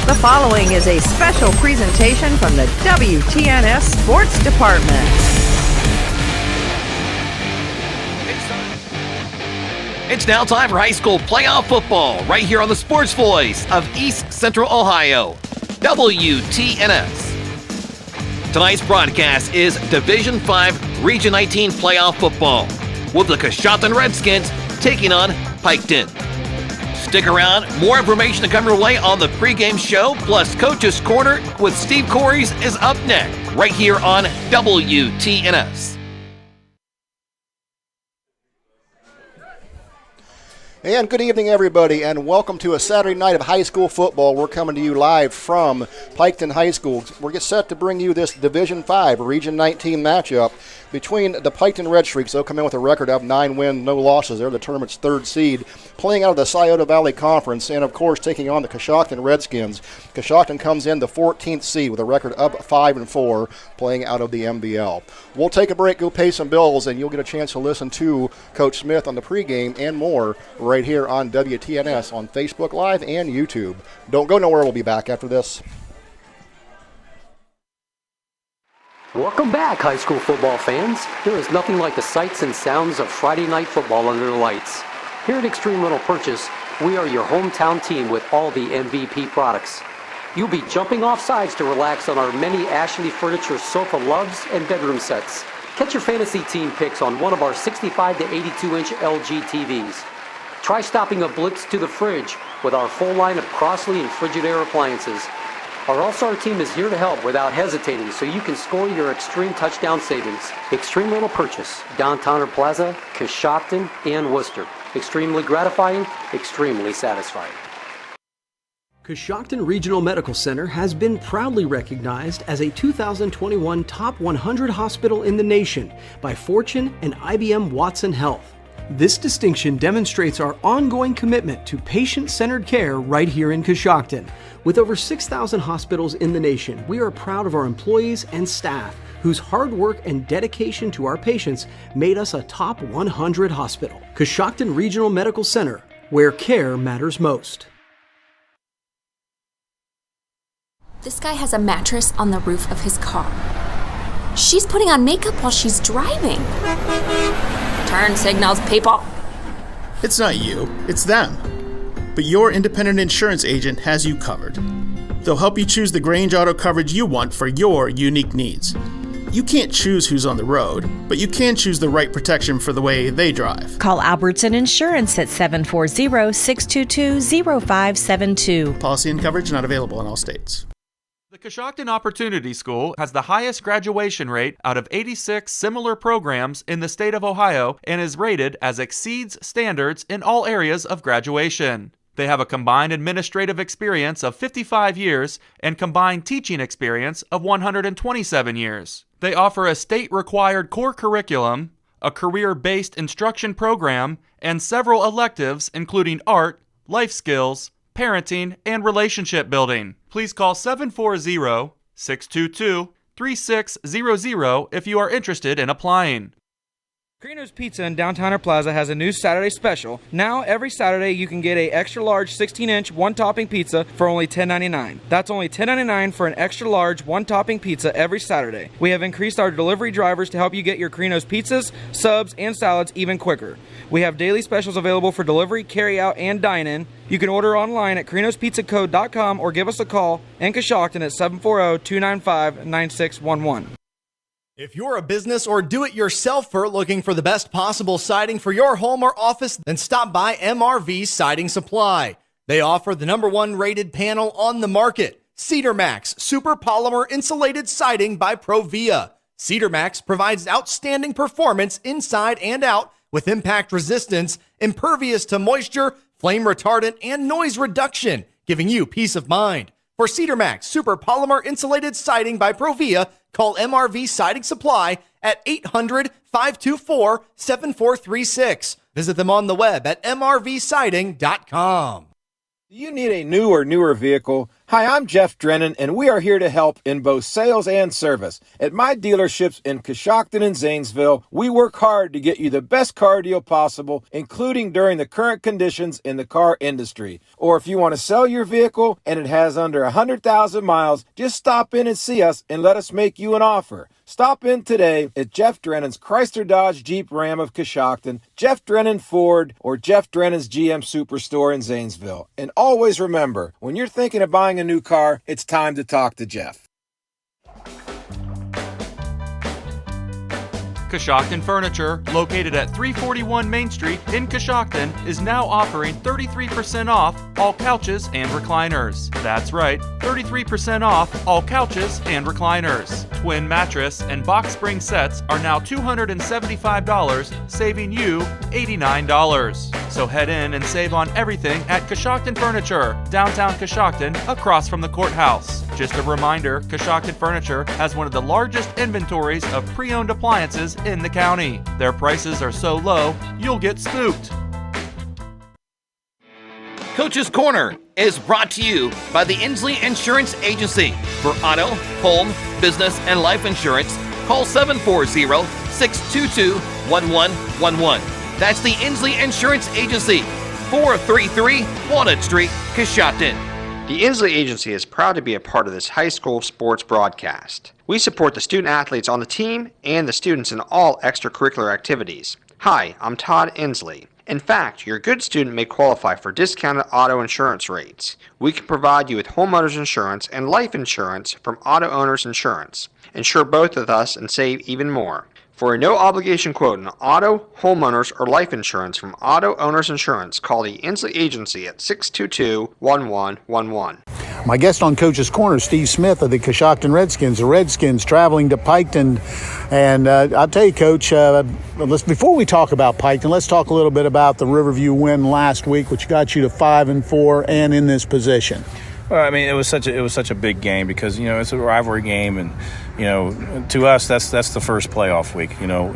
The following is a special presentation from the WTNS Sports Department. It's now time for high school playoff football right here on the sports voice of East Central Ohio, WTNS. Tonight's broadcast is Division 5 Region 19 playoff football with the Coshocton Redskins taking on Piketon. Stick around, more information to come your way on the pregame show, plus Coach's Corner with Steve Corries is up next, right here on WTNS. And good evening, everybody, and welcome to a Saturday night of high school football. We're coming to you live from Piketon High School. We're set to bring you this Division 5 Region 19 matchup between the Piketon Red Streaks. They'll come in with a record of 9 wins, no losses. They're the tournament's third seed, playing out of the Scioto Valley Conference, and of course taking on the Coshocton Redskins. Coshocton comes in the 14th seed with a record of 5-4, playing out of the MBL. We'll take a break, go pay some bills, and you'll get a chance to listen to Coach Smith on the pregame and more right here on WTNS on Facebook Live and YouTube. Don't go nowhere. We'll be back after this. Welcome back, high school football fans. There is nothing like the sights and sounds of Friday night football under the lights. Here at Extreme Rental Purchase, we are your hometown team with all the MVP products. You'll be jumping off sides to relax on our many Ashley Furniture sofa loves and bedroom sets. Catch your fantasy team picks on one of our 65 to 82-inch LG TVs. Try stopping a blitz to the fridge with our full line of Crossley and Frigidaire appliances. Our All-Star team is here to help without hesitating so you can score your extreme touchdown savings. Extreme Rental Purchase, Downtown Plaza, Coshocton, and Worcester. Extremely gratifying, extremely satisfying. Coshocton Regional Medical Center has been proudly recognized as a 2021 Top 100 Hospital in the nation by Fortune and IBM Watson Health. This distinction demonstrates our ongoing commitment to patient-centered care right here in Coshocton. With over 6,000 hospitals in the nation, we are proud of our employees and staff whose hard work and dedication to our patients made us a top 100 hospital. Coshocton Regional Medical Center, where care matters most. This guy has a mattress on the roof of his car. She's putting on makeup while she's driving. Turn signals, people. It's not you, it's them. But your independent insurance agent has you covered. They'll help you choose the Grange Auto coverage you want for your unique needs. You can't choose who's on the road, but you can choose the right protection for the way they drive. Call Albertson Insurance at 740-622-0572. Policy and coverage not available in all states. The Coshocton Opportunity School has the highest graduation rate out of 86 similar programs in the state of Ohio and is rated as exceeds standards in all areas of graduation. They have a combined administrative experience of 55 years and combined teaching experience of 127 years. They offer a state-required core curriculum, a career-based instruction program, and several electives including art, life skills, parenting, and relationship building. Please call 740-622-3600 if you are interested in applying. Crino's Pizza in Downtown Plaza has a new Saturday special. Now, every Saturday, you can get a extra large 16-inch one-topping pizza for only $10.99. That's only $10.99 for an extra large one-topping pizza every Saturday. We have increased our delivery drivers to help you get your Crino's pizzas, subs, and salads even quicker. We have daily specials available for delivery, carry-out, and dine-in. You can order online at crinospizzacode.com or give us a call in Coshocton at 740-295-9611. If you're a business or do-it-yourselfer looking for the best possible siding for your home or office, then stop by MRV Siding Supply. They offer the #1 rated panel on the market, Cedar Max Super Polymer Insulated Siding by Provia. Cedar Max provides outstanding performance inside and out with impact resistance, impervious to moisture, flame retardant, and noise reduction, giving you peace of mind. For Cedar Max Super Polymer Insulated Siding by Provia, call MRV Siding Supply at 800-524-7436. Visit them on the web at mrvsiding.com. Do you need a new or newer vehicle? Hi, I'm Jeff Drennan, and we are here to help in both sales and service. At my dealerships in Coshocton and Zanesville, we work hard to get you the best car deal possible, including during the current conditions in the car industry. Or if you want to sell your vehicle and it has under 100,000 miles, just stop in and see us and let us make you an offer. Stop in today at Jeff Drennan's Chrysler Dodge Jeep Ram of Coshocton, Jeff Drennan Ford, or Jeff Drennan's GM Superstore in Zanesville. And always remember, when you're thinking of buying a new car, it's time to talk to Jeff. Coshocton Furniture, located at 341 Main Street in Coshocton, is now offering 33% off all couches and recliners. That's right, 33% off all couches and recliners. Twin mattress and box spring sets are now $275, saving you $89. So head in and save on everything at Coshocton Furniture, downtown Coshocton, across from the courthouse. Just a reminder, Coshocton Furniture has one of the largest inventories of pre-owned appliances in the county. Their prices are so low, you'll get spooked. Coach's Corner is brought to you by the Inslee Insurance Agency. For auto, home, business, and life insurance, call 740-622-1111. That's the Inslee Insurance Agency, 433 Walnut Street, Coshocton. The Inslee Agency is proud to be a part of this high school sports broadcast. We support the student athletes on the team and the students in all extracurricular activities. Hi, I'm Todd Inslee. In fact, your good student may qualify for discounted auto insurance rates. We can provide you with homeowners insurance and life insurance from Auto Owners Insurance. Insure both with us and save even more. For a no-obligation quote on auto, homeowners, or life insurance from Auto Owners Insurance, call the Inslee Agency at 622-1111. My guest on Coach's Corner, Steve Smith of the Coshocton Redskins. The Redskins traveling to Piketon. And I'll tell you, Coach, before we talk about Piketon, let's talk a little bit about the Riverview win last week, which got you to 5-4 and in this position. Well, I mean, it was such a big game because, you know, it's a rivalry game, and, you know, to us that's the first playoff week. You know,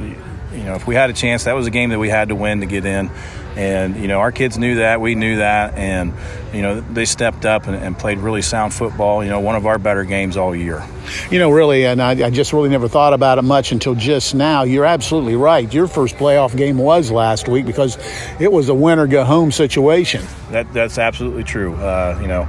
if we had a chance, that was a game that we had to win to get in, and, you know, our kids knew that, we knew that, and, you know, they stepped up and played really sound football. You know, one of our better games all year. You know, really, and I just really never thought about it much until just now. You're absolutely right. Your first playoff game was last week because it was a win-or-go-home situation. That's absolutely true. You know,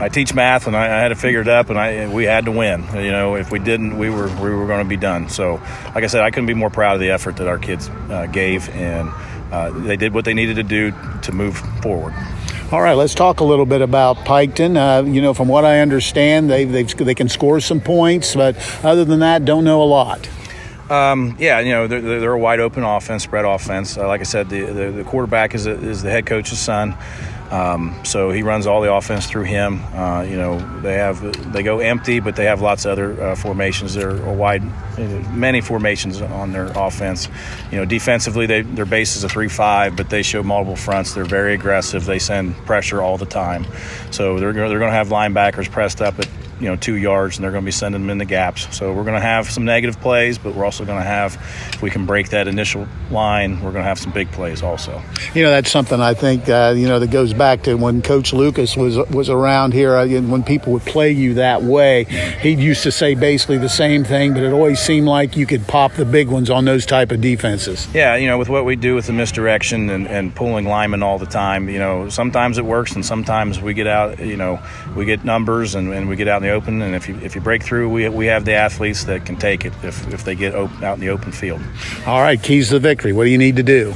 I teach math, and I had to figure it up, and we had to win. You know, if we didn't, we were going to be done. So, like I said, I couldn't be more proud of the effort that our kids gave, and they did what they needed to do to move forward. All right, let's talk a little bit about Piketon. You know, from what I understand, they can score some points, but other than that, don't know a lot. Yeah, you know, they're a wide open offense, spread offense. Like I said, the quarterback is the head coach's son. So he runs all the offense through him. You know, they go empty, but they have lots of other formations. They're many formations on their offense. You know, defensively, their base is a 3-5, but they show multiple fronts. They're very aggressive. They send pressure all the time. So they're going to have linebackers pressed up at 2 yards, and they're going to be sending them in the gaps. So we're going to have some negative plays, but we're also going to have, if we can break that initial line, we're going to have some big plays also. You know, that's something I think, that goes back to when Coach Lucas was around here. When people would play you that way, he used to say basically the same thing, but it always seemed like you could pop the big ones on those type of defenses. Yeah, you know, with what we do with the misdirection and pulling linemen all the time, you know, sometimes it works, and sometimes we get out, we get numbers and we get out in the open, and if you break through, we have the athletes that can take it if they get out in the open field. All right, keys to the victory. What do you need to do?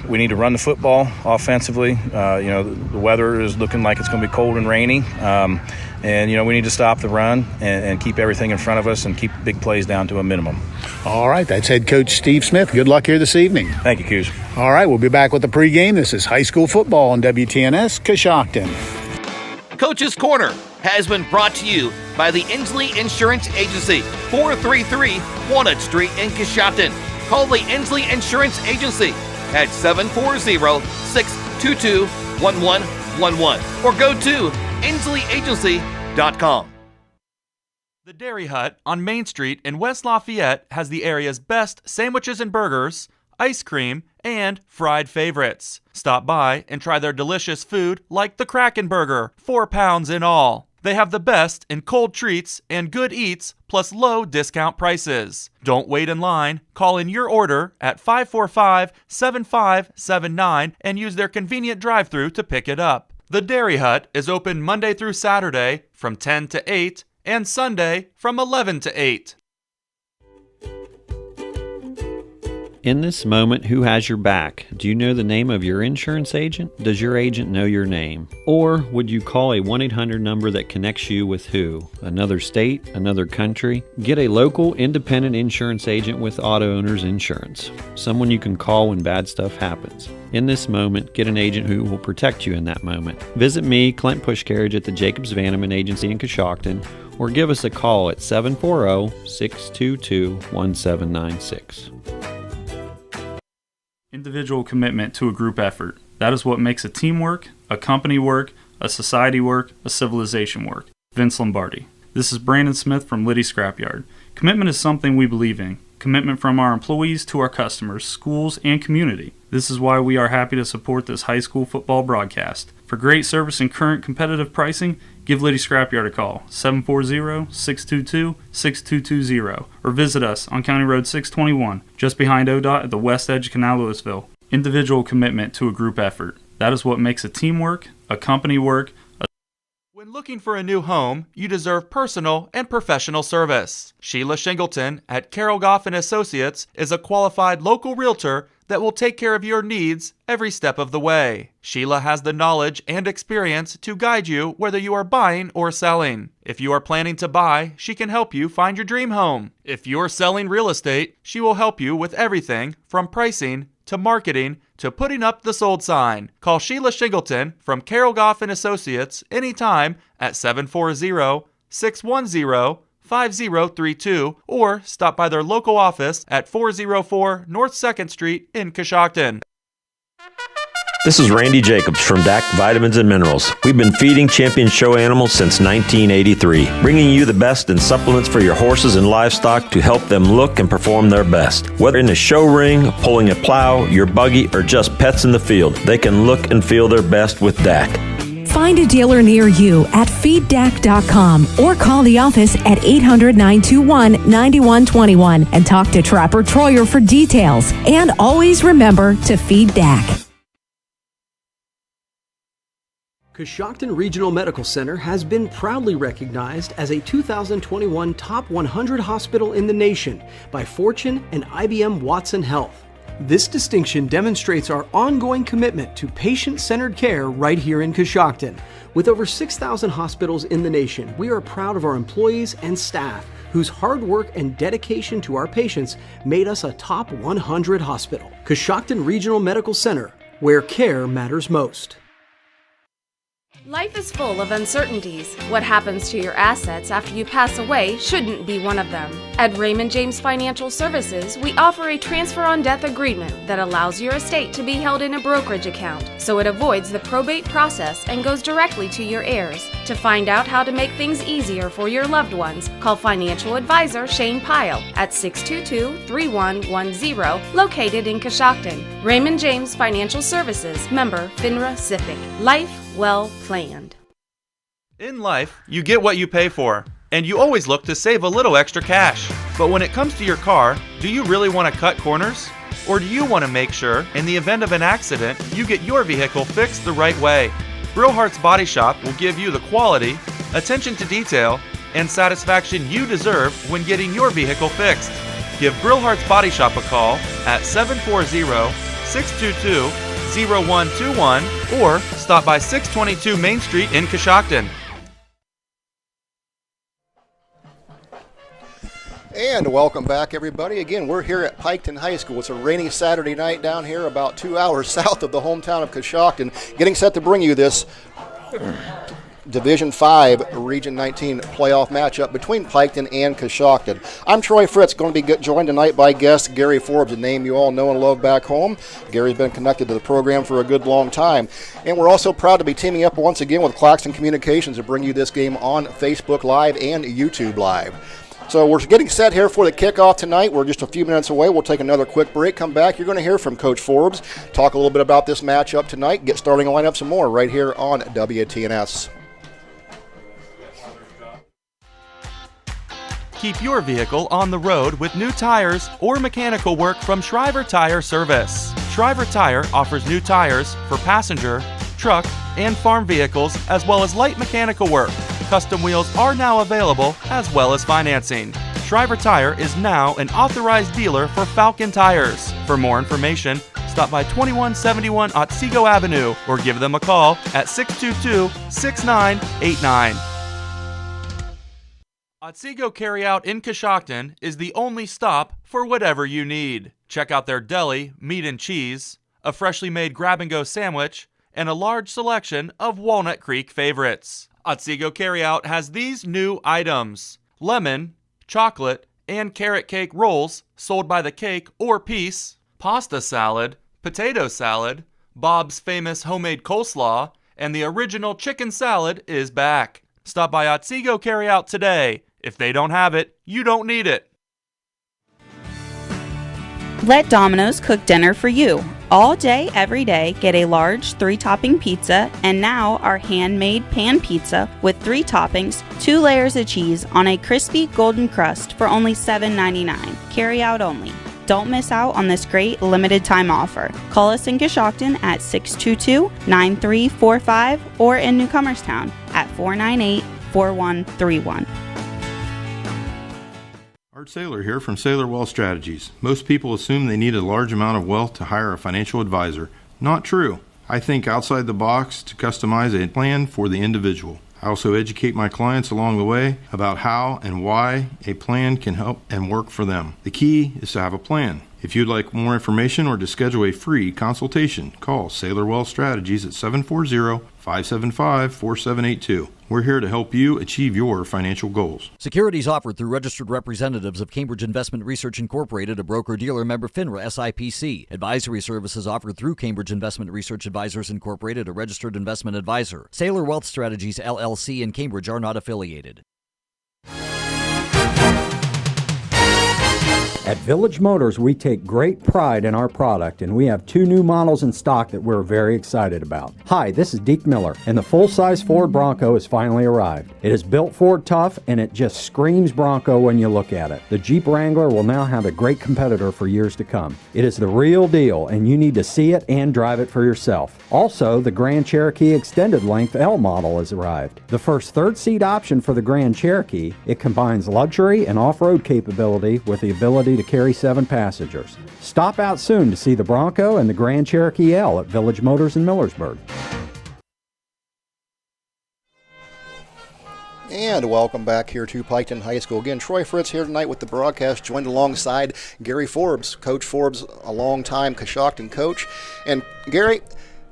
We need to run the football offensively. The weather is looking like it's going to be cold and rainy, and we need to stop the run and keep everything in front of us and keep big plays down to a minimum. All right, that's head coach Steve Smith. Good luck here this evening. Thank you, Coos. All right, we'll be back with the pregame. This is high school football on WTNS Coshocton. Coach's Corner has been brought to you by the Inslee Insurance Agency, 433 Walnut Street in Coshocton. Call the Inslee Insurance Agency at 740-622-1111 or go to insleeagency.com. The Dairy Hut on Main Street in West Lafayette has the area's best sandwiches and burgers, ice cream, and fried favorites. Stop by and try their delicious food like the Kraken Burger, 4 pounds in all. They have the best in cold treats and good eats, plus low discount prices. Don't wait in line. Call in your order at 545-7579 and use their convenient drive-thru to pick it up. The Dairy Hut is open Monday through Saturday from 10 to 8 and Sunday from 11 to 8. In this moment, who has your back? Do you know the name of your insurance agent? Does your agent know your name? Or would you call a 1-800 number that connects you with who? Another state? Another country? Get a local independent insurance agent with Auto Owners Insurance. Someone you can call when bad stuff happens. In this moment, get an agent who will protect you in that moment. Visit me, Clint Pushcarriage, at the Jacobs Vanneman Agency in Coshocton, or give us a call at 740-622-1796. Individual commitment to a group effort. That is what makes a team work, a company work, a society work, a civilization work. Vince Lombardi. This is Brandon Smith from Liddy Scrapyard. Commitment is something we believe in. Commitment from our employees to our customers, schools, and community. This is why we are happy to support this high school football broadcast. For great service and current competitive pricing, give Liddy Scrapyard a call, 740-622-6220, or visit us on County Road 621, just behind ODOT at the west edge of Canal Louisville. Individual commitment to a group effort. That is what makes a team work, a company work. When looking for a new home, you deserve personal and professional service. Sheila Shingleton at Carol Goff & Associates is a qualified local realtor that will take care of your needs every step of the way. Sheila has the knowledge and experience to guide you whether you are buying or selling. If you are planning to buy, she can help you find your dream home. If you're selling real estate, she will help you with everything from pricing to marketing to putting up the sold sign. Call Sheila Shingleton from Carol Goff & Associates anytime at 740-610-5032 or stop by their local office at 404 North 2nd Street in Coshocton. This is Randy Jacobs from DAC Vitamins and Minerals. We've been feeding champion show animals since 1983, bringing you the best in supplements for your horses and livestock to help them look and perform their best. Whether in a show ring, pulling a plow, your buggy, or just pets in the field, they can look and feel their best with DAC. Find a dealer near you at feeddac.com or call the office at 800-921-9121 and talk to Trapper Troyer for details. And always remember to feed DAC. Coshocton Regional Medical Center has been proudly recognized as a 2021 Top 100 hospital in the nation by Fortune and IBM Watson Health. This distinction demonstrates our ongoing commitment to patient-centered care right here in Coshocton. With over 6,000 hospitals in the nation, we are proud of our employees and staff whose hard work and dedication to our patients made us a Top 100 hospital. Coshocton Regional Medical Center, where care matters most. Life is full of uncertainties. What happens to your assets after you pass away shouldn't be one of them. At Raymond James Financial Services, we offer a transfer on death agreement that allows your estate to be held in a brokerage account, so it avoids the probate process and goes directly to your heirs. To find out how to make things easier for your loved ones, call financial advisor Shane Pyle at 622-3110, located in Coshocton. Raymond James Financial Services, member FINRA SIPC. Life well planned. In life, you get what you pay for, and you always look to save a little extra cash. But when it comes to your car, do you really want to cut corners? Or do you want to make sure, in the event of an accident, you get your vehicle fixed the right way? Brillhart's Body Shop will give you the quality, attention to detail, and satisfaction you deserve when getting your vehicle fixed. Give Brillhart's Body Shop a call at 740-622-0121 or stop by 622 Main Street in Coshocton. And welcome back, everybody. Again, we're here at Piketon High School. It's a rainy Saturday night down here about 2 hours south of the hometown of Coshocton, getting set to bring you this Division 5 Region 19 playoff matchup between Piketon and Coshocton. I'm Troy Fritz, going to be joined tonight by guest Gary Forbes, a name you all know and love back home. Gary's been connected to the program for a good long time. And we're also proud to be teaming up once again with Claxton Communications to bring you this game on Facebook Live and YouTube Live. So we're getting set here for the kickoff tonight. We're just a few minutes away. We'll take another quick break, come back. You're going to hear from Coach Forbes, talk a little bit about this matchup tonight, get starting to line up some more right here on WTNS. Keep your vehicle on the road with new tires or mechanical work from Shriver Tire Service. Shriver Tire offers new tires for passenger, truck, and farm vehicles, as well as light mechanical work. Custom wheels are now available, as well as financing. Shriver Tire is now an authorized dealer for Falcon Tires. For more information, stop by 2171 Otsego Avenue or give them a call at 622-6989. Otsego Carryout in Coshocton is the only stop for whatever you need. Check out their deli, meat and cheese, a freshly made grab-and-go sandwich, and a large selection of Walnut Creek favorites. Otsego Carryout has these new items: lemon, chocolate, and carrot cake rolls sold by the cake or piece, pasta salad, potato salad, Bob's famous homemade coleslaw, and the original chicken salad is back. Stop by Otsego Carryout today. If they don't have it, you don't need it. Let Domino's cook dinner for you. All day, every day, get a large 3-topping pizza, and now our handmade pan pizza with 3 toppings, 2 layers of cheese on a crispy golden crust for only $7.99. Carry out only. Don't miss out on this great limited time offer. Call us in Coshocton at 622-9345 or in Newcomerstown at 498-4131. Art Saylor here from Saylor Wealth Strategies. Most people assume they need a large amount of wealth to hire a financial advisor. Not true. I think outside the box to customize a plan for the individual. I also educate my clients along the way about how and why a plan can help and work for them. The key is to have a plan. If you'd like more information or to schedule a free consultation, call Saylor Wealth Strategies at 740-575-4782. We're here to help you achieve your financial goals. Securities offered through registered representatives of Cambridge Investment Research Incorporated, a broker-dealer member FINRA SIPC. Advisory services offered through Cambridge Investment Research Advisors Incorporated, a registered investment advisor. Saylor Wealth Strategies LLC and Cambridge are not affiliated. At Village Motors, we take great pride in our product, and we have 2 new models in stock that we're very excited about. Hi, this is Deke Miller, and the full-size Ford Bronco has finally arrived. It is built Ford tough, and it just screams Bronco when you look at it. The Jeep Wrangler will now have a great competitor for years to come. It is the real deal, and you need to see it and drive it for yourself. Also, the Grand Cherokee Extended Length L model has arrived. The first third-seat option for the Grand Cherokee, it combines luxury and off-road capability with the ability to carry 7 passengers. Stop out soon to see the Bronco and the Grand Cherokee L at Village Motors in Millersburg. And welcome back here to Piketon High School. Again, Troy Fritz here tonight with the broadcast, joined alongside Gary Forbes. Coach Forbes, a long-time Coshocton coach. And Gary,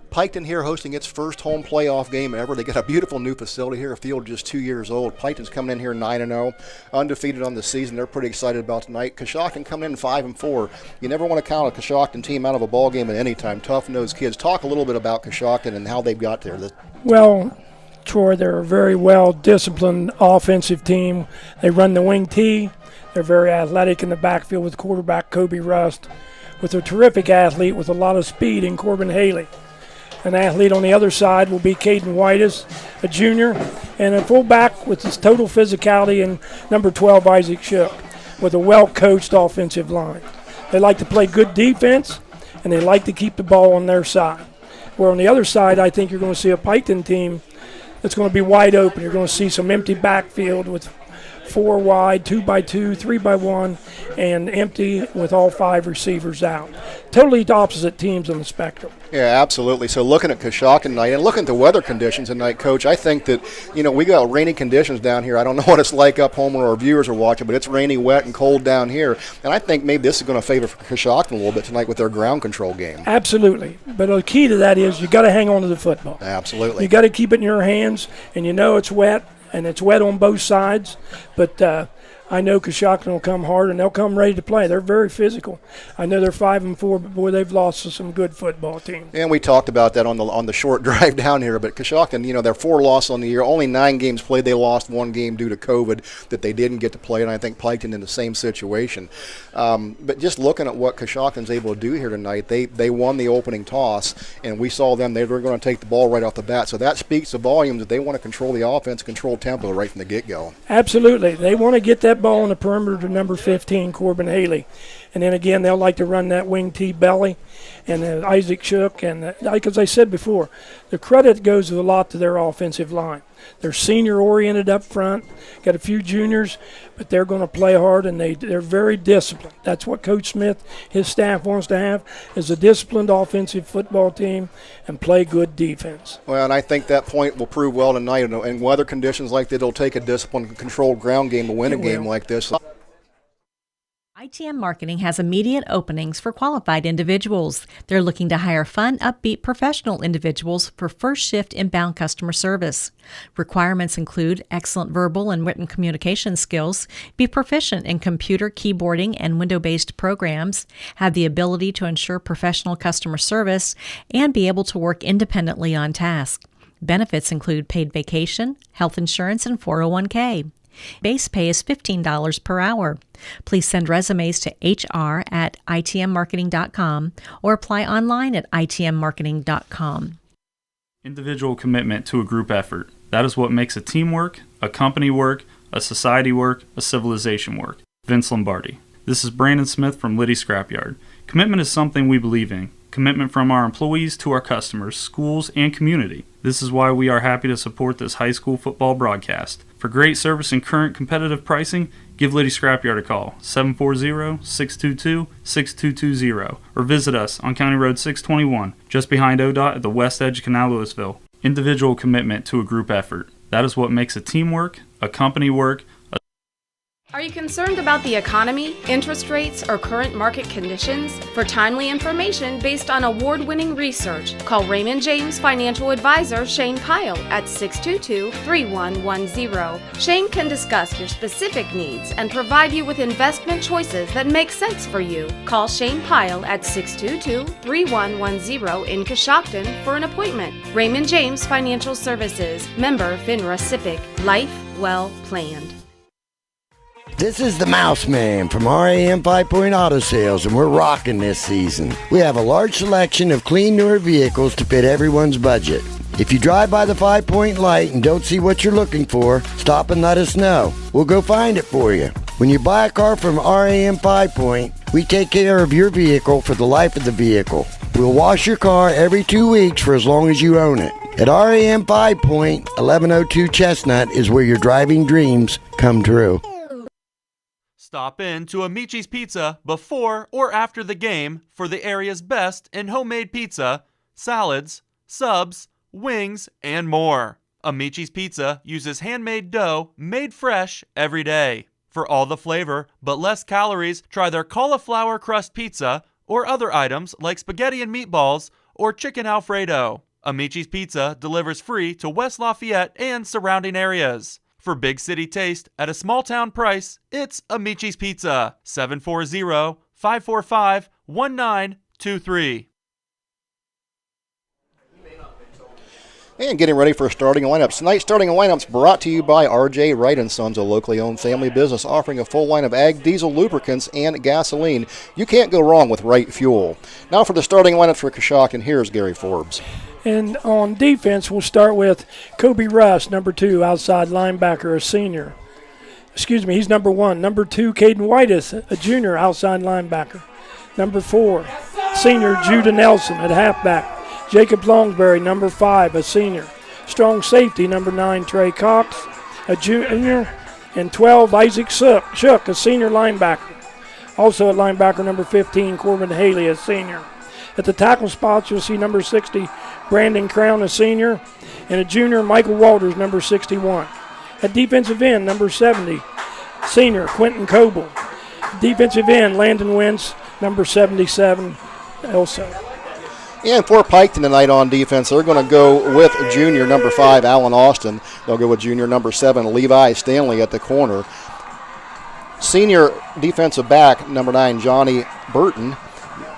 Piketon here hosting its first home playoff game ever. They got a beautiful new facility here, a field just 2 years old. Piketon's coming in here 9-0, undefeated on the season. They're pretty excited about tonight. Coshocton coming in 5-4. You never want to count a Coshocton team out of a ball game at any time. Tough-nosed kids. Talk a little bit about Coshocton and how they've got there. Well, Troy, they're a very well-disciplined offensive team. They run the wing tee. They're very athletic in the backfield with quarterback Kobe Rust, with a terrific athlete with a lot of speed in Corbin Haley. An athlete on the other side will be Caden Whitus, a junior, and a fullback with his total physicality in number 12, Isaac Shook, with a well-coached offensive line. They like to play good defense, and they like to keep the ball on their side. Where on the other side, I think you're going to see a Piketon team that's going to be wide open. You're going to see some empty backfield with 4 wide, 2x2, 3x1, and empty with all 5 receivers out. Totally opposite teams on the spectrum. Yeah, absolutely. So looking at Coshocton tonight and looking at the weather conditions tonight, Coach, I think that, we got rainy conditions down here. I don't know what it's like up home where our viewers are watching, but it's rainy, wet, and cold down here. And I think maybe this is going to favor Coshocton a little bit tonight with their ground control game. Absolutely. But the key to that is you got to hang on to the football. Absolutely. You got to keep it in your hands, and it's wet. And it's wet on both sides, but I know Coshocton will come hard, and they'll come ready to play. They're very physical. I know they're 5-4, but boy, they've lost to some good football teams. And we talked about that on the short drive down here. But Coshocton, they're 4 losses on the year, only 9 games played. They lost 1 game due to COVID that they didn't get to play, and I think Piketon in the same situation. But just looking at what Coshocton's able to do here tonight, they won the opening toss, and we saw them. They were going to take the ball right off the bat. So that speaks to volumes that they want to control the offense, control tempo right from the get-go. Absolutely. They want to get that ball on the perimeter to number 15, Corbin Haley. And then again, they'll like to run that wing T belly and Isaac Shook. And like as I said before, the credit goes a lot to their offensive line. They're senior-oriented up front, got a few juniors, but they're going to play hard, and they're very disciplined. That's what Coach Smith, his staff wants to have, is a disciplined offensive football team and play good defense. Well, and I think that point will prove well tonight. In weather conditions like that, it'll take a disciplined, controlled ground game to win a game like this. ITM Marketing has immediate openings for qualified individuals. They're looking to hire fun, upbeat, professional individuals for first shift inbound customer service. Requirements include excellent verbal and written communication skills, be proficient in computer, keyboarding, and window-based programs, have the ability to ensure professional customer service, and be able to work independently on task. Benefits include paid vacation, health insurance, and 401k. Base pay is $15 per hour. Please send resumes to hr@itmmarketing.com or apply online at itmmarketing.com. Individual commitment to a group effort. That is what makes a team work, a company work, a society work, a civilization work. Vince Lombardi. This is Brandon Smith from Liddy Scrapyard. Commitment is something we believe in. Commitment from our employees to our customers, schools, and community. This is why we are happy to support this high school football broadcast. For great service and current competitive pricing, give Liddy Scrapyard a call, 740-622-6220, or visit us on County Road 621, just behind ODOT at the west edge of Canal Louisville. Individual commitment to a group effort. That is what makes a team work, a company work. Are you concerned about the economy, interest rates, or current market conditions? For timely information based on award-winning research, call Raymond James Financial Advisor Shane Pyle at 622-3110. Shane can discuss your specific needs and provide you with investment choices that make sense for you. Call Shane Pyle at 622-3110 in Coshocton for an appointment. Raymond James Financial Services, member FINRA SIPC. Life well planned. This is the Mouse Man from RAM 5 Point Auto Sales, and we're rocking this season. We have a large selection of clean, newer vehicles to fit everyone's budget. If you drive by the 5 Point light and don't see what you're looking for, stop and let us know. We'll go find it for you. When you buy a car from RAM 5 Point, we take care of your vehicle for the life of the vehicle. We'll wash your car every 2 weeks for as long as you own it. At RAM 5 Point, 1102 Chestnut is where your driving dreams come true. Stop in to Amici's Pizza before or after the game for the area's best in homemade pizza, salads, subs, wings, and more. Amici's Pizza uses handmade dough made fresh every day. For all the flavor but less calories, try their cauliflower crust pizza or other items like spaghetti and meatballs or chicken Alfredo. Amici's Pizza delivers free to West Lafayette and surrounding areas. For big city taste at a small town price, it's Amici's Pizza, 740-545-1923. And getting ready for starting lineups. Tonight's starting lineups brought to you by R.J. Wright & Sons, a locally owned family business offering a full line of ag diesel lubricants and gasoline. You can't go wrong with Wright Fuel. Now for the starting lineups for Coshocton, here's Gary Forbes. And on defense, we'll start with Kobe Russ, number 2, outside linebacker, a senior. He's number 1. Number 2, Caden Whitus, a junior, outside linebacker. Number 4, senior Judah Nelson at halfback. Jacob Longsbury, number 5, a senior. Strong safety, number 9, Trey Cox, a junior. And 12, Isaac Shook, a senior linebacker. Also at linebacker, number 15, Corbin Haley, a senior. At the tackle spots, you'll see number 60, Brandon Crown, a senior, and a junior, Michael Walters, number 61. At defensive end, number 70, senior, Quentin Coble. Defensive end, Landon Wentz, number 77, also. And for Piketon tonight on defense, they're going to go with junior number 5, Alan Austin. They'll go with junior number 7, Levi Stanley at the corner. Senior defensive back, number 9, Johnny Burton.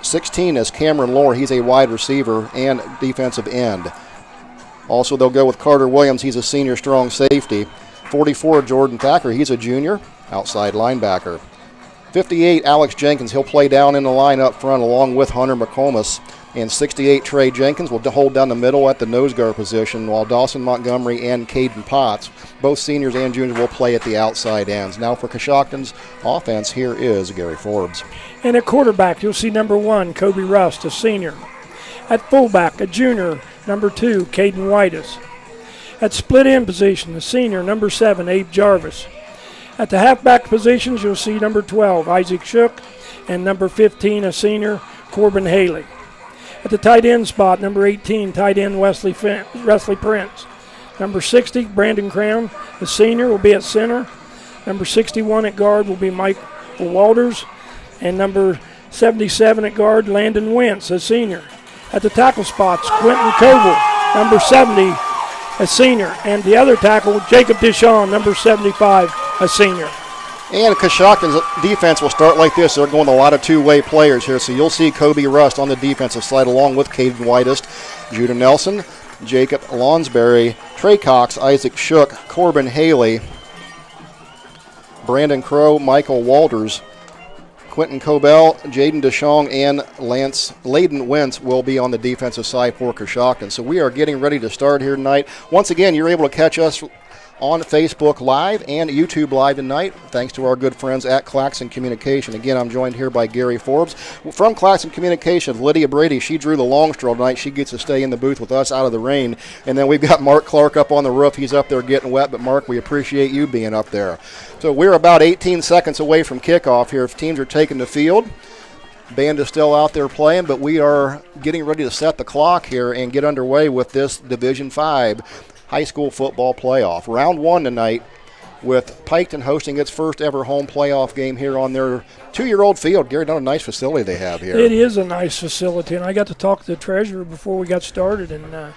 16 is Cameron Lohr. He's a wide receiver and defensive end. Also, they'll go with Carter Williams. He's a senior strong safety. 44, Jordan Thacker. He's a junior outside linebacker. 58, Alex Jenkins. He'll play down in the line up front along with Hunter McComas. And 68, Trey Jenkins will hold down the middle at the nose guard position, while Dawson Montgomery and Caden Potts, both seniors and juniors, will play at the outside ends. Now for Coshocton's offense, here is Gary Forbes. And at quarterback, you'll see number 1, Kobe Rust, a senior. At fullback, a junior, number 2, Caden Whitus. At split end position, the senior, number 7, Abe Jarvis. At the halfback positions, you'll see number 12, Isaac Shook, and number 15, a senior, Corbin Haley. At the tight end spot, number 18, tight end Wesley Prince. Number 60, Brandon Crown, the senior, will be at center. Number 61 at guard will be Mike Walters. And number 77 at guard, Landon Wentz, a senior. At the tackle spots, Quentin Koval, number 70, a senior. And the other tackle, Jacob Deshawn, number 75, a senior. And Coshocton's defense will start like this. They're going a lot of two-way players here. So you'll see Kobe Rust on the defensive side along with Caden Whitest, Judah Nelson, Jacob Lonsberry, Trey Cox, Isaac Shook, Corbin Haley, Brandon Crow, Michael Walters, Quentin Cobell, Jaden DeShong, and Layden Wentz will be on the defensive side for Coshocton. So we are getting ready to start here tonight. Once again, you're able to catch us on Facebook Live and YouTube Live tonight, thanks to our good friends at Claxon Communication. Again, I'm joined here by Gary Forbes. From Claxon Communications, Lydia Brady, she drew the long straw tonight. She gets to stay in the booth with us out of the rain. And then we've got Mark Clark up on the roof. He's up there getting wet, but Mark, we appreciate you being up there. So we're about 18 seconds away from kickoff here. If teams are taking the field, band is still out there playing, but we are getting ready to set the clock here and get underway with this Division 5 high school football playoff. Round 1 tonight with Piketon hosting its first ever home playoff game here on their 2-year-old field. Gary, what a nice facility they have here. It is a nice facility, and I got to talk to the treasurer before we got started, and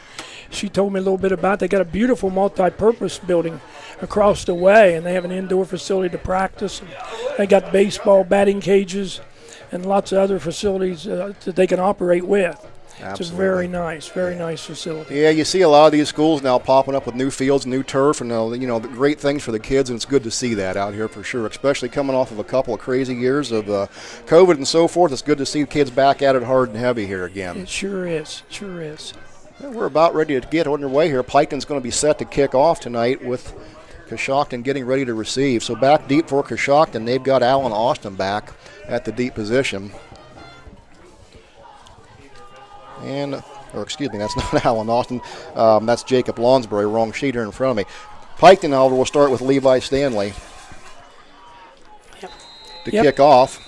she told me a little bit about it. They got a beautiful multi-purpose building across the way, and they have an indoor facility to practice. And they got baseball, batting cages, and lots of other facilities that they can operate with. Absolutely. It's a very nice facility. Yeah, you see a lot of these schools now popping up with new fields, new turf, and the great things for the kids, and it's good to see that out here for sure, especially coming off of a couple of crazy years of COVID and so forth. It's good to see kids back at it hard and heavy here again. It sure is. Well, we're about ready to get underway here. Piketon's going to be set to kick off tonight with Coshocton getting ready to receive. So back deep for Coshocton, they've got Alan Austin back at the deep position. That's not Alan Austin. That's Jacob Lonsberry. Wrong sheet here in front of me. Piketon, however, will start with Levi Stanley to kick off.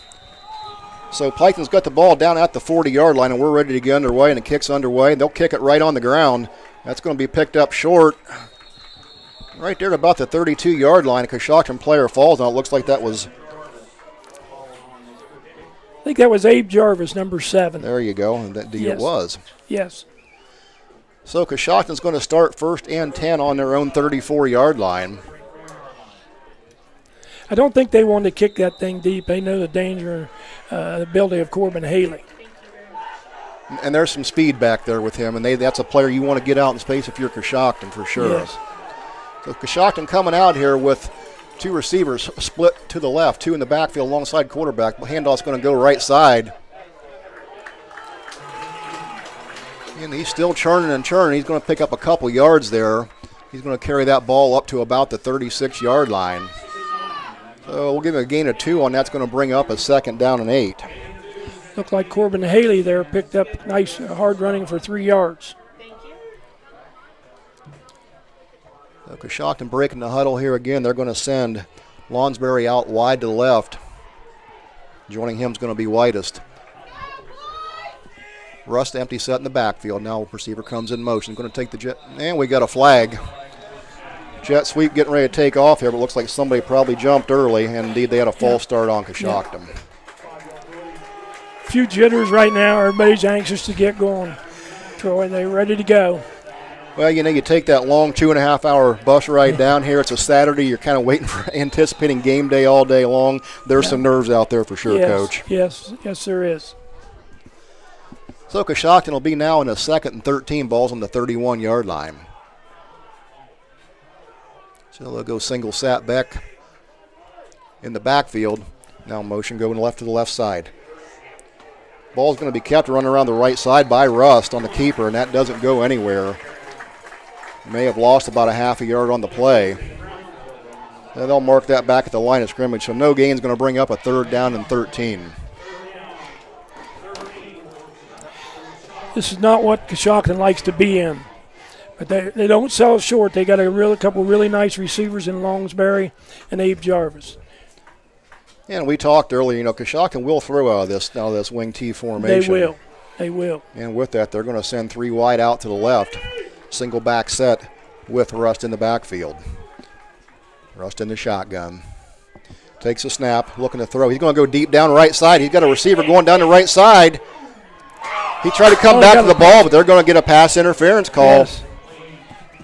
So Piketon's got the ball down at the 40-yard line, and we're ready to get underway, and the kick's underway. They'll kick it right on the ground. That's going to be picked up short. Right there at about the 32-yard line. A Coshocton player falls, and it looks like that was... I think that was Abe Jarvis, number 7. There you go. And it was. Yes. So Coshocton's going to start 1st and 10 on their own 34-yard line. I don't think they want to kick that thing deep. They know the danger, the ability of Corbin Haley. And there's some speed back there with him, and that's a player you want to get out in space if you're Coshocton for sure. Yes. So Coshocton coming out here with 2 receivers split to the left, 2 in the backfield alongside quarterback. Handoff's going to go right side. And he's still churning and churning. He's going to pick up a couple yards there. He's going to carry that ball up to about the 36-yard line. So we'll give him a gain of 2 on that's going to bring up a 2nd down and 8. Looked like Corbin Haley there picked up nice hard running for 3 yards. So Coshocton breaking the huddle here again. They're going to send Lonsberry out wide to the left. Joining him is going to be Whitest. Rust empty set in the backfield. Now receiver comes in motion. Going to take the jet. And we got a flag. Jet sweep getting ready to take off here, but looks like somebody probably jumped early. And indeed, they had a false start on Coshocton. A few jitters right now. Everybody's anxious to get going. Troy, they're ready to go. Well, you take that long 2.5-hour bus ride down here. It's a Saturday. You're kind of waiting for anticipating game day all day long. There's some nerves out there for sure, yes, Coach. Yes, there is. So Coshocton will be now in a 2nd and 13, balls on the 31-yard line. So they'll go single sat back in the backfield. Now motion going left to the left side. Ball's going to be kept running around the right side by Rust on the keeper, and that doesn't go anywhere. May have lost about a half a yard on the play. And they'll mark that back at the line of scrimmage, so no gain is going to bring up a 3rd down and 13. This is not what Coshocton likes to be in. But they don't sell short. They got a couple really nice receivers in Longsbury and Abe Jarvis. And we talked earlier, Coshocton will throw out of this wing T formation. They will. And with that, they're going to send 3 wide out to the left. Single back set with Rust in the backfield. Rust in the shotgun. Takes a snap, looking to throw. He's going to go deep down right side. He's got a receiver going down the right side. He tried to come back to the ball, but they're going to get a pass interference call.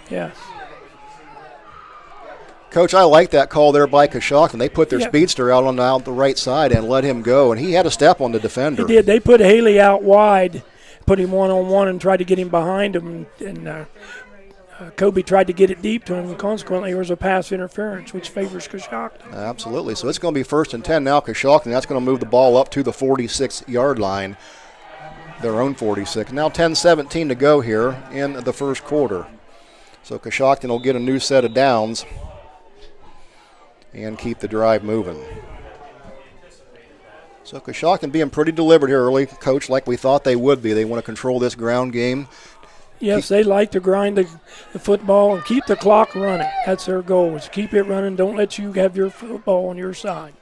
Yes. Coach, I like that call there by Coshocton. They put their speedster out on the right side and let him go, and he had a step on the defender. He did. They put Haley out wide, put him one-on-one and tried to get him behind him, and Kobe tried to get it deep to him, and consequently there was a pass interference, which favors Coshocton. Absolutely. So it's going to be 1st and 10 now, Coshocton. That's going to move the ball up to the 46-yard line, their own 46. Now 10-17 to go here in the first quarter. So Coshocton will get a new set of downs and keep the drive moving. So Coshocton being pretty deliberate here early, Coach, like we thought they would be. They want to control this ground game. Yes, they like to grind the football and keep the clock running. That's their goal, is keep it running. Don't let you have your football on your side.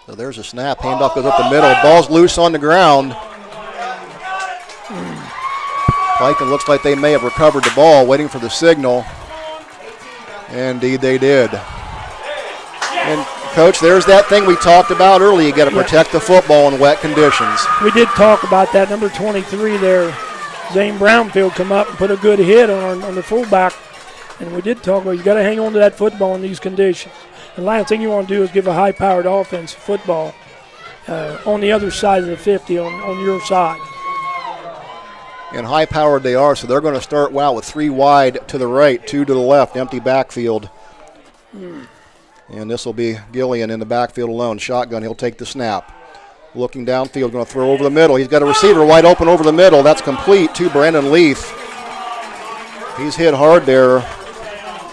So there's a snap. Handoff goes up the middle. Ball's loose on the ground. Piketon looks like they may have recovered the ball, waiting for the signal. Indeed, they did. And, Coach, there's that thing we talked about earlier. You got to protect the football in wet conditions. We did talk about that. Number 23 there, Zane Brownfield, come up and put a good hit on the fullback. And we did talk about you got to hang on to that football in these conditions. The last thing you want to do is give a high-powered offense football on the other side of the 50, on your side. And high-powered they are, so they're going to start with 3 wide to the right, 2 to the left, empty backfield. And this will be Gillian in the backfield alone. Shotgun, he'll take the snap. Looking downfield, going to throw over the middle. He's got a receiver wide open over the middle. That's complete to Brandon Leaf. He's hit hard there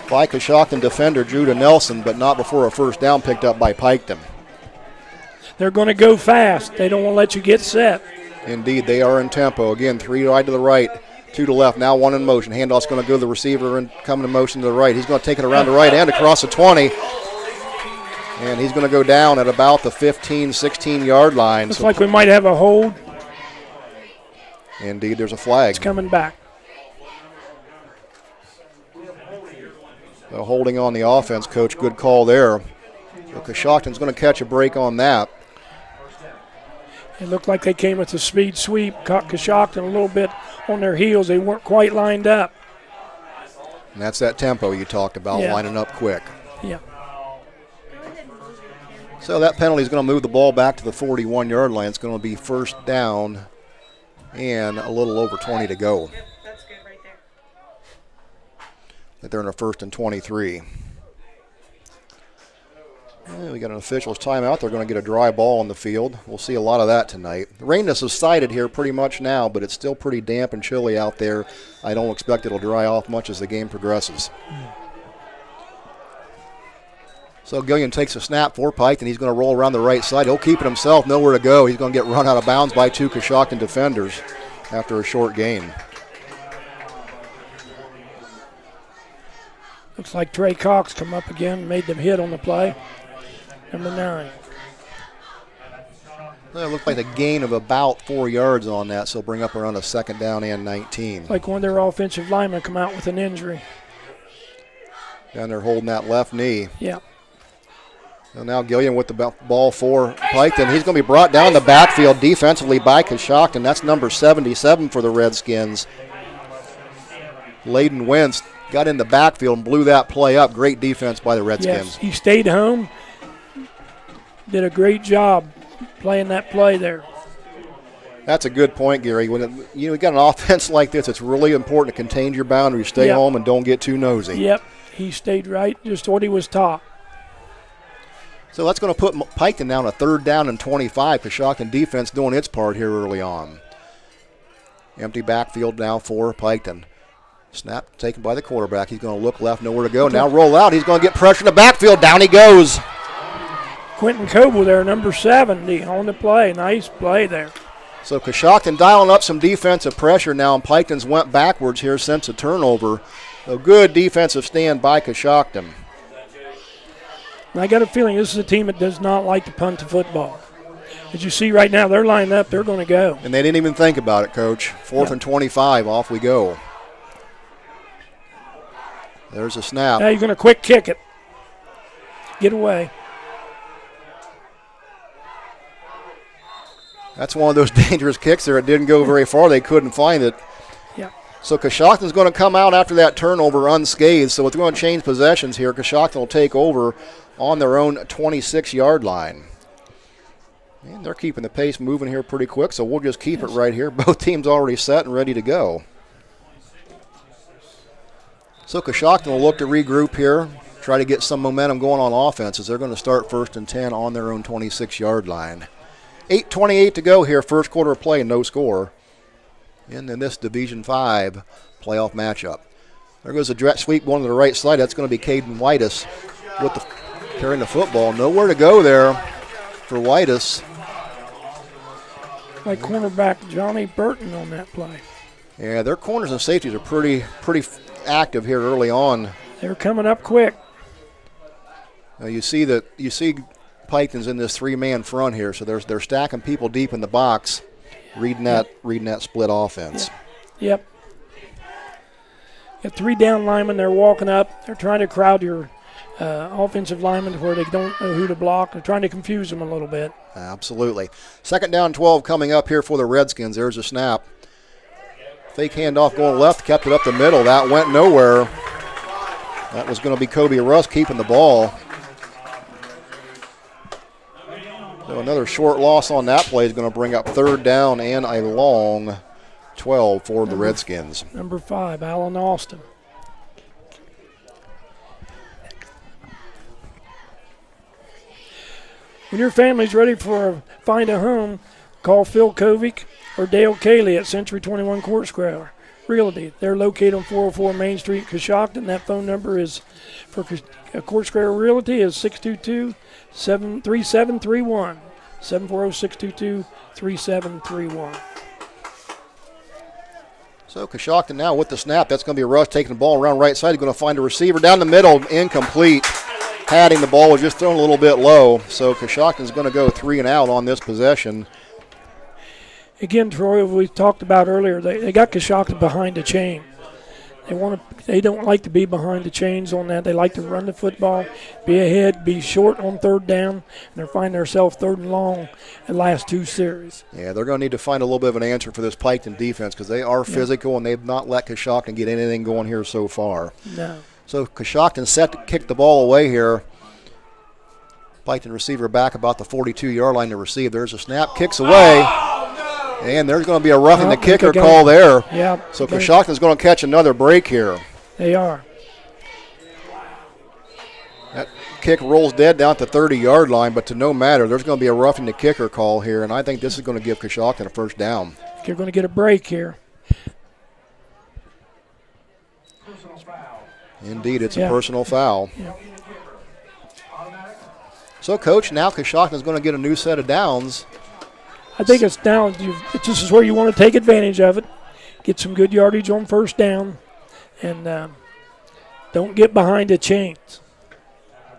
by Coshocton defender Judah Nelson, but not before a first down picked up by Piketon. They're going to go fast. They don't want to let you get set. Indeed, they are in tempo. Again, 3 wide to the right, 2 to left. Now 1 in motion. Handoff's going to go to the receiver and come in motion to the right. He's going to take it around the right end across the 20. And he's going to go down at about the 15, 16-yard line. Looks like we might have a hold. Indeed, there's a flag. It's coming back. So holding on the offense, Coach. Good call there. So Coshocton's going to catch a break on that. It looked like they came with a speed sweep, caught Coshocton a little bit on their heels. They weren't quite lined up. And that's that tempo you talked about, lining up quick. Yeah. So that penalty is going to move the ball back to the 41-yard line. It's going to be first down and a little over 20 to go. That's good right there. That they're in a 1st and 23. We got an official's timeout. They're going to get a dry ball on the field. We'll see a lot of that tonight. The rain has subsided here pretty much now, but it's still pretty damp and chilly out there. I don't expect it'll dry off much as the game progresses. So Gillian takes a snap for Pike, and he's going to roll around the right side. He'll keep it himself, nowhere to go. He's going to get run out of bounds by 2 Coshocton defenders after a short gain. Looks like Trey Cox come up again, made them hit on the play. Number 9. Well, it looked like a gain of about 4 yards on that, so bring up around a 2nd down and 19. Like one of their offensive linemen come out with an injury. Down there holding that left knee. Yeah. So now Gillian with the ball for Piketon. He's going to be brought down the backfield defensively by Coshocton. That's number 77 for the Redskins. Layden Wentz got in the backfield and blew that play up. Great defense by the Redskins. Yes, he stayed home, did a great job playing that play there. That's a good point, Gary. When you got an offense like this, it's really important to contain your boundaries, stay home, and don't get too nosy. Yep, he stayed right, just what he was taught. So that's going to put Piketon down a 3rd down and 25. Coshocton defense doing its part here early on. Empty backfield now for Piketon. Snap taken by the quarterback. He's going to look left, nowhere to go. Now roll out. He's going to get pressure in the backfield. Down he goes. Quentin Coble there, number 70, on the play. Nice play there. So Coshocton dialing up some defensive pressure now, and Piketon's went backwards here since the turnover. A good defensive stand by Coshocton. And I got a feeling this is a team that does not like to punt the football. As you see right now, they're lined up. They're going to go. And they didn't even think about it, Coach. 4th and 25. Off we go. There's a snap. Now you're going to quick kick it. Get away. That's one of those dangerous kicks there. It didn't go very far. They couldn't find it. Yeah. So Coshocton's going to come out after that turnover unscathed. So it's going to change possessions here. Coshocton will take over on their own 26-yard line. And they're keeping the pace moving here pretty quick, so we'll just keep it right here. Both teams already set and ready to go. So Coshocton will look to regroup here, try to get some momentum going on offense as they're going to start 1st and 10 on their own 26-yard line. 8:28 to go here, first quarter of play, no score. And in this Division 5 playoff matchup. There goes a jet sweep going to the right side. That's going to be Caden Whitus with carrying the football. Nowhere to go there for Whitus. Like cornerback Johnny Burton on that play. Yeah, their corners and safeties are pretty active here early on. They're coming up quick. Now you see Piketon's in this 3-man front here, so they're stacking people deep in the box, reading that split offense. Yep. Got 3 down linemen. They're walking up. They're trying to crowd your offensive linemen to where they don't know who to block. They're trying to confuse them a little bit. Absolutely. 2nd down 12 coming up here for the Redskins. There's a snap. Fake handoff going left, kept it up the middle. That went nowhere. That was going to be Kobe Russ keeping the ball. So another short loss on that play is going to bring up 3rd down and a long 12 for the Redskins. Number 5, Alan Austin. When your family's ready for find a home, call Phil Kovic or Dale Cayley at Century 21 Court Square Realty. They're located on 404 Main Street, Coshocton. That phone number is for Court Square Realty is 622-3731. 740-622-3731. So Coshocton now with the snap. That's going to be Russ taking the ball around right side. He's going to find a receiver down the middle, incomplete. Padding the ball was just thrown a little bit low. So Coshocton's going to go 3 and out on this possession. Again, Troy, we talked about earlier, they got Coshocton behind the chain. They don't like to be behind the chains on that. They like to run the football, be ahead, be short on 3rd down, and they're finding themselves 3rd and long the last 2 series. Yeah, they're going to need to find a little bit of an answer for this Piketon defense because they are physical and they've not let Coshocton get anything going here so far. No. So Coshocton set to kick the ball away here. Piketon receiver back about the 42-yard line to receive. There's a snap, kicks away. And there's going to be a roughing the kicker call there. Yeah. So Coshocton's going to catch another break here. They are. That kick rolls dead down at the 30-yard line, but to no matter, there's going to be a roughing the kicker call here, and I think this is going to give Coshocton a 1st down. You're going to get a break here. Indeed, it's a personal foul. Yeah. So, Coach, now Coshocton's going to get a new set of downs. I think it's down. This is where you want to take advantage of it. Get some good yardage on 1st down, and don't get behind the chains.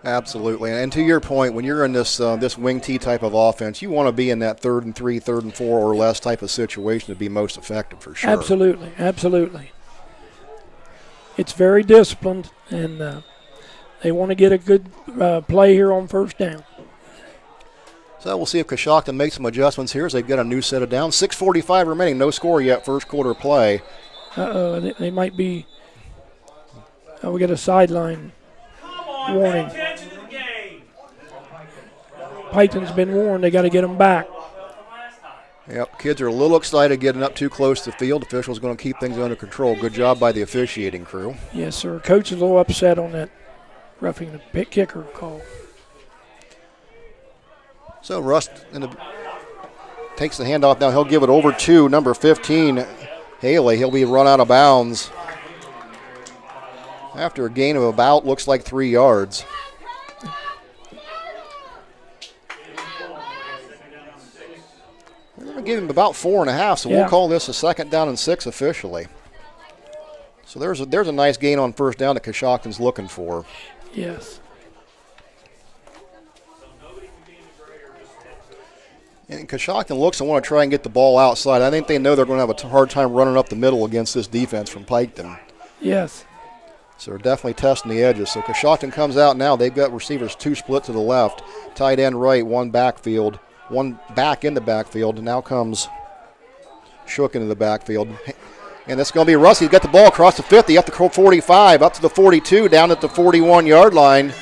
Absolutely. And to your point, when you're in this wing T type of offense, you want to be in that 3rd and 3, 3rd and 4 or less type of situation to be most effective for sure. Absolutely, absolutely. It's very disciplined, and they want to get a good play here on 1st down. So we'll see if Coshocton makes some adjustments here as they've got a new set of downs. 6:45 remaining, no score yet, first quarter play. They might be We get a sideline warning. Piketon's been warned. They got to get them back. Yep, kids are a little excited getting up too close to the field. Officials going to keep things under control. Good job by the officiating crew. Yes, sir. Coach is a little upset on that roughing the pick kicker call. So Rust takes the handoff now. He'll give it over to number 15, Haley. He'll be run out of bounds after a gain of about, looks like 3 yards. We're going to give him about 4.5, so we'll call this a 2nd down and 6 officially. So there's a nice gain on first down that Coshocton's looking for. Yes. And Coshocton looks and want to try and get the ball outside. I think they know they're going to have a hard time running up the middle against this defense from Piketon. Yes. So they're definitely testing the edges. So Coshocton comes out now. They've got receivers 2 split to the left, tight end right, 1 backfield, 1 back in the backfield. And now comes Shook into the backfield. And it's going to be Russ. He's got the ball across the 50, up to 45, up to the 42, down at the 41-yard line.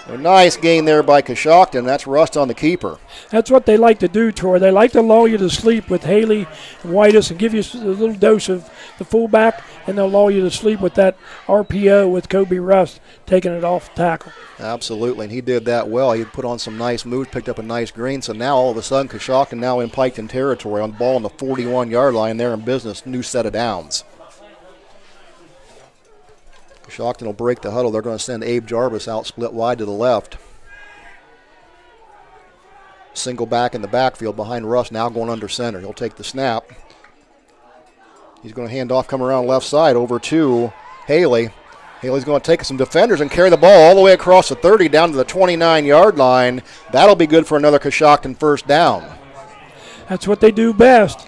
A nice gain there by Coshocton. That's Rust on the keeper. That's what they like to do, Troy. They like to lull you to sleep with Haley and Whitus and give you a little dose of the fullback, and they'll lull you to sleep with that RPO with Kobe Rust taking it off tackle. Absolutely, and he did that well. He put on some nice moves, picked up a nice green. So now all of a sudden Coshocton now in Piketon territory on the ball on the 41-yard line. They're in business, new set of downs. Coshocton will break the huddle. They're going to send Abe Jarvis out split wide to the left. Single back in the backfield behind Russ, now going under center. He'll take the snap. He's going to hand off, come around left side over to Haley. Haley's going to take some defenders and carry the ball all the way across the 30 down to the 29-yard line. That'll be good for another Coshocton first down. That's what they do best.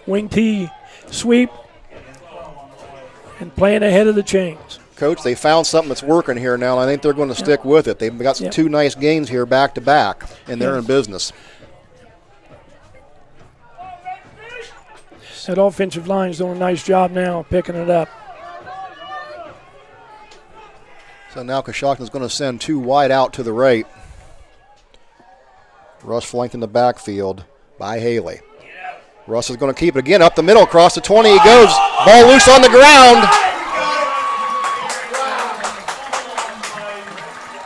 Wing T sweep and playing ahead of the chains. Coach, they found something that's working here now, and I think they're going to stick with it. They've got some 2 nice gains here back to back, and they're in business. That offensive line is doing a nice job now picking it up. So now Coshocton's going to send 2 wide out to the right. Russ flanked in the backfield by Haley. Russ is going to keep it again up the middle, across the 20 he goes. Ball loose on the ground.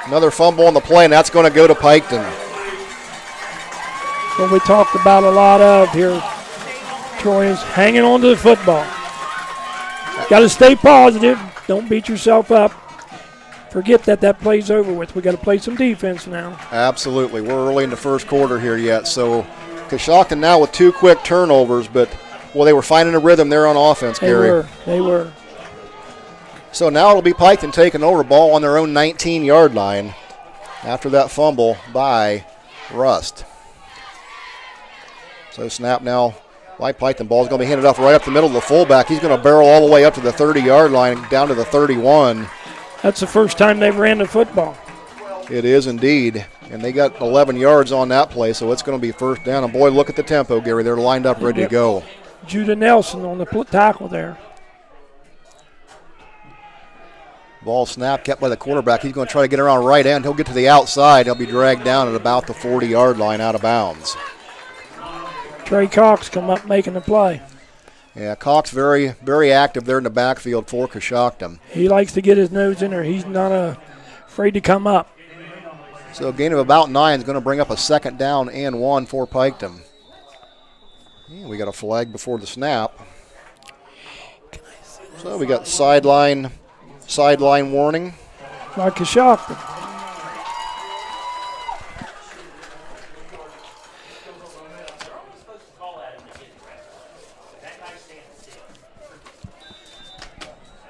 Another fumble on the play, and that's going to go to Piketon. What we talked about a lot of here, Troy, is hanging on to the football. Got to stay positive. Don't beat yourself up. Forget that play's over with. We got to play some defense now. Absolutely. We're early in the first quarter here yet, so Coshocton now with 2 quick turnovers, but, well, they were finding a rhythm there on offense, Gary. They were. So now it'll be Piketon taking over, ball on their own 19-yard line after that fumble by Rust. So snap now by Piketon. Ball's going to be handed off right up the middle of the fullback. He's going to barrel all the way up to the 30-yard line, down to the 31. That's the first time they've ran the football. It is indeed. And they got 11 yards on that play, so it's going to be first down. And, boy, look at the tempo, Gary. They're lined up, ready to go. Judah Nelson on the tackle there. Ball snap kept by the quarterback. He's going to try to get around right end. He'll get to the outside. He'll be dragged down at about the 40-yard line out of bounds. Trey Cox come up making the play. Yeah, Cox very, very active there in the backfield for Coshocton. He likes to get his nose in there. He's not afraid to come up. So a gain of about 9 is going to bring up a 2nd down and 1 for Piketon. Yeah, we got a flag before the snap. So we got sideline warning. By Coshocton.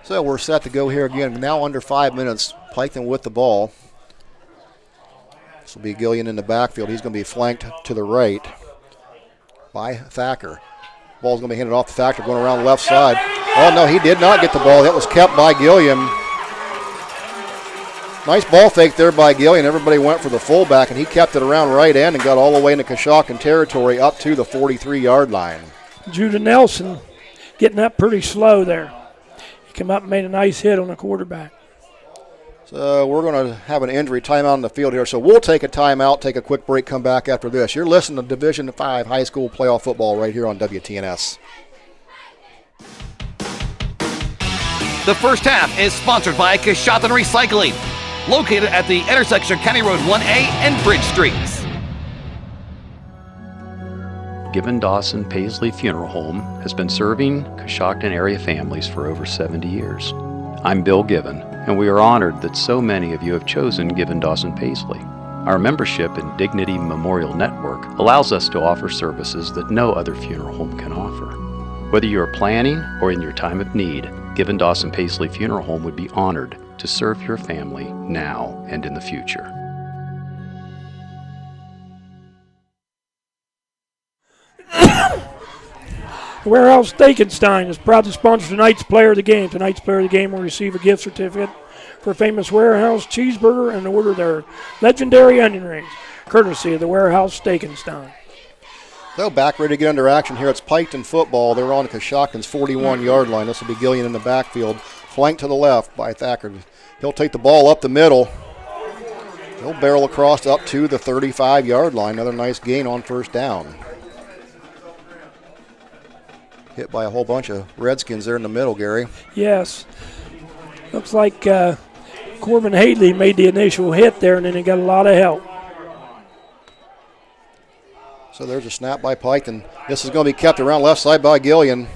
So we're set to go here again. Now under 5 minutes. Piketon with the ball. This will be Gillian in the backfield. He's going to be flanked to the right by Thacker. Ball's going to be handed off to Thacker, going around the left side. Oh, no, he did not get the ball. That was kept by Gilliam. Nice ball fake there by Gillian. Everybody went for the fullback, and he kept it around right end and got all the way into Coshocton territory up to the 43-yard line. Judah Nelson getting up pretty slow there. Came up and made a nice hit on the quarterback. So we're going to have an injury timeout on the field here. So we'll take a timeout, take a quick break, come back after this. You're listening to Division 5 high school playoff football right here on WTNS. The first half is sponsored by Coshocton Recycling, located at the intersection of County Road 1A and Bridge Streets. Given Dawson Paisley Funeral Home has been serving Coshocton area families for over 70 years. I'm Bill Given, and we are honored that so many of you have chosen Given Dawson Paisley. Our membership in Dignity Memorial Network allows us to offer services that no other funeral home can offer. Whether you are planning or in your time of need, Given Dawson Paisley Funeral Home would be honored to serve your family now and in the future. Warehouse Steakenstein is proud to sponsor tonight's player of the game. Tonight's player of the game will receive a gift certificate for Famous Warehouse cheeseburger and order their legendary onion rings, courtesy of the Warehouse Steakenstein. So back ready to get under action here. It's Piketon football. They're on Coshocton's 41-yard line. This will be Gillian in the backfield, flanked to the left by Thacker. He'll take the ball up the middle. He'll barrel across up to the 35-yard line. Another nice gain on first down. Hit by a whole bunch of Redskins there in the middle, Gary. Yes. Looks like Corbin Hadley made the initial hit there, and then he got a lot of help. So there's a snap by Piketon. This is going to be kept around left side by Gillian.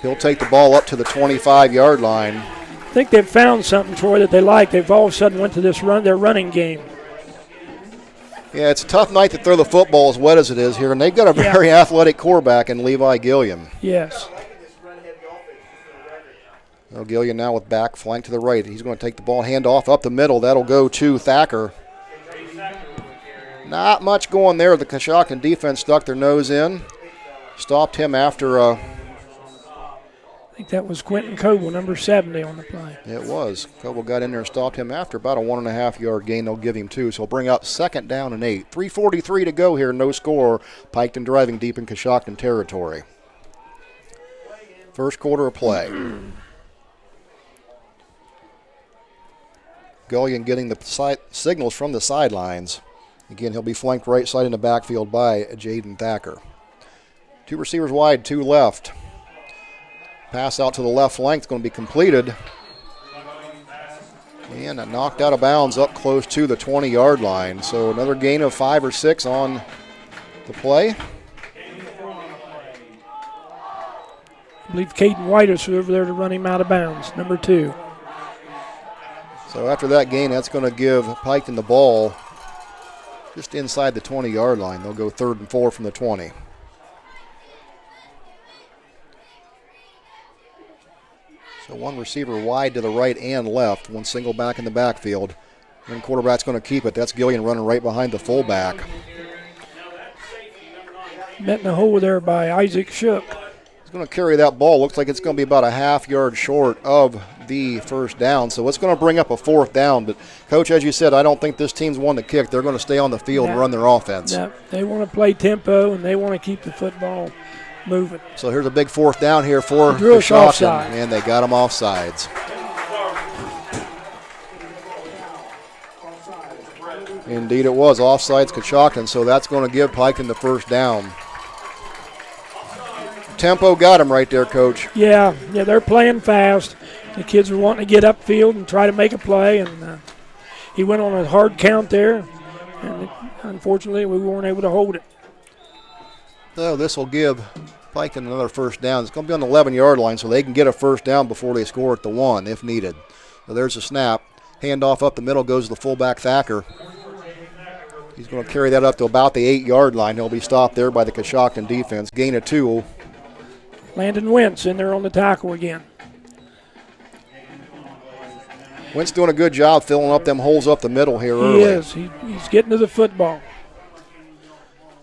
He'll take the ball up to the 25-yard line. I think they've found something, Troy, that they like. They've all of a sudden went to their running game. Yeah, it's a tough night to throw the football as wet as it is here, and they've got a very athletic quarterback in Levi Gilliam. Yes. So Gillian now with back flank to the right. He's going to take the ball, hand off up the middle. That'll go to Thacker. Not much going there. The Coshocton defense stuck their nose in. Stopped him after I think that was Quentin Coble, number 70 on the play. It was. Coble got in there and stopped him after about a 1.5-yard gain. They'll give him 2, so he'll bring up 2nd down and 8. 3:43 to go here, no score. Piketon driving deep in Coshocton territory. First quarter of play. Gullion getting the signals from the sidelines. Again, he'll be flanked right side in the backfield by Jaden Thacker. 2 receivers wide, 2 left. Pass out to the left flank is going to be completed. And knocked out of bounds up close to the 20-yard line. So another gain of 5 or 6 on the play. I believe Caden White is over there to run him out of bounds, number 2. So after that gain, that's going to give Piketon the ball just inside the 20-yard line. They'll go 3rd and 4 from the 20. So 1 receiver wide to the right and left, 1 single back in the backfield. And quarterback's going to keep it. That's Gillian running right behind the fullback. Met in the hole there by Isaac Shook. He's going to carry that ball. Looks like it's going to be about a half-yard short of the first down. So it's going to bring up a 4th down. But, Coach, as you said, I don't think this team's one to kick. They're going to stay on the field and run their offense. Yeah, they want to play tempo, and they want to keep the football moving. So here's a big 4th down here for Coshocton, and they got him offsides. Indeed it was, offsides Coshocton, so that's going to give Piketon the first down. Tempo got him right there, Coach. Yeah, they're playing fast. The kids are wanting to get upfield and try to make a play, and he went on a hard count there, and unfortunately we weren't able to hold it. So this will give Piketon another first down. It's going to be on the 11-yard line, so they can get a first down before they score at the 1 if needed. So there's a snap. Handoff up the middle goes to the fullback Thacker. He's going to carry that up to about the 8-yard line. He'll be stopped there by the Coshocton defense. Gain of 2. Landon Wentz in there on the tackle again. Wentz doing a good job filling up them holes up the middle here early. He is. He's getting to the football.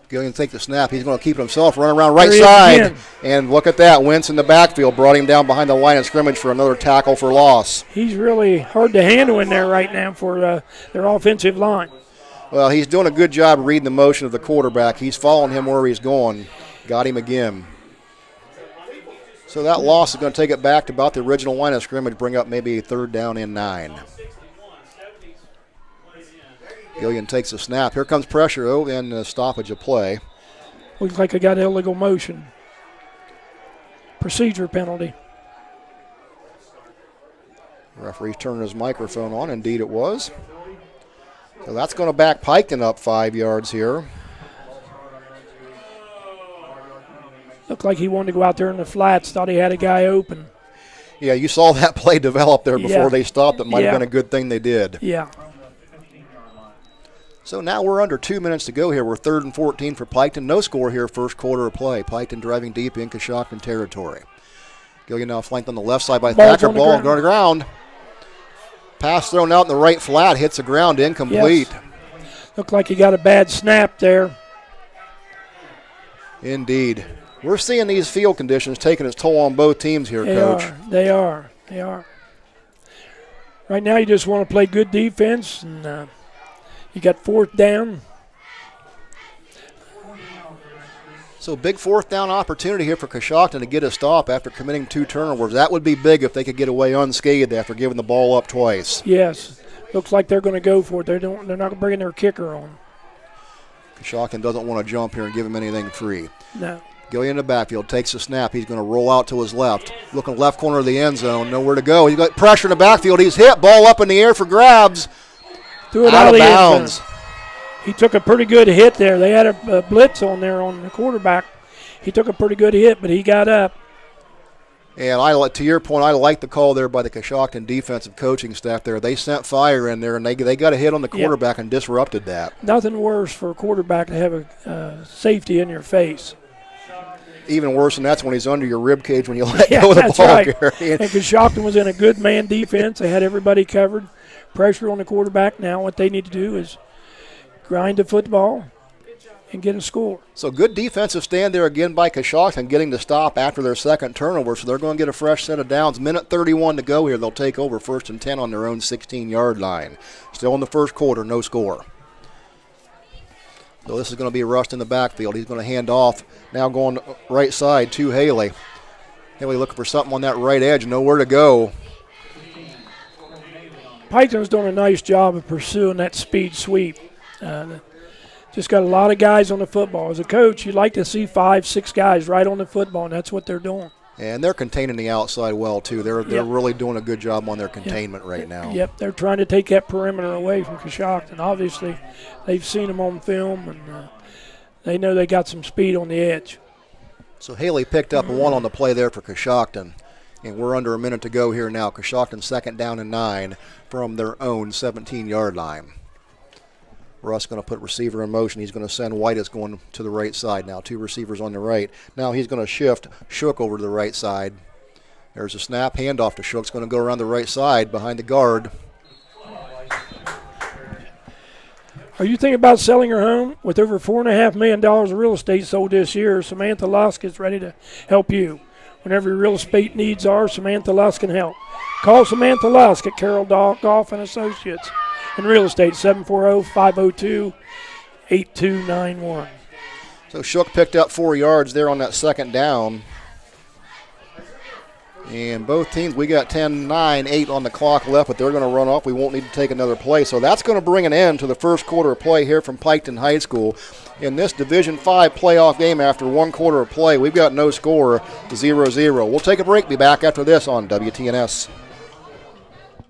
Gillian take the snap. He's going to keep it himself, run around right side. And look at that. Wentz in the backfield brought him down behind the line of scrimmage for another tackle for loss. He's really hard to handle in there right now for their offensive line. Well, he's doing a good job reading the motion of the quarterback. He's following him where he's going. Got him again. So that loss is going to take it back to about the original line of scrimmage, bring up maybe a 3rd down and 9. Gillian takes a snap. Here comes pressure, though, and a stoppage of play. Looks like I got illegal motion. Procedure penalty. Referee's turning his microphone on. Indeed it was. So that's going to back Piketon up 5 yards here. Looked like he wanted to go out there in the flats, thought he had a guy open. Yeah, you saw that play develop there before they stopped. It might have been a good thing they did. Yeah. So now we're under 2 minutes to go here. We're 3rd and 14 for Piketon. No score here, first quarter of play. Piketon driving deep in Coshocton territory. Gillian now flanked on the left side by Thacker. Ball on the ground. Pass thrown out in the right flat. Hits the ground, incomplete. Yes. Looked like he got a bad snap there. Indeed. We're seeing these field conditions taking its toll on both teams here, Coach. They are. Right now you just want to play good defense, and you got 4th down. So big 4th down opportunity here for Coshocton to get a stop after committing 2 turnovers. That would be big if they could get away unscathed after giving the ball up twice. Yes. Looks like they're going to go for it. They're not bringing their kicker on. Coshocton doesn't want to jump here and give him anything free. No. Gillian in the backfield takes the snap. He's going to roll out to his left. Looking left corner of the end zone. Nowhere to go. He's got pressure in the backfield. He's hit. Ball up in the air for grabs. Threw it out of bounds. He took a pretty good hit there. They had a blitz on there on the quarterback. He took a pretty good hit, but he got up. And to your point, I like the call there by the Coshocton defensive coaching staff there. They sent fire in there, and they got a hit on the quarterback and disrupted that. Nothing worse for a quarterback to have a safety in your face. Even worse than that's when he's under your rib cage when you let go of the ball. Right. Gary. And Coshocton was in a good man defense. They had everybody covered. Pressure on the quarterback. Now what they need to do is grind the football and get a score. So good defensive stand there again by Coshocton, getting the stop after their 2nd turnover. So they're going to get a fresh set of downs. Minute 31 to go here. They'll take over 1st and 10 on their own 16-yard line. Still in the first quarter, no score. So this is going to be Rust in the backfield. He's going to hand off. Now going right side to Haley. Haley looking for something on that right edge. Nowhere to go. Piketon's doing a nice job of pursuing that speed sweep. Just got a lot of guys on the football. As a coach, you like to see 5, 6 guys right on the football, and that's what they're doing. And they're containing the outside well, too. They're really doing a good job on their containment right now. Yep, they're trying to take that perimeter away from Coshocton. Obviously, they've seen them on film, and they know they got some speed on the edge. So Haley picked up 1 on the play there for Coshocton. And we're under a minute to go here now. Coshocton 2nd down and 9 from their own 17-yard line. Russ going to put receiver in motion. He's going to send Whitus going to the right side now. 2 receivers on the right. Now he's going to shift Shook over to the right side. There's a snap. Handoff to Shook's going to go around the right side behind the guard. Are you thinking about selling your home? With over $4.5 million of real estate sold this year, Samantha Lusk is ready to help you. Whenever your real estate needs are, Samantha Lusk can help. Call Samantha Lusk at Carroll Golf and Associates in real estate, 740-502-8291. So Shook picked up 4 yards there on that 2nd down. And both teams, we got 10, 9, 8 on the clock left, but they're going to run off. We won't need to take another play. So that's going to bring an end to the first quarter of play here from Piketon High School. In this Division 5 playoff game after 1 quarter of play, we've got no score, 0-0. We'll take a break. Be back after this on WTNS.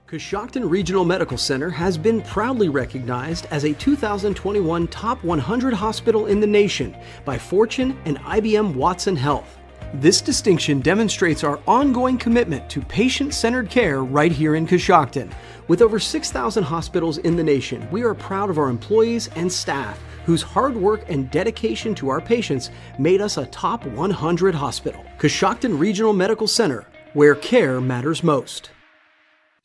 Coshocton Regional Medical Center has been proudly recognized as a 2021 Top 100 Hospital in the Nation by Fortune and IBM Watson Health. This distinction demonstrates our ongoing commitment to patient-centered care right here in Coshocton. With over 6,000 hospitals in the nation, we are proud of our employees and staff whose hard work and dedication to our patients made us a Top 100 hospital. Coshocton Regional Medical Center, where care matters most.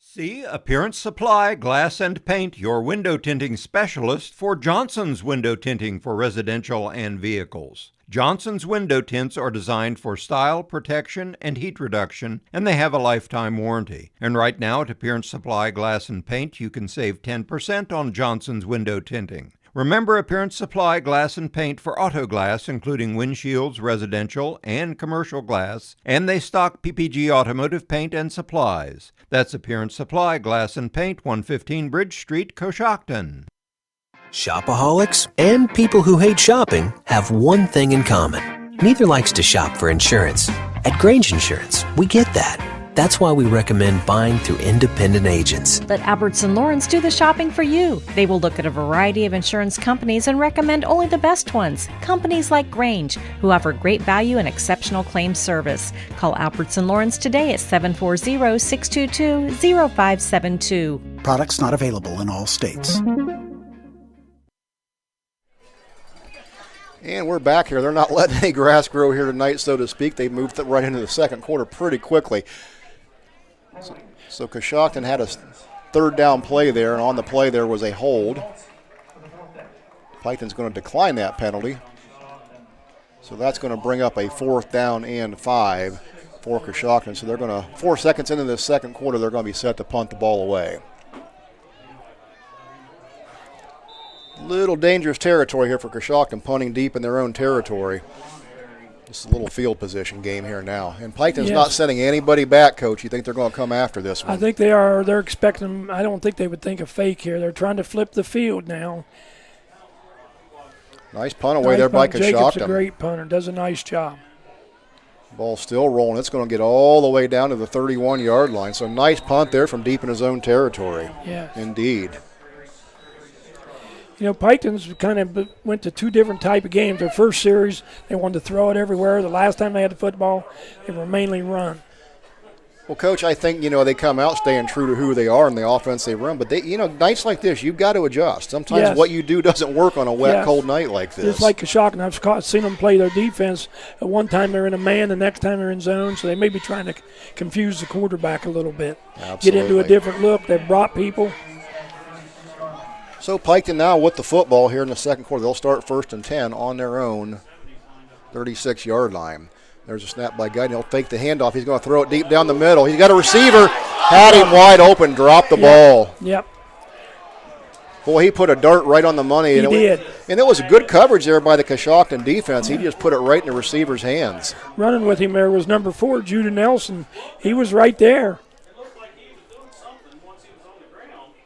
See Appearance Supply Glass and Paint, your window tinting specialist for Johnson's Window Tinting for residential and vehicles. Johnson's window tints are designed for style, protection, and heat reduction, and they have a lifetime warranty. And right now at Appearance Supply Glass and Paint, you can save 10% on Johnson's window tinting. Remember Appearance Supply Glass and Paint for auto glass, including windshields, residential, and commercial glass, and they stock PPG automotive paint and supplies. That's Appearance Supply Glass and Paint, 115 Bridge Street, Coshocton. Shopaholics and people who hate shopping have one thing in common. Neither likes to shop for insurance. At Grange Insurance, we get that. That's why we recommend buying through independent agents. Let Albertson Lawrence do the shopping for you. They will look at a variety of insurance companies and recommend only the best ones. Companies like Grange, who offer great value and exceptional claims service. Call Albertson Lawrence today at 740-622-0572. Products not available in all states. And we're back here. They're not letting any grass grow here tonight, so to speak. They moved right into the second quarter pretty quickly. So Coshocton had a third down play there, and on the play there was a hold. Piketon's going to decline that penalty. So that's going to bring up a 4th down and 5 for Coshocton. So they're going to, 4 seconds into the second quarter, they're going to be set to punt the ball away. Little dangerous territory here for Coshocton, punting deep in their own territory. Just a little field position game here now. And Piketon's not sending anybody back, Coach. You think they're going to come after this one? I think they are. They're expecting, I don't think they would think of fake here. They're trying to flip the field now. Nice punt away there by Coshocton. Jacob's a great punter, does a nice job. Ball still rolling. It's going to get all the way down to the 31-yard line. So nice punt there from deep in his own territory. Yeah. Indeed. You know, Piketon's kind of went to 2 different type of games. Their first series, they wanted to throw it everywhere. The last time they had the football, they were mainly run. Well, Coach, I think, they come out staying true to who they are in the offense they run. But, nights like this, you've got to adjust. Sometimes what you do doesn't work on a wet, cold night like this. Just like Coshocton, I've seen them play their defense. At one time they're in a man, the next time they're in zone. So they may be trying to confuse the quarterback a little bit. Absolutely. Get into a different look. They've brought people. So Piketon now with the football here in the second quarter. They'll start 1st and 10 on their own 36-yard line. There's a snap by Guyton. He'll fake the handoff. He's going to throw it deep down the middle. He's got a receiver. Had him wide open. Dropped the ball. Yep. Boy, he put a dart right on the money. He did. And it was a good coverage there by the Coshocton defense. He just put it right in the receiver's hands. Running with him there was number 4, Judah Nelson. He was right there.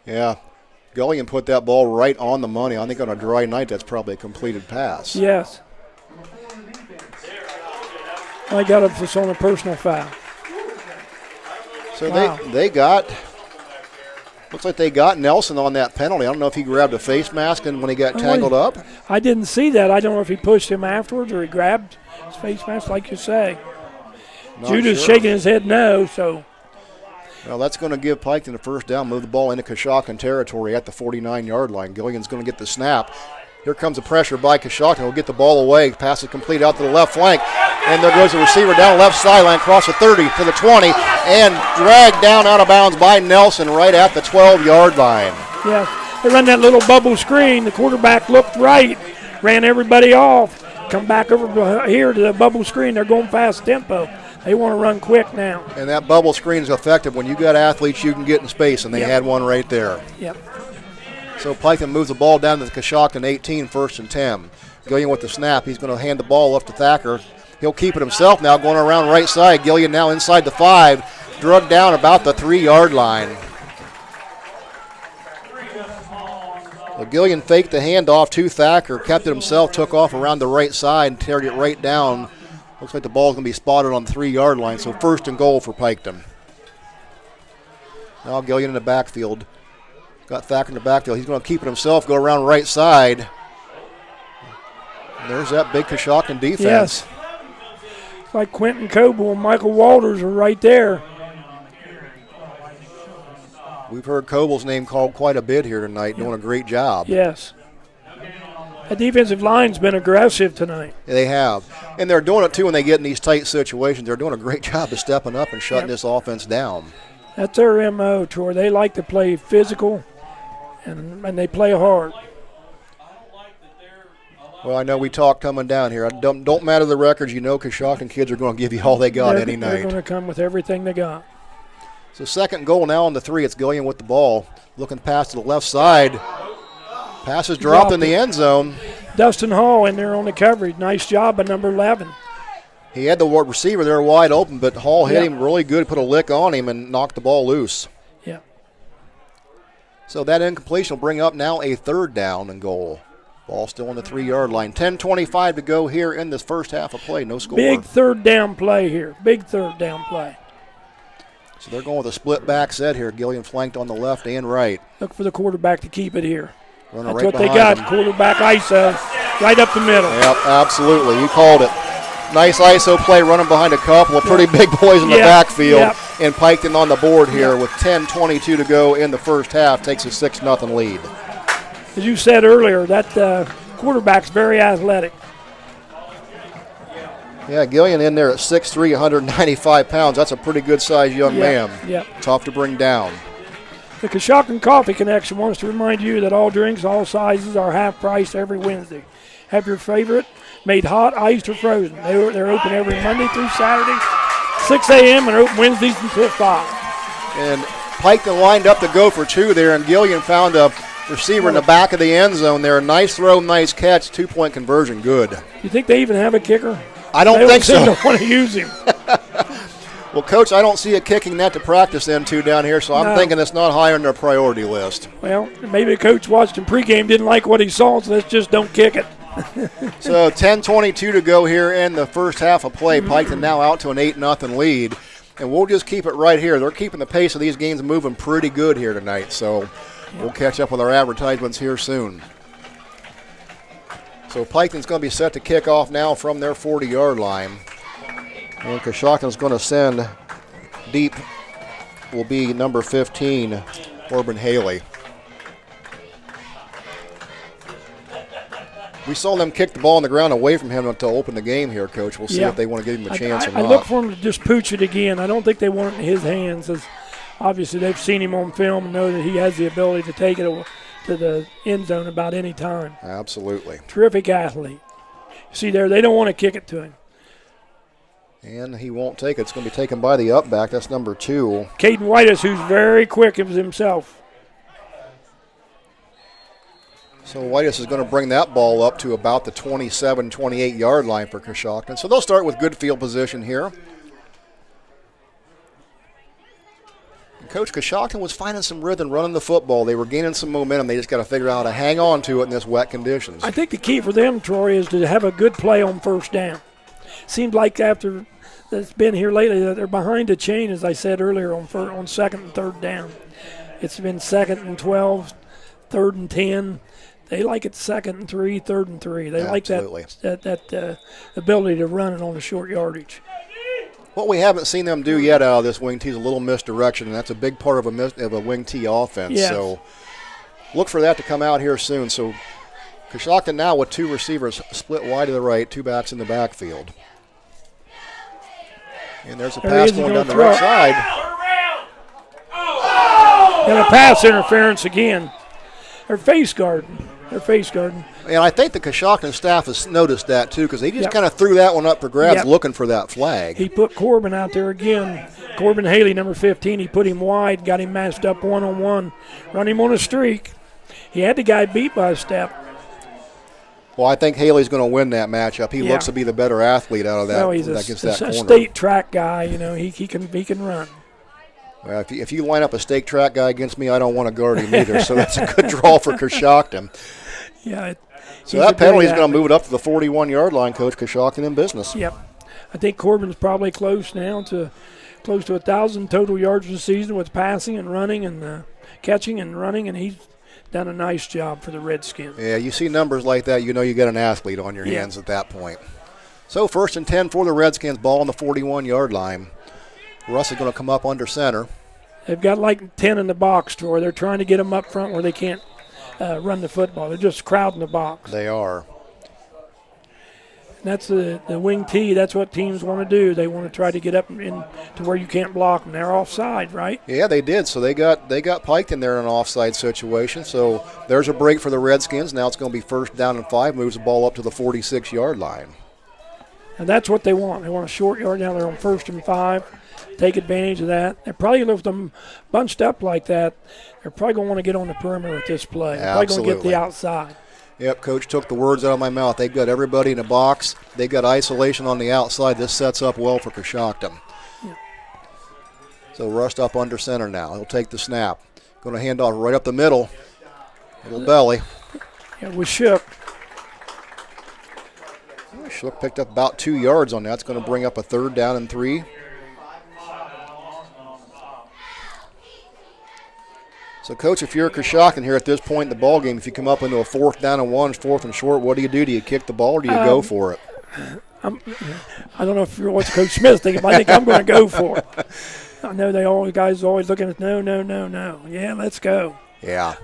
Yeah. Gullion put that ball right on the money. I think on a dry night, that's probably a completed pass. Yes. I got it on a personal foul. So they got, looks like they got Nelson on that penalty. I don't know if he grabbed a face mask and when he got tangled up. I didn't see that. I don't know if he pushed him afterwards or he grabbed his face mask, like you say. Judah's shaking his head no, so. Well, that's going to give Piketon a 1st down, move the ball into Coshocton territory at the 49-yard line. Gillion's going to get the snap. Here comes the pressure by Coshocton. He'll get the ball away. Pass is complete out to the left flank. And there goes the receiver down left sideline, across the 30 to the 20, and dragged down out of bounds by Nelson right at the 12-yard line. Yeah, they run that little bubble screen. The quarterback looked right, ran everybody off. Come back over here to the bubble screen. They're going fast tempo. They want to run quick now. And that bubble screen is effective when you got athletes you can get in space, and they had one right there. Yep. So Piketon moves the ball down to the Coshocton 18, 1st and 10. Gillian with the snap. He's going to hand the ball off to Thacker. He'll keep it himself now, going around right side. Gillian now inside the 5, drugged down about the 3-yard line. So Gillian faked the handoff to Thacker, kept it himself, took off around the right side, and carried it right down. Looks like the ball's going to be spotted on the 3-yard line, so 1st and goal for Piketon. Now Gillian in the backfield. Got Thacker in the backfield. He's going to keep it himself, go around right side. And there's that big Coshocton defense. Yes. It's like Quentin Coble and Michael Walters are right there. We've heard Coble's name called quite a bit here tonight, doing a great job. Yes. The defensive line's been aggressive tonight. They have. And they're doing it, too, when they get in these tight situations. They're doing a great job of stepping up and shutting this offense down. That's their M.O., Troy. They like to play physical, and they play hard. Well, I know we talked coming down here. Don't matter the records. You know Coshocton kids are going to give you all they got any night. They're going to come with everything they got. So 2nd goal now on the 3. It's Gillian with the ball. Looking past to the left side. Pass is dropped in the end zone. Dustin Hall in there on the coverage. Nice job by number 11. He had the receiver there wide open, but Hall hit him really good, put a lick on him, and knocked the ball loose. Yeah. So that incompletion will bring up now a 3rd down and goal. Ball still on the 3-yard line. 10:25 to go here in this first half of play. No score. Big 3rd down play here. Big 3rd down play. So they're going with a split back set here. Gillian flanked on the left and right. Look for the quarterback to keep it here. Running That's right what they got. them. Quarterback ISO right up the middle. Yep, absolutely. You called it. Nice ISO play running behind a couple of pretty big boys in the backfield. Yep. And Piketon on the board here with 10:22 to go in the first half. Takes a 6-0 lead. As you said earlier, that quarterback's very athletic. Yeah, Gillian in there at 6'3", 195 pounds. That's a pretty good-sized young man. Yep. Tough to bring down. The Coshocton Coffee Connection wants to remind you that all drinks, all sizes are half price every Wednesday. Have your favorite made hot, iced, or frozen. They're open every Monday through Saturday, 6 a.m. and open Wednesdays until 5. And Piketon lined up to go for 2 there, and Gillian found a receiver in the back of the end zone there. Nice throw, nice catch, 2-point conversion, good. You think they even have a kicker? I don't think so. They don't want to use him. Well, Coach, I don't see a kicking net to practice into down here, so I'm thinking it's not high on their priority list. Well, maybe the coach watched him pregame, didn't like what he saw, so let's just don't kick it. So 10:22 to go here in the first half of play. Piketon now out to an 8-0 lead, and we'll just keep it right here. They're keeping the pace of these games moving pretty good here tonight, so we'll catch up with our advertisements here soon. So Piketon's going to be set to kick off now from their 40-yard line. And Coshocton's going to send deep will be number 15, Corbin Haley. We saw them kick the ball on the ground away from him to open the game here, Coach. We'll see if they want to give him a chance or not. I look for him to just pooch it again. I don't think they want it in his hands, as obviously they've seen him on film and know that he has the ability to take it to the end zone about any time. Absolutely. Terrific athlete. See there, they don't want to kick it to him. And he won't take it. It's going to be taken by the up back. That's number 2. Caden Whitus, who's very quick himself. So Whitus is going to bring that ball up to about the 27, 28-yard line for Coshocton. So they'll start with good field position here. And Coach, Coshocton was finding some rhythm running the football. They were gaining some momentum. They just got to figure out how to hang on to it in this wet conditions. I think the key for them, Troy, is to have a good play on first down. Seems like after that's been here lately that they're behind the chain, as I said earlier, on second and third down. It's been 2nd and 12, 3rd and 10. They like it 2nd and 3, 3rd and 3. They like that ability to run it on the short yardage. What we haven't seen them do yet out of this wing T is a little misdirection, and that's a big part of a wing T offense. Yes. So look for that to come out here soon. So Coshocton now with 2 receivers split wide to the right, 2 backs in the backfield. And there's a pass going down the right side. And a pass interference again. They're face guarding. And I think the Coshocton staff has noticed that, too, because they just kind of threw that one up for grabs looking for that flag. He put Corbin out there again. Corbin Haley, number 15, he put him wide, got him matched up one-on-one, run him on a streak. He had the guy beat by a step. Well, I think Haley's going to win that matchup. He looks to be the better athlete out of that. Well, he's against that corner. A state track guy. You know, he can run. Well, if you line up a state track guy against me, I don't want to guard him either. So that's a good draw for Coshocton. Yeah. So that penalty is going to move it up to the 41-yard line, Coach. Coshocton in business. Yep. I think Corbin's probably close now to 1,000 total yards this season with passing and running and catching and running, and he's done a nice job for the Redskins. Yeah, you see numbers like that, you know you got an athlete on your hands at that point. So 1st and 10 for the Redskins, ball on the 41-yard line. Russ is going to come up under center. They've got like 10 in the box, Troy. They're trying to get them up front where they can't run the football. They're just crowding the box. They are. And that's the wing T. That's what teams want to do. They want to try to get up in to where you can't block them. They're offside, right? Yeah, they did. So they got Piketon there in an offside situation. So there's a break for the Redskins. Now it's going to be 1st down and 5. Moves the ball up to the 46-yard line. And that's what they want. They want a short yard. Now they're on 1st and 5. take advantage of that. They're probably, with them bunched up like that, they're probably going to want to get on the perimeter with this play. They're probably going to get the outside. Yep, Coach took the words out of my mouth. They've got everybody in a box. They've got isolation on the outside. This sets up well for Coshocton. Yeah. So Rust up under center now. He'll take the snap. Going to hand off right up the middle. Little belly. Yeah, with Shook. Shook picked up about 2 yards on that. It's going to bring up a 3rd down and 3. So, Coach, if you're Coshocton here at this point in the ball game, if you come up into a 4th down and 1, 4th and short, what do? Do you kick the ball or do you go for it? I don't know if you're what Coach Smith's thinking, but I think I'm going to go for it. I know guys always looking at no. Yeah, let's go. Yeah,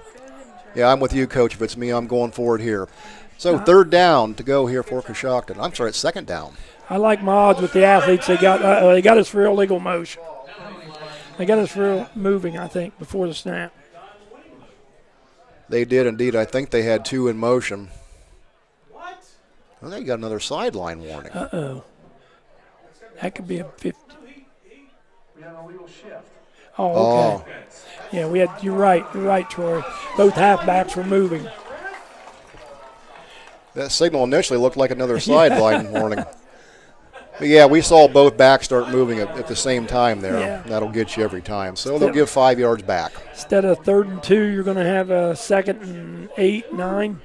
I'm with you, Coach. If it's me, I'm going for it here. So 3rd down to go here for Coshocton. I'm sorry, it's 2nd down. I like my odds with the athletes. They got us for illegal motion. They got us for moving, I think, before the snap. They did indeed. I think they had 2 in motion. What? Well, they got another sideline warning. Uh-oh. That could be a 50. We have a legal shift. Oh, okay. Yeah, you're right, Troy. Both halfbacks were moving. That signal initially looked like another sideline warning. But yeah, we saw both backs start moving at the same time there. Yeah. That'll get you every time. So they'll give 5 yards back. Instead of 3rd and 2, you're going to have a 2nd and 8, 9.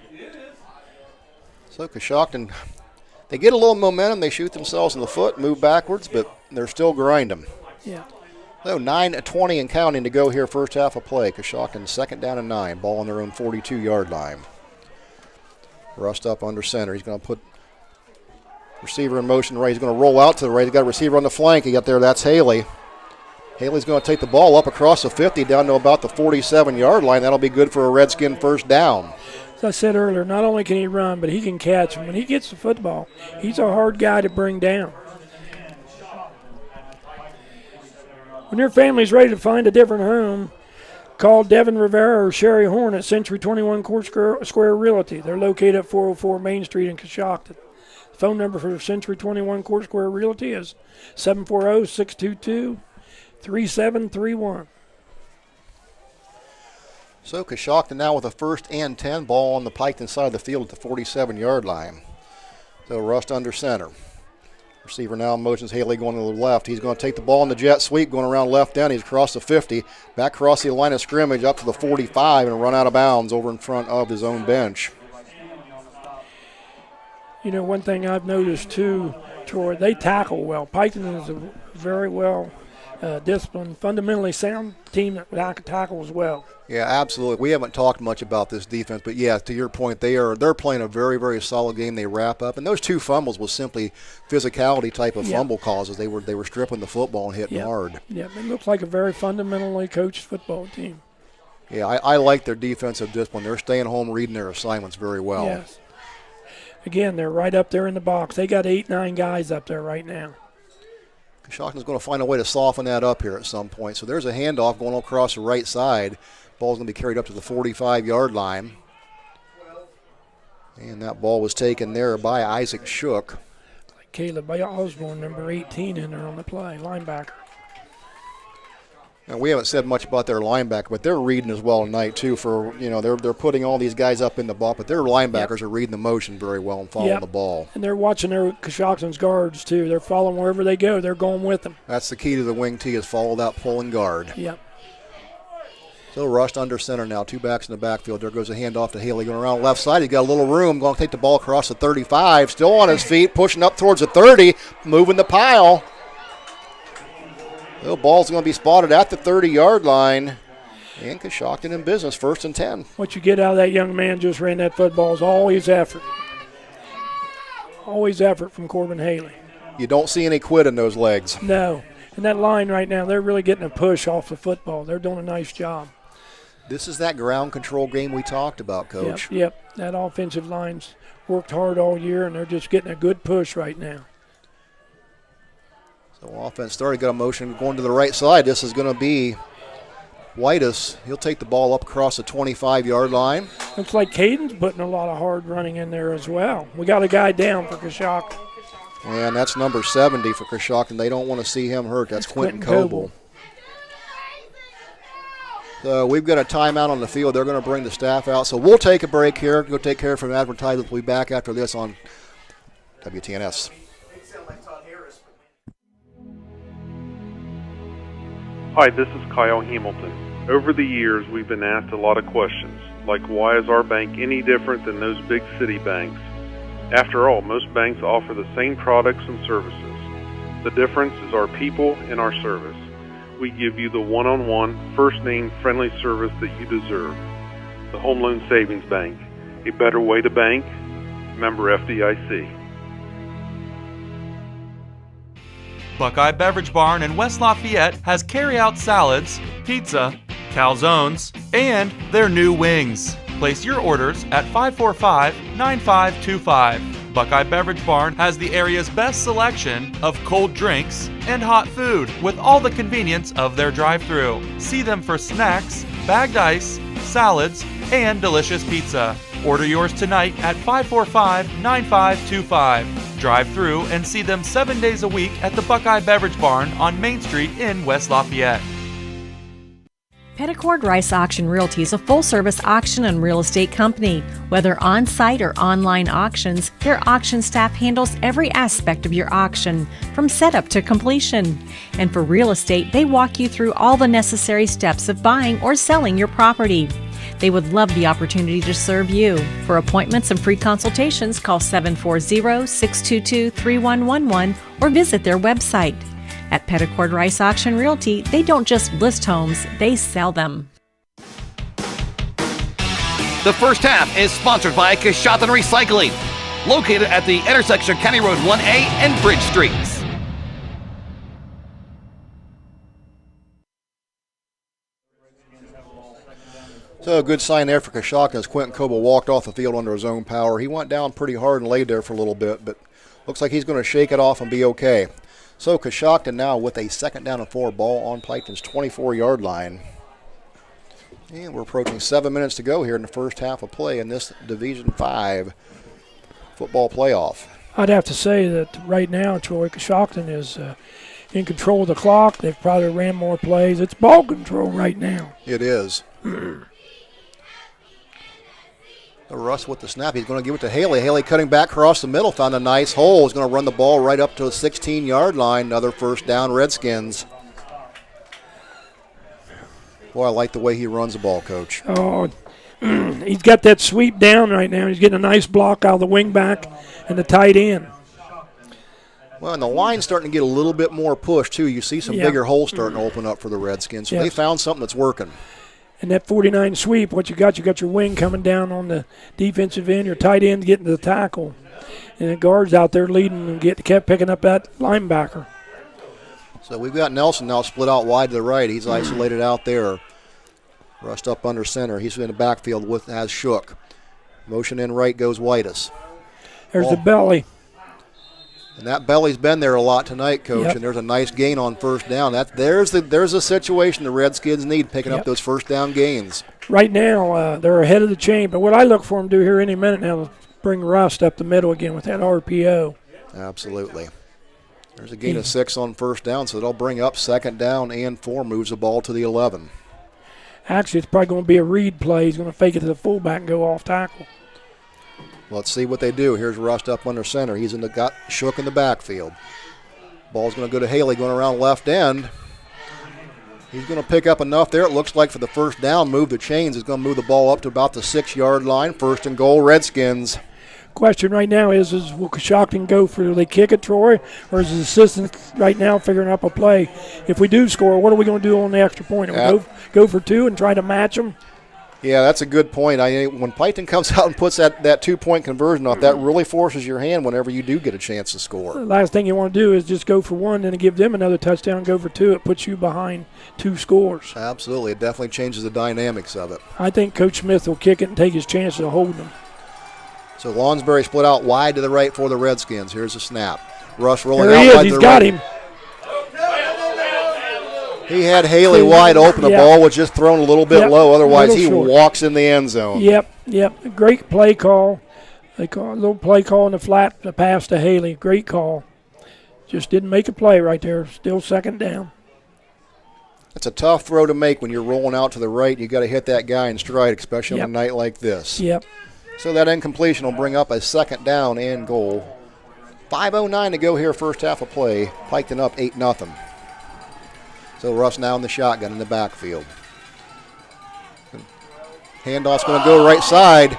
So Coshocton, they get a little momentum. They shoot themselves in the foot, move backwards, but they're still grinding. Yeah. So 9:20 and counting to go here, first half of play. Coshocton 2nd down and 9, ball on their own 42-yard line. Rust up under center. He's going to put receiver in motion right. He's going to roll out to the right. He's got a receiver on the flank. He got there. That's Haley. Haley's going to take the ball up across the 50 down to about the 47-yard line. That'll be good for a Redskin first down. As I said earlier, not only can he run, but he can catch. When he gets the football, he's a hard guy to bring down. When your family's ready to find a different home, call Devin Rivera or Sherry Horn at Century 21 Court Square Realty. They're located at 404 Main Street in Coshocton. The phone number for Century 21 Court Square Realty is 740-622-3731. So Coshocton now with a 1st and 10, ball on the Piketon side of the field at the 47-yard line. So Rust under center. Receiver now motions Haley going to the left. He's going to take the ball in the jet sweep, going around left down. He's across the 50, back across the line of scrimmage up to the 45 and run out of bounds over in front of his own bench. You know, one thing I've noticed too, Troy, they tackle well. Piketon is a very well disciplined, fundamentally sound team that tackles well. Yeah, absolutely. We haven't talked much about this defense, but yeah, to your point, they're playing a very, very solid game. They wrap up, and those 2 fumbles was simply physicality type of fumble causes. They were stripping the football and hitting hard. Yeah, it looks like a very fundamentally coached football team. Yeah, I like their defensive discipline. They're staying home, reading their assignments very well. Yes. Again, they're right up there in the box. They got 8, 9 guys up there right now. Coshocton's going to find a way to soften that up here at some point. So there's a handoff going across the right side. Ball's going to be carried up to the 45-yard line. And that ball was taken there by Isaac Shook. Caleb Osborne, number 18, in there on the play, linebacker. Now, we haven't said much about their linebacker, but they're reading as well tonight too. They're putting all these guys up in the box, but their linebackers are reading the motion very well and following the ball. And they're watching their Coshocton's guards too. They're following wherever they go. They're going with them. That's the key to the wing tee, is follow that pull and guard. Yep. So Rust under center now, 2 backs in the backfield. There goes a handoff to Haley going around left side. He's got a little room, going to take the ball across the 35. Still on his feet, pushing up towards the 30, moving the pile. The ball's going to be spotted at the 30-yard line. And Coshocton in business, 1st and 10. What you get out of that young man just ran that football is always effort. Always effort from Corbin Haley. You don't see any quit in those legs. No. And that line right now, they're really getting a push off the football. They're doing a nice job. This is that ground control game we talked about, Coach. Yep. That offensive line's worked hard all year, and they're just getting a good push right now. So offense started, got a motion going to the right side. This is going to be Whitus. He'll take the ball up across the 25-yard line. Looks like Caden's putting a lot of hard running in there as well. We got a guy down for Coshocton. And that's number 70 for Coshocton. They don't want to see him hurt. That's Quentin Coble. So we've got a timeout on the field. They're going to bring the staff out. So we'll take a break here. Go take care of some advertisements. We'll be back after this on WTNS. Hi, this is Kyle Hamilton. Over the years, we've been asked a lot of questions, like why is our bank any different than those big city banks? After all, most banks offer the same products and services. The difference is our people and our service. We give you the one-on-one, first-name, friendly service that you deserve. The Home Loan Savings Bank, a better way to bank, member FDIC. Buckeye Beverage Barn in West Lafayette has carry-out salads, pizza, calzones, and their new wings. Place your orders at 545-9525. Buckeye Beverage Barn has the area's best selection of cold drinks and hot food with all the convenience of their drive-thru. See them for snacks, bagged ice, salads, and delicious pizza. Order yours tonight at 545-9525. Drive through and see them 7 days a week at the Buckeye Beverage Barn on Main Street in West Lafayette. Petticord Rice Auction Realty is a full-service auction and real estate company. Whether on-site or online auctions, their auction staff handles every aspect of your auction, from setup to completion. And for real estate, they walk you through all the necessary steps of buying or selling your property. They would love the opportunity to serve you. For appointments and free consultations, call 740-622-3111 or visit their website. At Petticord Rice Auction Realty, they don't just list homes, they sell them. The first half is sponsored by Coshocton Recycling, located at the intersection of County Road 1A and Bridge Streets. So a good sign there for Coshocton as Quentin Coble walked off the field under his own power. He went down pretty hard and laid there for a little bit, but looks like he's going to shake it off and be okay. So Coshocton now with a 2nd down and 4 ball on Piketon's 24-yard line. And we're approaching 7 minutes to go here in the first half of play in this Division 5 football playoff. I'd have to say that right now, Troy, Coshocton is in control of the clock. They've probably ran more plays. It's ball control right now. It is. Russ with the snap. He's going to give it to Haley. Haley cutting back across the middle. Found a nice hole. He's going to run the ball right up to the 16-yard line. Another first down, Redskins. Boy, I like the way he runs the ball, Coach. Oh, he's got that sweep down right now. He's getting a nice block out of the wing back and the tight end. Well, and the line's starting to get a little bit more push, too. You see some bigger holes starting to open up for the Redskins. So they found something that's working. And that 49 sweep, what you got your wing coming down on the defensive end, your tight end getting to the tackle. And the guards out there leading and kept picking up that linebacker. So we've got Nelson now split out wide to the right. He's isolated out there. Rushed up under center. He's in the backfield has Shook. Motion in right goes Whitus. There's the belly. And that belly's been there a lot tonight, Coach, and there's a nice gain on first down. There's a situation the Redskins need, picking up those first down gains. Right now, they're ahead of the chain, but what I look for them to do here any minute now is bring Rust up the middle again with that RPO. Absolutely. There's a gain of 6 on first down, so they'll bring up 2nd down and 4, moves the ball to the 11. Actually, it's probably going to be a read play. He's going to fake it to the fullback and go off tackle. Let's see what they do. Here's Rust up under center. He's got Shook in the backfield. Ball's going to go to Haley going around left end. He's going to pick up enough there. It looks like for the first down, move the chains. He's going to move the ball up to about the 6-yard line. 1st and goal, Redskins. Question right now is will Coshocton go for the kick it, Troy, or is his assistant right now figuring up a play? If we do score, what are we going to do on the extra point? Are we go for 2 and try to match them? Yeah, that's a good point. When Piketon comes out and puts that 2-point conversion off, that really forces your hand whenever you do get a chance to score. The last thing you want to do is just go for 1 and give them another touchdown, go for 2. It puts you behind 2 scores. Absolutely. It definitely changes the dynamics of it. I think Coach Smith will kick it and take his chances of holding them. So Lonsbury split out wide to the right for the Redskins. Here's a snap. Russ rolling there he out is. wide He's to the got right. him. He had Haley wide open. The ball was just thrown a little bit low. Otherwise, he walks in the end zone. Yep. Great play call. They call a little play call in the flat, the pass to Haley. Great call. Just didn't make a play right there. Still second down. It's a tough throw to make when you're rolling out to the right. You got to hit that guy in stride, especially on a night like this. Yep. So that incompletion will bring up a second down and goal. 5:09 to go here, first half of play. Piketon up 8-0. So Russ now in the shotgun in the backfield. Handoff's going to go right side.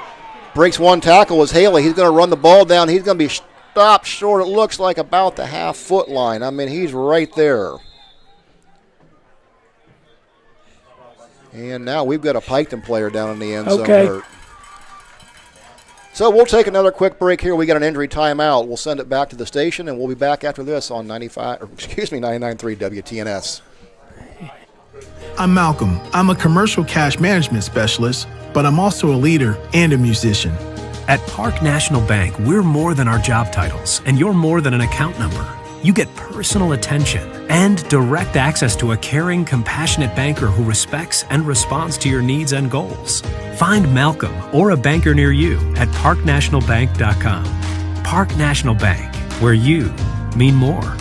Breaks one tackle was Haley. He's going to run the ball down. He's going to be stopped short, it looks like, about the half-foot line. I mean, he's right there. And now we've got a Piketon player down in the end zone hurt. So we'll take another quick break here. We got an injury timeout. We'll send it back to the station, and we'll be back after this on 99.3 WTNS. I'm Malcolm. I'm a commercial cash management specialist, but I'm also a leader and a musician. At Park National Bank, we're more than our job titles, and you're more than an account number. You get personal attention and direct access to a caring, compassionate banker who respects and responds to your needs and goals. Find Malcolm or a banker near you at parknationalbank.com. Park National Bank, where you mean more.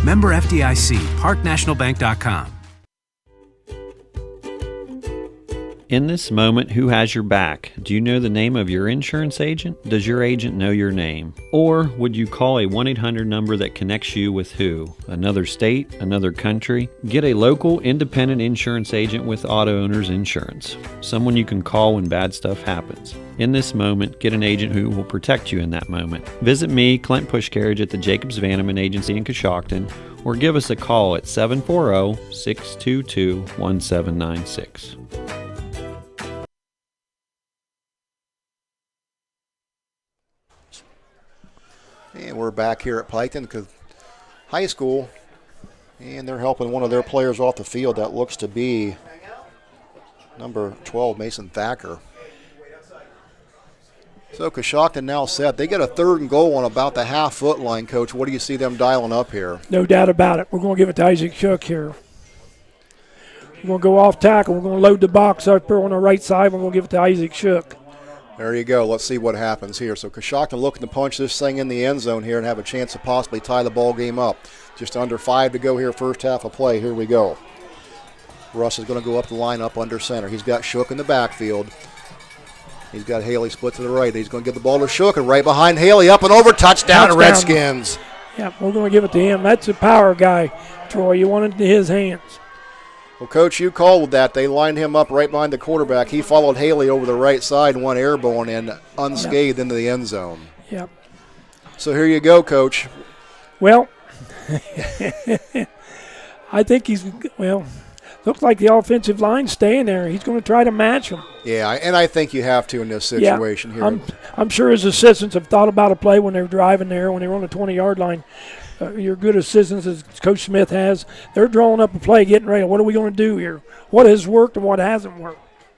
Member FDIC, parknationalbank.com. In this moment, who has your back? Do you know the name of your insurance agent? Does your agent know your name? Or would you call a 1-800 number that connects you with who? Another state? Another country? Get a local independent insurance agent with Auto Owners Insurance. Someone you can call when bad stuff happens. In this moment, get an agent who will protect you in that moment. Visit me, Clint Pushcarriage, at the Jacobs Vanneman Agency in Coshocton, or give us a call at 740-622-1796. And we're back here at Piketon High School, and they're helping one of their players off the field. That looks to be number 12, Mason Thacker. So Coshocton now set. They get a 3rd and goal on about the half-foot line, Coach. What do you see them dialing up here? No doubt about it. We're going to give it to Isaac Shook here. We're going to go off tackle. We're going to load the box up here on the right side. We're going to give it to Isaac Shook. There you go. Let's see what happens here. So Coshocton looking to punch this thing in the end zone here and have a chance to possibly tie the ball game up. Just under 5 to go here, first half of play. Here we go. Russ is going to go up the line up under center. He's got Shook in the backfield. He's got Haley split to the right. He's going to give the ball to Shook, and right behind Haley, up and over, touchdown Redskins. Yeah, we're going to give it to him. That's a power guy, Troy. You want it in his hands. Well, Coach, you called that. They lined him up right behind the quarterback. He followed Haley over the right side and went airborne and unscathed into the end zone. Yep. So here you go, Coach. Well, I think looks like the offensive line's staying there. He's going to try to match him. Yeah, and I think you have to in this situation here. I'm sure his assistants have thought about a play when they were driving there, when they were on the 20-yard line. Your good assistants, as Coach Smith has, they're drawing up a play, getting ready. What are we going to do here? What has worked and what hasn't worked?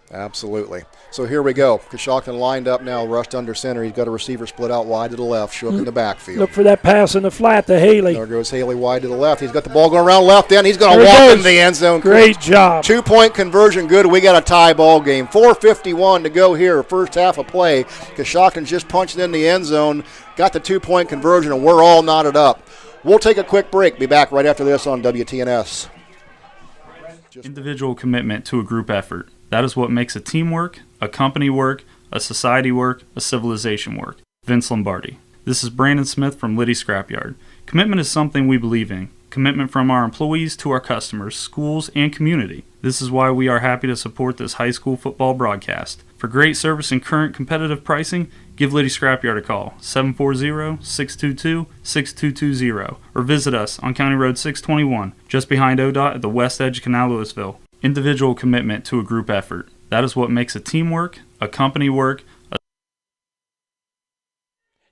Absolutely. So here we go. Coshocton lined up now, rushed under center. He's got a receiver split out wide to the left, Shook in the backfield. Look for that pass in the flat to Haley. There goes Haley wide to the left. He's got the ball going around left end. He's going to walk into the end zone. Great job. 2-point conversion good. We got a tie ball game. 4:51 to go here, first half of play. Coshocton just punched in the end zone, got the 2-point conversion, and we're all knotted up. We'll take a quick break. Be back right after this on WTNS. Individual commitment to a group effort. That is what makes a team work, a company work, a society work, a civilization work. Vince Lombardi. This is Brandon Smith from Liddy Scrapyard. Commitment is something we believe in. Commitment from our employees to our customers, schools, and community. This is why we are happy to support this high school football broadcast. For great service and current competitive pricing, give Liddy Scrapyard a call, 740-622-6220, or visit us on County Road 621, just behind ODOT at the west edge of Canal Louisville. Individual commitment to a group effort. That is what makes a team work, a company work.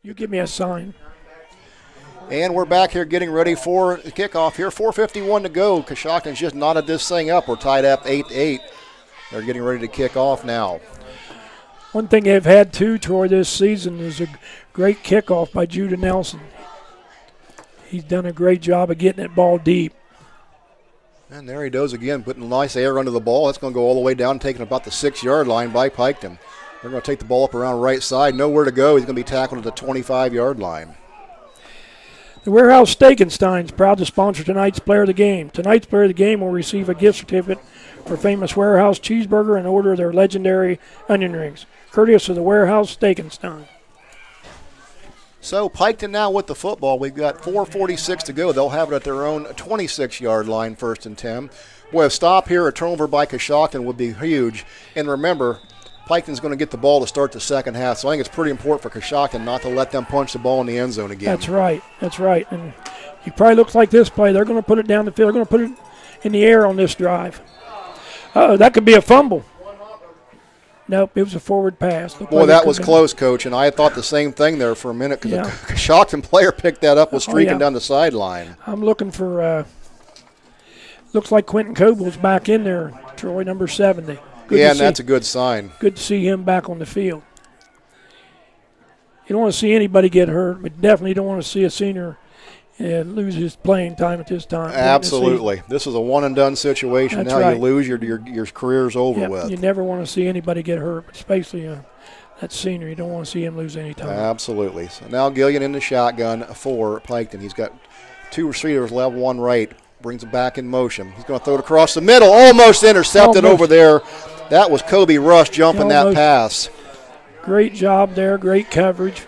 You give me a sign. And we're back here getting ready for the kickoff here. 4:51 to go. Coshocton's just knotted this thing up. We're tied up 8-8. They're getting ready to kick off now. One thing they've had, too, Troy, this season is a great kickoff by Judah Nelson. He's done a great job of getting that ball deep. And there he goes again, putting nice air under the ball. That's going to go all the way down, taking about the 6-yard line by Piketon. They're going to take the ball up around right side. Nowhere to go. He's going to be tackled at the 25-yard line. The Warehouse Steakenstein's proud to sponsor tonight's Player of the Game. Tonight's Player of the Game will receive a gift certificate for Famous Warehouse Cheeseburger and order their legendary onion rings, courteous of the Warehouse Steakenstein. So Piketon now with the football. We've got 4:46 to go. They'll have it at their own 26-yard line, 1st and 10. Boy, a stop here, a turnover by Coshocton would be huge. And remember, Piketon's going to get the ball to start the second half, so I think it's pretty important for Coshocton not to let them punch the ball in the end zone again. That's right. That's right. And it probably looks like this play. They're going to put it down the field. They're going to put it in the air on this drive. That could be a fumble. Nope, it was a forward pass. Boy, that was close, Coach, and I thought the same thing there for a minute because the Coshocton player picked that up, was streaking down the sideline. I'm looking for looks like Quentin Coble's back in there, Troy, number 70. And that's a good sign. Good to see him back on the field. You don't want to see anybody get hurt, but definitely don't want to see a senior lose his playing time at this time. Absolutely. This is a one-and-done situation. That's now right. You lose, your career's over with. You never want to see anybody get hurt, especially that senior. You don't want to see him lose any time. Absolutely. So now Gillian in the shotgun for Piketon. He's got 2 receivers left, 1 right. Brings it back in motion. He's going to throw it across the middle. Almost intercepted over there. That was Kobe Rush jumping that pass. Great job there. Great coverage.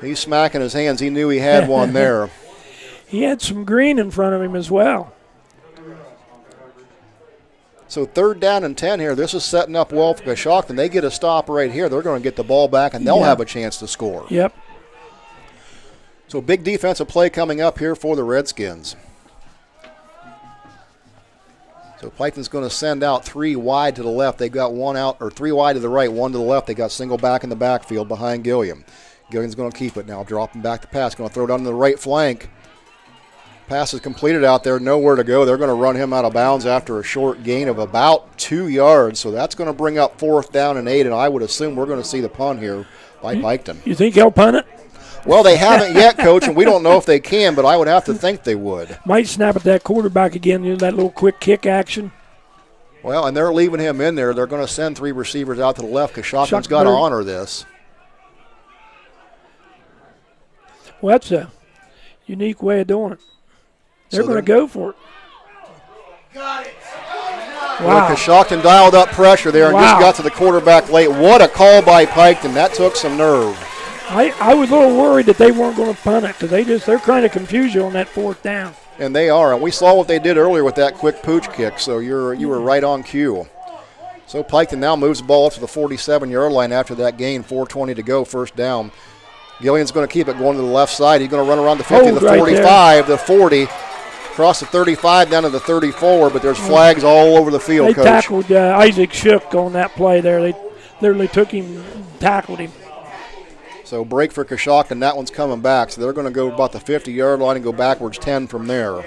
He's smacking his hands. He knew he had one there. He had some green in front of him as well. So 3rd down and 10 here. This is setting up well for Coshocton. They get a stop right here. They're going to get the ball back, and they'll have a chance to score. Yep. So big defensive play coming up here for the Redskins. So Piketon's going to send out 3 wide to the left. They've got 1 out, or 3 wide to the right, 1 to the left. They got single back in the backfield behind Gilliam. Gilliam's going to keep it now, dropping back the pass. Going to throw it on the right flank. Pass is completed out there, nowhere to go. They're going to run him out of bounds after a short gain of about 2 yards. So that's going to bring up 4th down and 8, and I would assume we're going to see the punt here by Piketon. You think he'll punt it? Well, they haven't yet, Coach, and we don't know if they can, but I would have to think they would. Might snap at that quarterback again, that little quick kick action. Well, and they're leaving him in there. They're going to send 3 receivers out to the left because Coshocton's got to honor this. Well, that's a unique way of doing it. They're going to go for it. Got it. Wow. Well, Coshocton dialed up pressure there and just got to the quarterback late. What a call by Piketon. That took some nerve. I was a little worried that they weren't going to punt it because they're kind of confused on that 4th down. And they are. And we saw what they did earlier with that quick pooch kick, so you were right on cue. So Piketon now moves the ball up to the 47-yard line after that gain, 4:20 to go, 1st down. Gillian's going to keep it going to the left side. He's going to run around the 50, the 45, the 40, across the 35, down to the 34, but there's flags all over the field, Coach. They tackled Isaac Shook on that play there. They literally took him, tackled him. So break for Coshocton. That one's coming back. So they're going to go about the 50-yard line and go backwards 10 from there.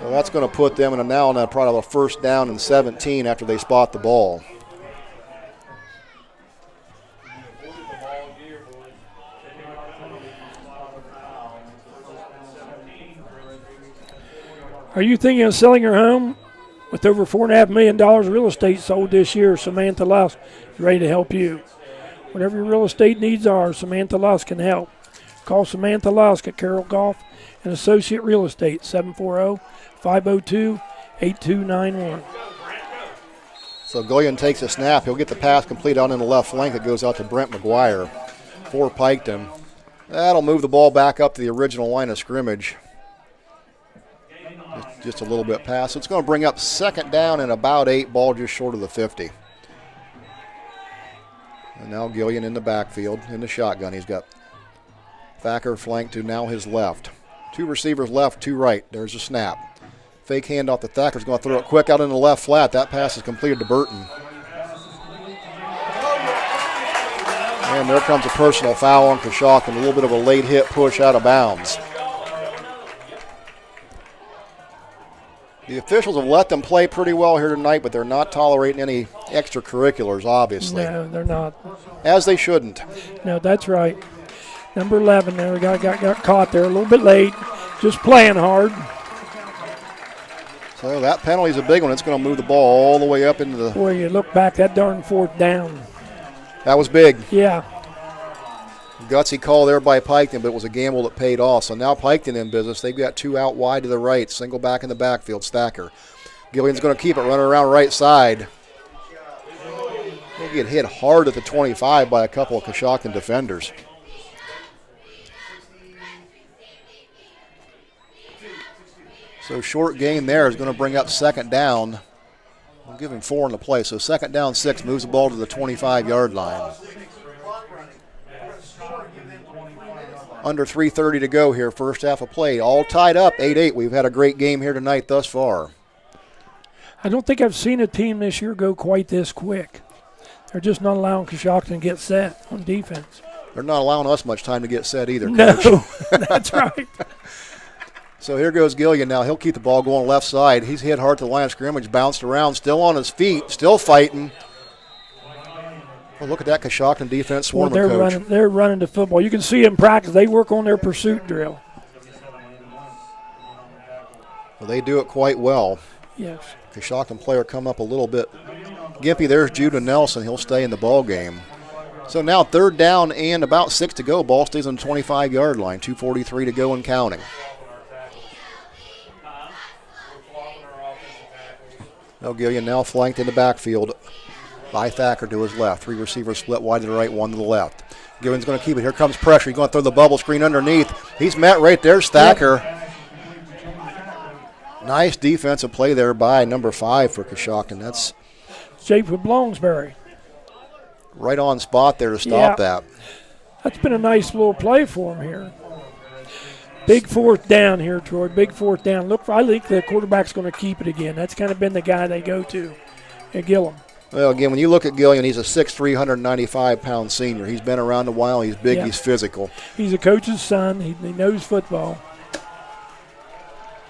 Well, that's going to put them in now on probably a 1st down and 17 after they spot the ball. Are you thinking of selling your home? With over $4.5 million of real estate sold this year, Samantha Lusk is ready to help you. Whatever your real estate needs are, Samantha Lusk can help. Call Samantha Lusk at Carroll Golf and Associate Real Estate, 740-502-8291. So Gillian takes a snap. He'll get the pass complete out in the left flank. It goes out to Brent McGuire for Piketon. That'll move the ball back up to the original line of scrimmage. Just a little bit past. So it's going to bring up 2nd down and about 8, ball just short of the 50. And now Gillian in the backfield in the shotgun. He's got Thacker flanked to now his left. 2 receivers left, 2 right. There's a snap. Fake handoff to Thacker's going to throw it quick out in the left flat. That pass is completed to Burton. And there comes a personal foul on Coshocton. A little bit of a late hit push out of bounds. The officials have let them play pretty well here tonight, but they're not tolerating any extracurriculars, obviously. No, they're not. As they shouldn't. No, that's right. Number 11 there, got caught there a little bit late, just playing hard. So that penalty's a big one. It's going to move the ball all the way up into the... Boy, you look back, that darn 4th down. That was big. Yeah. Gutsy call there by Piketon, but it was a gamble that paid off. So now Piketon in business. They've got two out wide to the right. Single back in the backfield, Stacker. Gillian's going to keep it running around right side. He'll get hit hard at the 25 by a couple of Coshocton defenders. So short gain there is going to bring up second down. We'll give him 4 in the play. So second down, 6, moves the ball to the 25-yard line. Under 3:30 to go here, first half of play. All tied up, 8-8. We've had a great game here tonight thus far. I don't think I've seen a team this year go quite this quick. They're just not allowing Coshocton to get set on defense. They're not allowing us much time to get set either, No, Coach. that's right. So here goes Gillian now. He'll keep the ball going left side. He's hit hard to the line of scrimmage, bounced around, still on his feet, still fighting. Well, look at that Coshocton defense swarming, Coach. They're running the football. You can see in practice they work on their pursuit drill. Well, they do it quite well. Yes. Coshocton player come up a little bit gimpy. There's Judah Nelson. He'll stay in the ball game. So now third down and about 6 to go. Ball stays on the 25-yard line. 2:43 to go and counting. Gillian now flanked in the backfield by Thacker to his left. 3 receivers split wide to the right, 1 to the left. Gillian's going to keep it. Here comes pressure. He's going to throw the bubble screen underneath. He's met right there, Thacker. Nice defensive play there by number 5 for Coshocton. That's Jacob Blongsbury. Right on spot there to stop that. That's been a nice little play for him here. Big fourth down here, Troy. Big fourth down. I think the quarterback's going to keep it again. That's kind of been the guy they go to at Gillum. Well, again, when you look at Gillian, he's a 6'3", 195-pound senior. He's been around a while. He's big. He's physical. He's a coach's son. He knows football.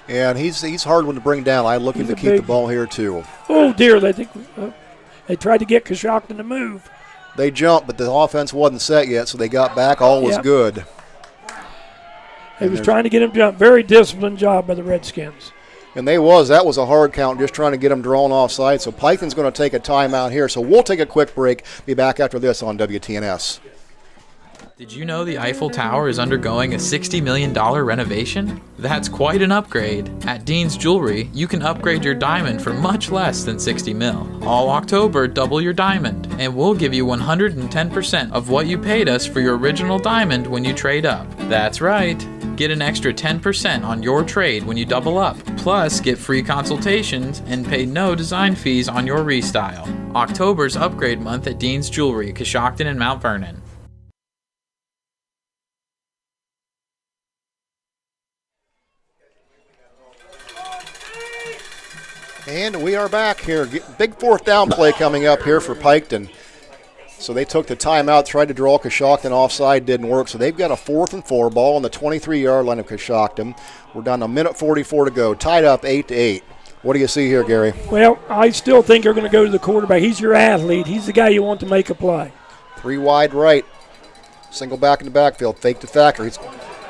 And he's hard one to bring down. I'm looking to keep the ball here, too. Oh, dear. They tried to get Coshocton to move. They jumped, but the offense wasn't set yet, so they got back. All was good. They was trying to get him to jump. Very disciplined job by the Redskins. And that was a hard count, just trying to get them drawn offside. So Piketon's going to take a timeout here. So we'll take a quick break. Be back after this on WTNS. Did you know the Eiffel Tower is undergoing a $60 million renovation? That's quite an upgrade. At Dean's Jewelry, you can upgrade your diamond for much less than $60 mil. All October, double your diamond, and we'll give you 110% of what you paid us for your original diamond when you trade up. That's right. Get an extra 10% on your trade when you double up. Plus, get free consultations and pay no design fees on your restyle. October's upgrade month at Dean's Jewelry, Coshocton and Mount Vernon. And we are back here. Big fourth down play coming up here for Piketon. So they took the timeout, tried to draw Coshocton offside, didn't work. So they've got a 4th and 4 ball on the 23-yard line of Coshocton. We're down to 1:44 to go, tied up 8-8. What do you see here, Gary? Well, I still think they're going to go to the quarterback. He's your athlete. He's the guy you want to make a play. 3 wide right. Single back in the backfield. Fake to Thacker.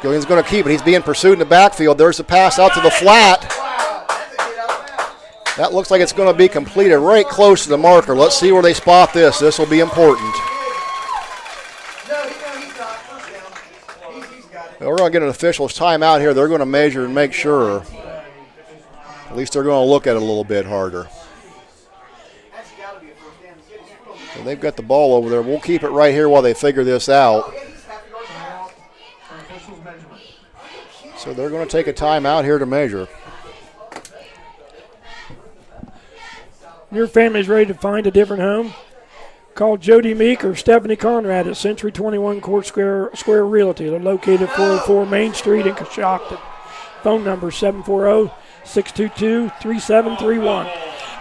Gillian's going to keep it. He's being pursued in the backfield. There's the pass out to the flat. That looks like it's going to be completed right close to the marker. Let's see where they spot this. This will be important. Well, we're going to get an official's timeout here. They're going to measure and make sure. At least they're going to look at it a little bit harder. So they've got the ball over there. We'll keep it right here while they figure this out. So they're going to take a timeout here to measure. Your family's ready to find a different home? Call Jody Meek or Stephanie Conrad at Century 21 Court Square Realty. They're located at 404 Main Street in Coshocton. Phone number 740-622-3731.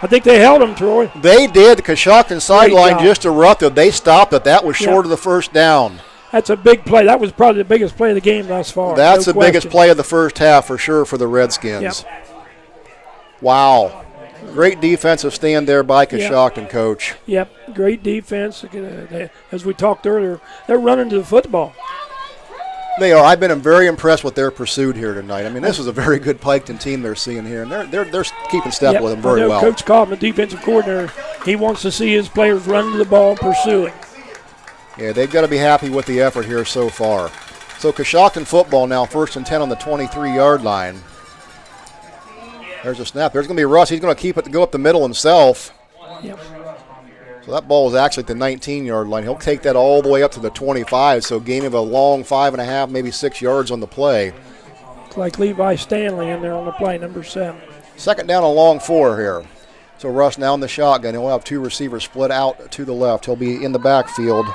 I think they held him, Troy. They did. The Coshocton sideline just erupted. They stopped it. That was short of the first down. That's a big play. That was probably the biggest play of the game thus far. That's the biggest play of the first half for sure for the Redskins. Yep. Wow. Great defensive stand there by Coshocton, Coach. Yep, great defense. As we talked earlier, they're running to the football. They are. I've been very impressed with their pursuit here tonight. I mean, this is a very good Piketon team they're seeing here, and they're keeping step with them very well. Coach Cobb, the defensive coordinator, he wants to see his players running to the ball and pursuing. Yeah, they've got to be happy with the effort here so far. So Coshocton football now, 1st and 10 on the 23-yard line. There's a snap. There's going to be Russ. He's going to keep it to go up the middle himself. Yep. So that ball is actually at the 19-yard line. He'll take that all the way up to the 25, so gain of a long 5.5, maybe 6 yards on the play. Looks like Levi Stanley in there on the play, number 7. 2nd down, a long 4 here. So Russ now in the shotgun. He'll have 2 receivers split out to the left. He'll be in the backfield.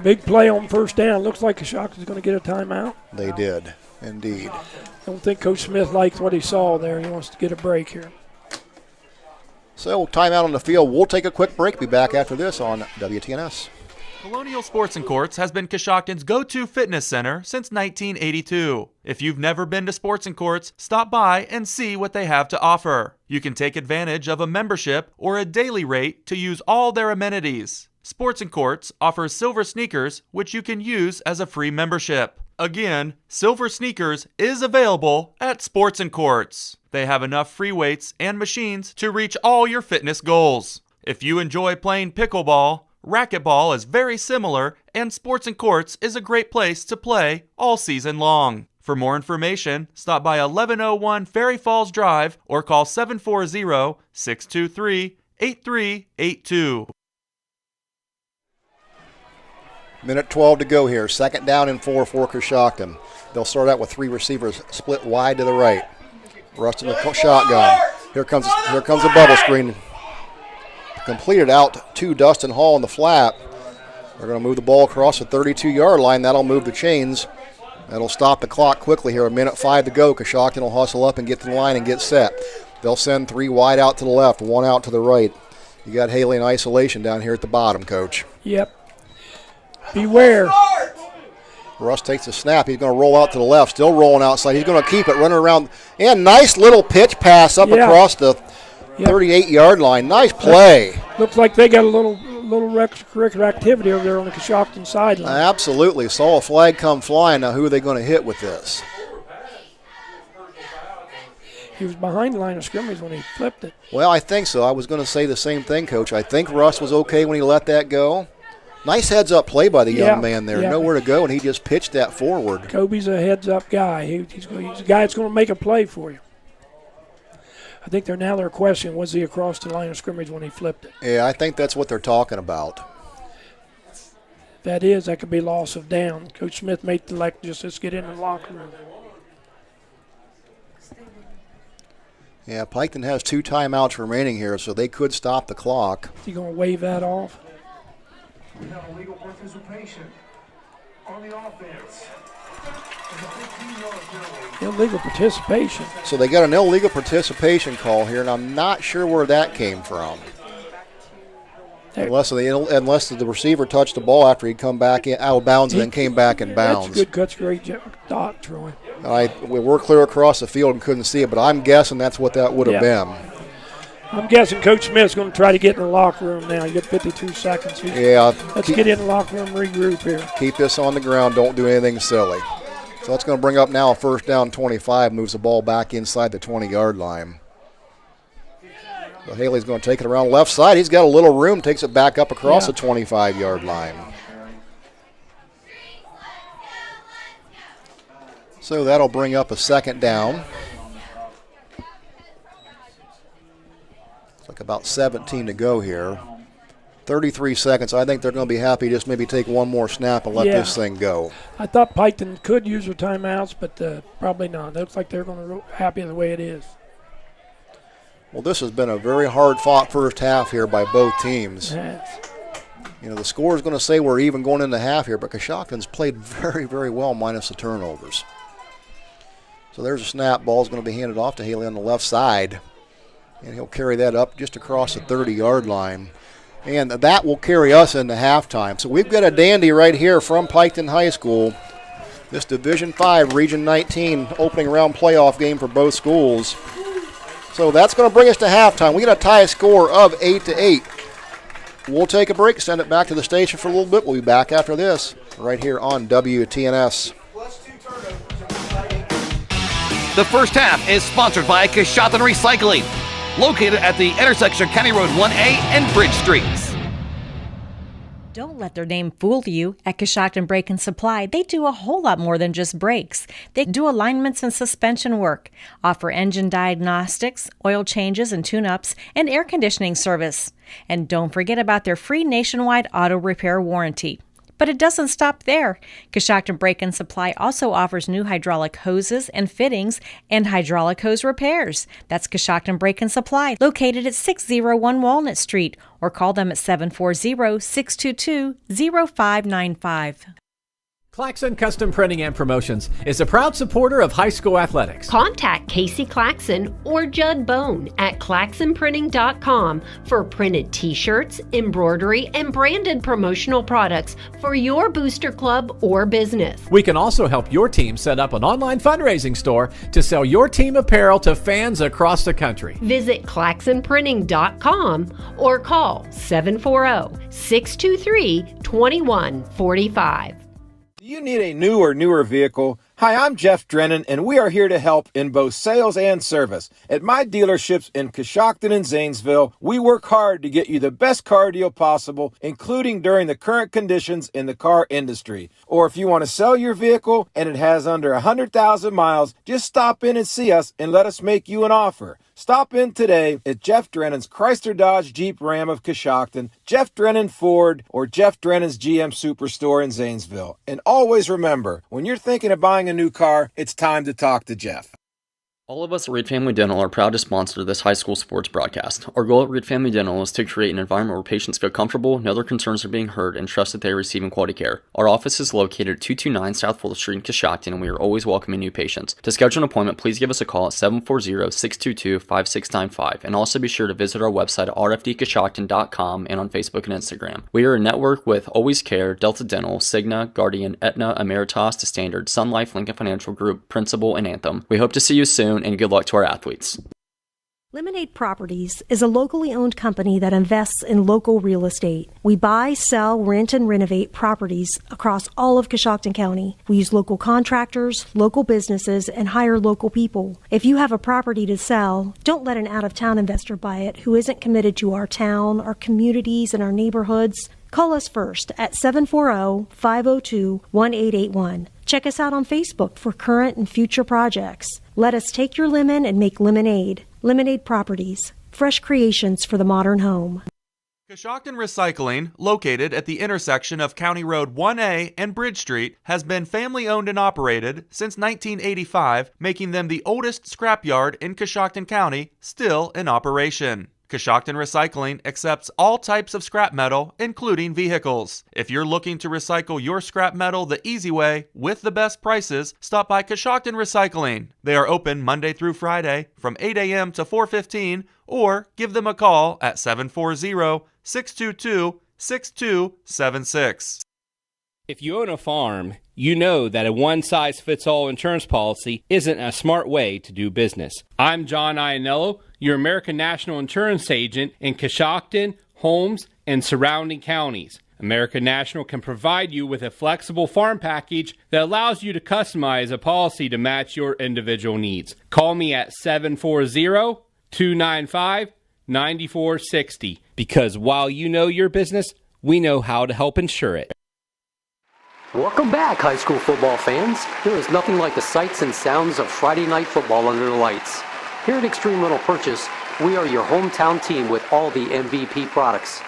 Big play on 1st down. Looks like Coshocton's going to get a timeout. They did, indeed. I don't think Coach Smith likes what he saw there. He wants to get a break here. So timeout on the field. We'll take a quick break. Be back after this on WTNS. Colonial Sports and Courts has been Coshocton's go-to fitness center since 1982. If you've never been to Sports and Courts, stop by and see what they have to offer. You can take advantage of a membership or a daily rate to use all their amenities. Sports and Courts offers silver sneakers, which you can use as a free membership. Again, silver sneakers is available at Sports and Courts. They have enough free weights and machines to reach all your fitness goals. If you enjoy playing pickleball, racquetball is very similar, and Sports and Courts is a great place to play all season long. For more information, stop by 1101 Ferry Falls Drive or call 740-623-8382. Minute 12 to go here. 2nd down and 4 for Coshocton. They'll start out with 3 receivers split wide to the right. Russ in the shotgun. Here comes a bubble screen. Completed out to Dustin Hall in the flat. They're going to move the ball across the 32-yard line. That'll move the chains. That'll stop the clock quickly here. 1:05 to go. Coshocton will hustle up and get to the line and get set. They'll send 3 wide out to the left, 1 out to the right. You got Haley in isolation down here at the bottom, Coach. Yep. Beware. Russ takes a snap. He's going to roll out to the left, still rolling outside. He's going to keep it running around. And nice little pitch pass up across the 38-yard line. Nice play. Looks like they got a little extracurricular activity over there on the Coshocton sideline. Absolutely. Saw a flag come flying. Now who are they going to hit with this? He was behind the line of scrimmage when he flipped it. Well, I think so. I was going to say the same thing, Coach. I think Russ was okay when he let that go. Nice heads-up play by the young man there. Nowhere to go, and he just pitched that forward. Kobe's a heads-up guy. He's a guy that's going to make a play for you. I think they're questioning, was he across the line of scrimmage when he flipped it? Yeah, I think that's what they're talking about. That could be loss of down. Coach Smith made the elect just get in the locker room. Yeah, Piketon has 2 timeouts remaining here, so they could stop the clock. Is he going to wave that off? We have illegal participation on the offense. Illegal participation. So they got an illegal participation call here, and I'm not sure where that came from. Unless the receiver touched the ball after he'd come back in, out of bounds and then came back in bounds. That's a good cuts, great dot, Troy. We were clear across the field and couldn't see it, but I'm guessing that's what that would have been. I'm guessing Coach Smith's going to try to get in the locker room now. You get 52 seconds. Let's get in the locker room, regroup here. Keep this on the ground. Don't do anything silly. So that's going to bring up now a 1st down 25, moves the ball back inside the 20-yard line. So Haley's going to take it around left side. He's got a little room, takes it back up across the 25-yard line. So that'll bring up a 2nd down. Like about 17 to go here. 33 seconds. I think they're going to be happy just maybe take one more snap and let this thing go. I thought Piketon could use their timeouts, but probably not. It looks like they're going to be happy the way it is. Well, this has been a very hard-fought first half here by both teams. Yes. You know, the score is going to say we're even going into half here, but Coshocton's played very, very well minus the turnovers. So there's a snap. Ball's going to be handed off to Haley on the left side. And he'll carry that up just across the 30-yard line. And that will carry us into halftime. So we've got a dandy right here from Piketon High School. This Division 5 Region 19 opening round playoff game for both schools. So that's going to bring us to halftime. We got a tie score of 8-8. We'll take a break, send it back to the station for a little bit. We'll be back after this right here on WTNS. The first half is sponsored by Coshocton Recycling, located at the intersection of County Road 1A and Bridge Streets. Don't let their name fool you. At Coshocton Brake and Supply, they do a whole lot more than just brakes. They do alignments and suspension work, offer engine diagnostics, oil changes and tune-ups, and air conditioning service. And don't forget about their free nationwide auto repair warranty. But it doesn't stop there. Coshocton Brake and Supply also offers new hydraulic hoses and fittings and hydraulic hose repairs. That's Coshocton Brake and Supply, located at 601 Walnut Street, or call them at 740-622-0595. Claxon Custom Printing and Promotions is a proud supporter of high school athletics. Contact Casey Claxon or Judd Bone at claxonprinting.com for printed t-shirts, embroidery, and branded promotional products for your booster club or business. We can also help your team set up an online fundraising store to sell your team apparel to fans across the country. Visit claxonprinting.com or call 740-623-2145. Do you need a new or newer vehicle? Hi, I'm Jeff Drennan, and we are here to help in both sales and service. At my dealerships in Coshocton and Zanesville, we work hard to get you the best car deal possible, including during the current conditions in the car industry. Or if you want to sell your vehicle and it has under 100,000 miles, just stop in and see us and let us make you an offer. Stop in today at Jeff Drennan's Chrysler Dodge Jeep Ram of Coshocton, Jeff Drennan Ford, or Jeff Drennan's GM Superstore in Zanesville. And always remember, when you're thinking of buying a new car, it's time to talk to Jeff. All of us at Reed Family Dental are proud to sponsor this high school sports broadcast. Our goal at Reed Family Dental is to create an environment where patients feel comfortable, know their concerns are being heard, and trust that they are receiving quality care. Our office is located at 229 South Fuller Street in Coshocton, and we are always welcoming new patients. To schedule an appointment, please give us a call at 740-622-5695, and also be sure to visit our website at rfdcoshocton.com and on Facebook and Instagram. We are a network with Always Care, Delta Dental, Cigna, Guardian, Aetna, Emeritus, The Standard, Sun Life, Lincoln Financial Group, Principal, and Anthem. We hope to see you soon, and good luck to our athletes. Lemonade Properties is a locally owned company that invests in local real estate. We buy, sell, rent, and renovate properties across all of Coshocton County. We use local contractors, local businesses, and hire local people. If you have a property to sell, don't let an out-of-town investor buy it who isn't committed to our town, our communities, and our neighborhoods. Call us first at 740-502-1881. Check us out on Facebook for current and future projects. Let us take your lemon and make lemonade. Lemonade Properties, fresh creations for the modern home. Coshocton Recycling, located at the intersection of County Road 1A and Bridge Street, has been family-owned and operated since 1985, making them the oldest scrapyard in Coshocton County, still in operation. Coshocton Recycling accepts all types of scrap metal, including vehicles. If you're looking to recycle your scrap metal the easy way with the best prices, stop by Coshocton Recycling. They are open Monday through Friday from 8 a.m. to 4:15, or give them a call at 740-622-6276. If you own a farm, you know that a one-size-fits-all insurance policy isn't a smart way to do business. I'm John Iannello, your American National Insurance Agent in Coshocton, Holmes, and surrounding counties. American National can provide you with a flexible farm package that allows you to customize a policy to match your individual needs. Call me at 740-295-9460, because while you know your business, we know how to help insure it. Welcome back, high school football fans. There is nothing like the sights and sounds of Friday night football under the lights. Here at Extreme Rental Purchase, we are your hometown team with all the MVP products.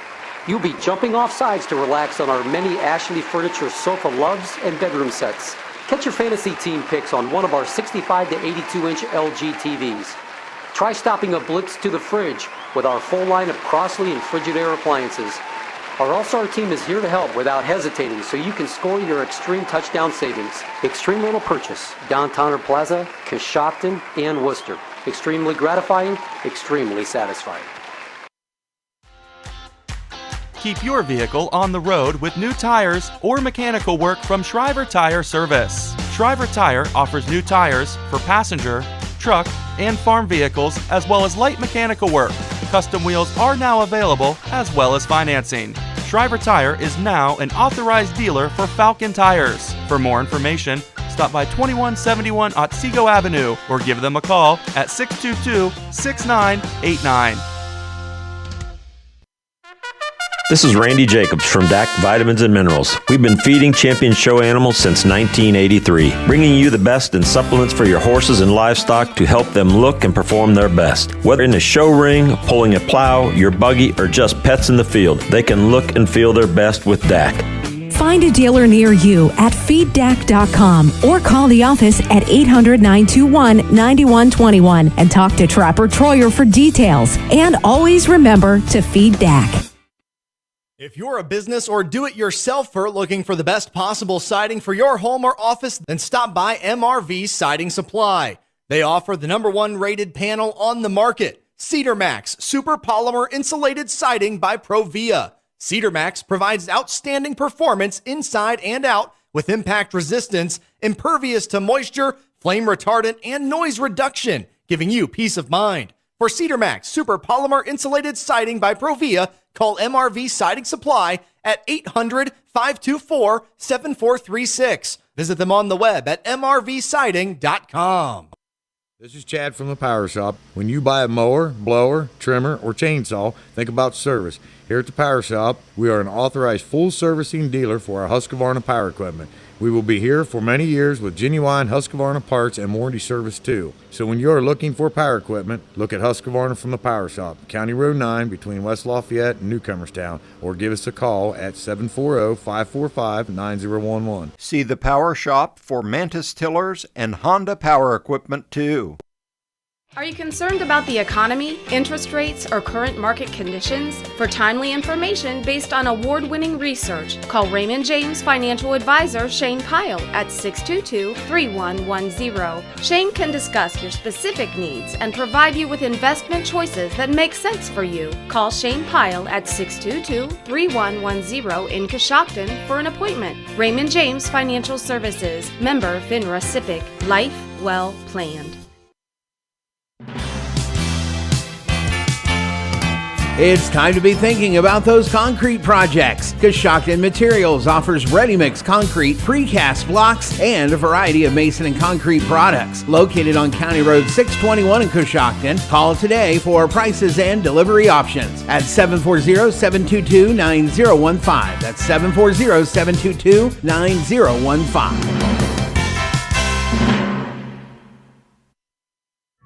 You'll be jumping off sides to relax on our many Ashley Furniture sofa loves and bedroom sets. Catch your fantasy team picks on one of our 65 to 82-inch LG TVs. Try stopping a blitz to the fridge with our full line of Crossley and Frigidaire appliances. Our All-Star team is here to help without hesitating, so you can score your extreme touchdown savings. Extreme Rental Purchase, Downtown Plaza, Coshocton, and Worcester. Extremely gratifying, extremely satisfying. Keep your vehicle on the road with new tires or mechanical work from Shriver Tire Service. Shriver Tire offers new tires for passenger, truck, and farm vehicles, as well as light mechanical work. Custom wheels are now available, as well as financing. Shriver Tire is now an authorized dealer for Falcon Tires. For more information, stop by 2171 Otsego Avenue or give them a call at 622-6989. This is Randy Jacobs from DAC Vitamins and Minerals. We've been feeding champion show animals since 1983, bringing you the best in supplements for your horses and livestock to help them look and perform their best. Whether in a show ring, pulling a plow, your buggy, or just pets in the field, they can look and feel their best with DAC. Find a dealer near you at feeddac.com or call the office at 800-921-9121 and talk to Trapper Troyer for details. And always remember to feed DAC. If you're a business or do-it-yourselfer looking for the best possible siding for your home or office, then stop by MRV Siding Supply. They offer the #1 rated panel on the market, Cedar Max Super Polymer Insulated Siding by Provia. Cedar Max provides outstanding performance inside and out with impact resistance, impervious to moisture, flame retardant, and noise reduction, giving you peace of mind. For Cedar Max Super Polymer Insulated Siding by Provia, call MRV Siding Supply at 800-524-7436. Visit them on the web at mrvsiding.com. This is Chad from the Power Shop. When you buy a mower, blower, trimmer, or chainsaw, think about service. Here at the Power Shop, we are an authorized full servicing dealer for our Husqvarna power equipment. We will be here for many years with genuine Husqvarna parts and warranty service too. So when you are looking for power equipment, look at Husqvarna from the Power Shop, County Road 9 between West Lafayette and Newcomerstown, or give us a call at 740-545-9011. See the Power Shop for Mantis tillers and Honda power equipment too. Are you concerned about the economy, interest rates, or current market conditions? For timely information based on award-winning research, call Raymond James Financial Advisor Shane Pyle at 622-3110. Shane can discuss your specific needs and provide you with investment choices that make sense for you. Call Shane Pyle at 622-3110 in Coshocton for an appointment. Raymond James Financial Services, member FINRA SIPC. Life well planned. It's time to be thinking about those concrete projects. Coshocton Materials offers ready-mix concrete, precast blocks, and a variety of mason and concrete products. Located on County Road 621 in Coshocton, call today for prices and delivery options at 740-722-9015. That's 740-722-9015.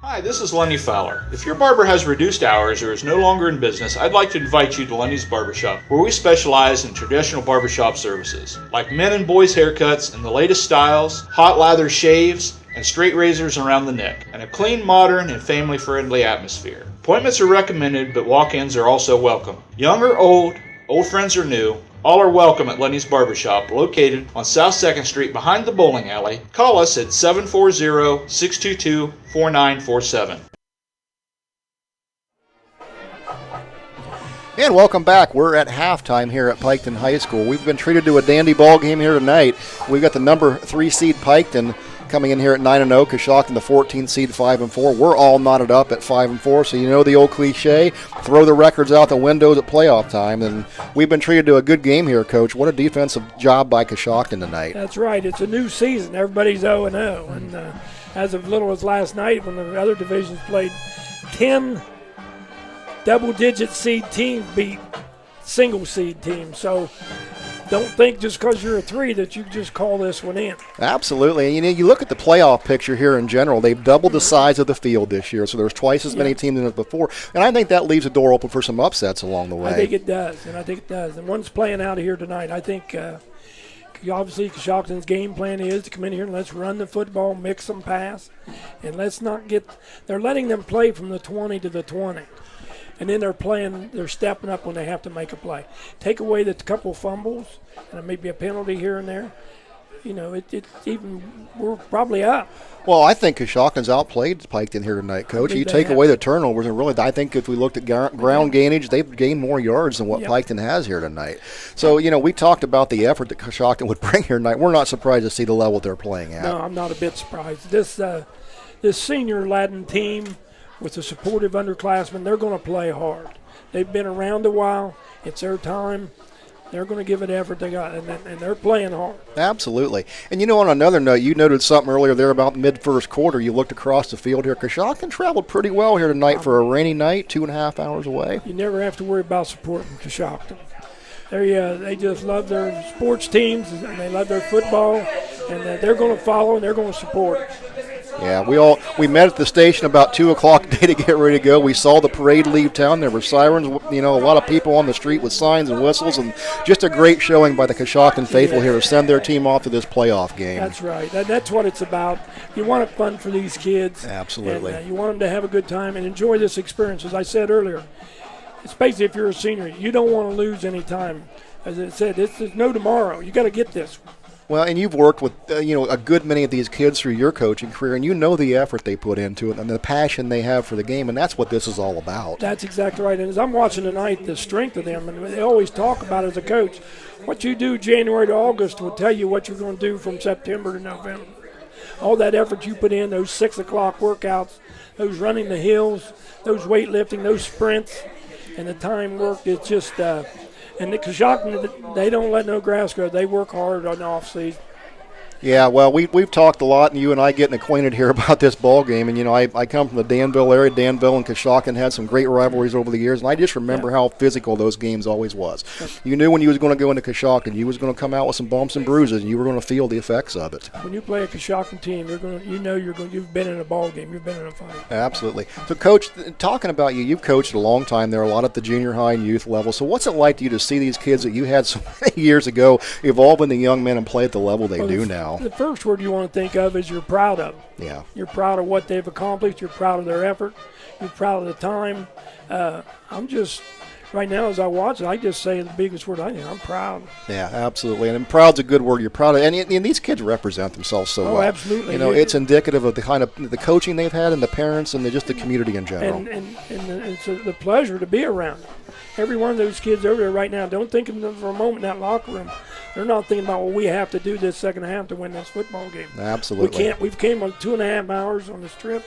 Hi, this is Lenny Fowler. If your barber has reduced hours or is no longer in business, I'd like to invite you to Lenny's Barbershop, where we specialize in traditional barbershop services, like men and boys haircuts in the latest styles, hot lather shaves, and straight razors around the neck, and a clean, modern, and family-friendly atmosphere. Appointments are recommended, but walk-ins are also welcome. Young or old friends or new, all are welcome at Lenny's Barbershop, located on South 2nd Street behind the bowling alley. Call us at 740-622-4947. And welcome back. We're at halftime here at Piketon High School. We've been treated to a dandy ball game here tonight. We've got the number 3 seed Piketon coming in here at 9-0, Coshocton the 14th seed 5-4. We're all knotted up at 5-4, so you know the old cliche, throw the records out the windows at playoff time. And we've been treated to a good game here, Coach. What a defensive job by Coshocton tonight. That's right. It's a new season. Everybody's 0-0. And as of little as last night, when the other divisions played, 10 double-digit seed teams beat single seed teams. So don't think just because you're a 3 that you just call this one in. Absolutely. And you look at the playoff picture here in general, they've doubled the size of the field this year, so there's twice as many teams as before. And I think that leaves the door open for some upsets along the way. I think it does, And one's playing out of here tonight. I think obviously Coshocton's game plan is to come in here and let's run the football, mix them pass, and let's not get – they're letting them play from the 20 to the 20. And then they're stepping up when they have to make a play. Take away the couple fumbles and maybe a penalty here and there. We're probably up. Well, I think Coshocton's outplayed Piketon here tonight, Coach. You take away the turnovers, and really, I think if we looked at ground gainage, they've gained more yards than what Piketon has here tonight. So, we talked about the effort that Coshocton would bring here tonight. We're not surprised to see the level they're playing at. No, I'm not a bit surprised. This senior Latin team with the supportive underclassmen, they're going to play hard. They've been around a while. It's their time. They're going to give it effort they got, and they're playing hard. Absolutely. And on another note, you noted something earlier there about mid-first quarter. You looked across the field here. Coshocton traveled pretty well here tonight for a rainy night, 2.5 hours away. You never have to worry about supporting Coshocton. They just love their sports teams, and they love their football, and they're going to follow and they're going to support it. Yeah, we met at the station about 2 o'clock today to get ready to go. We saw the parade leave town. There were sirens, a lot of people on the street with signs and whistles, and just a great showing by the Coshocton faithful here to send their team off to this playoff game. That's right. That's what it's about. You want it fun for these kids. Absolutely. And, you want them to have a good time and enjoy this experience. As I said earlier, especially if you're a senior, you don't want to lose any time. As I said, there's no tomorrow. You got to get this. Well, and you've worked with a good many of these kids through your coaching career, and you know the effort they put into it and the passion they have for the game, and that's what this is all about. That's exactly right. And as I'm watching tonight, the strength of them, and they always talk about as a coach, what you do January to August will tell you what you're going to do from September to November. All that effort you put in, those 6 o'clock workouts, those running the hills, those weightlifting, those sprints, and the time work, it's just and the Coshocton, they don't let no grass grow. They work hard on the off-season. Yeah, well, we've talked a lot, and you and I getting acquainted here about this ball game. And I come from the Danville area. Danville and Coshocton had some great rivalries over the years, and I just remember how physical those games always was. You knew when you was going to go into Coshocton, you was going to come out with some bumps and bruises, and you were going to feel the effects of it. When you play a Coshocton team, you've been in a ball game, you've been in a fight. Absolutely. So, Coach, talking about you've coached a long time there, a lot at the junior high and youth level. So, what's it like to you to see these kids that you had so many years ago evolve into young men and play at the level they do now? The first word you want to think of is you're proud of them. Yeah. You're proud of what they've accomplished. You're proud of their effort. You're proud of the time. I'm just, right now as I watch it, I just say the biggest word I think, I'm proud. Yeah, absolutely. And proud's a good word. You're proud of, and these kids represent themselves so well. Oh, absolutely. It's indicative of the kind of the coaching they've had and the parents and just the community in general. And it's the pleasure to be around them. Every one of those kids over there right now, don't think of them for a moment in that locker room. They're not thinking about, we have to do this second half to win this football game. Absolutely. We've came on 2.5 hours on this trip,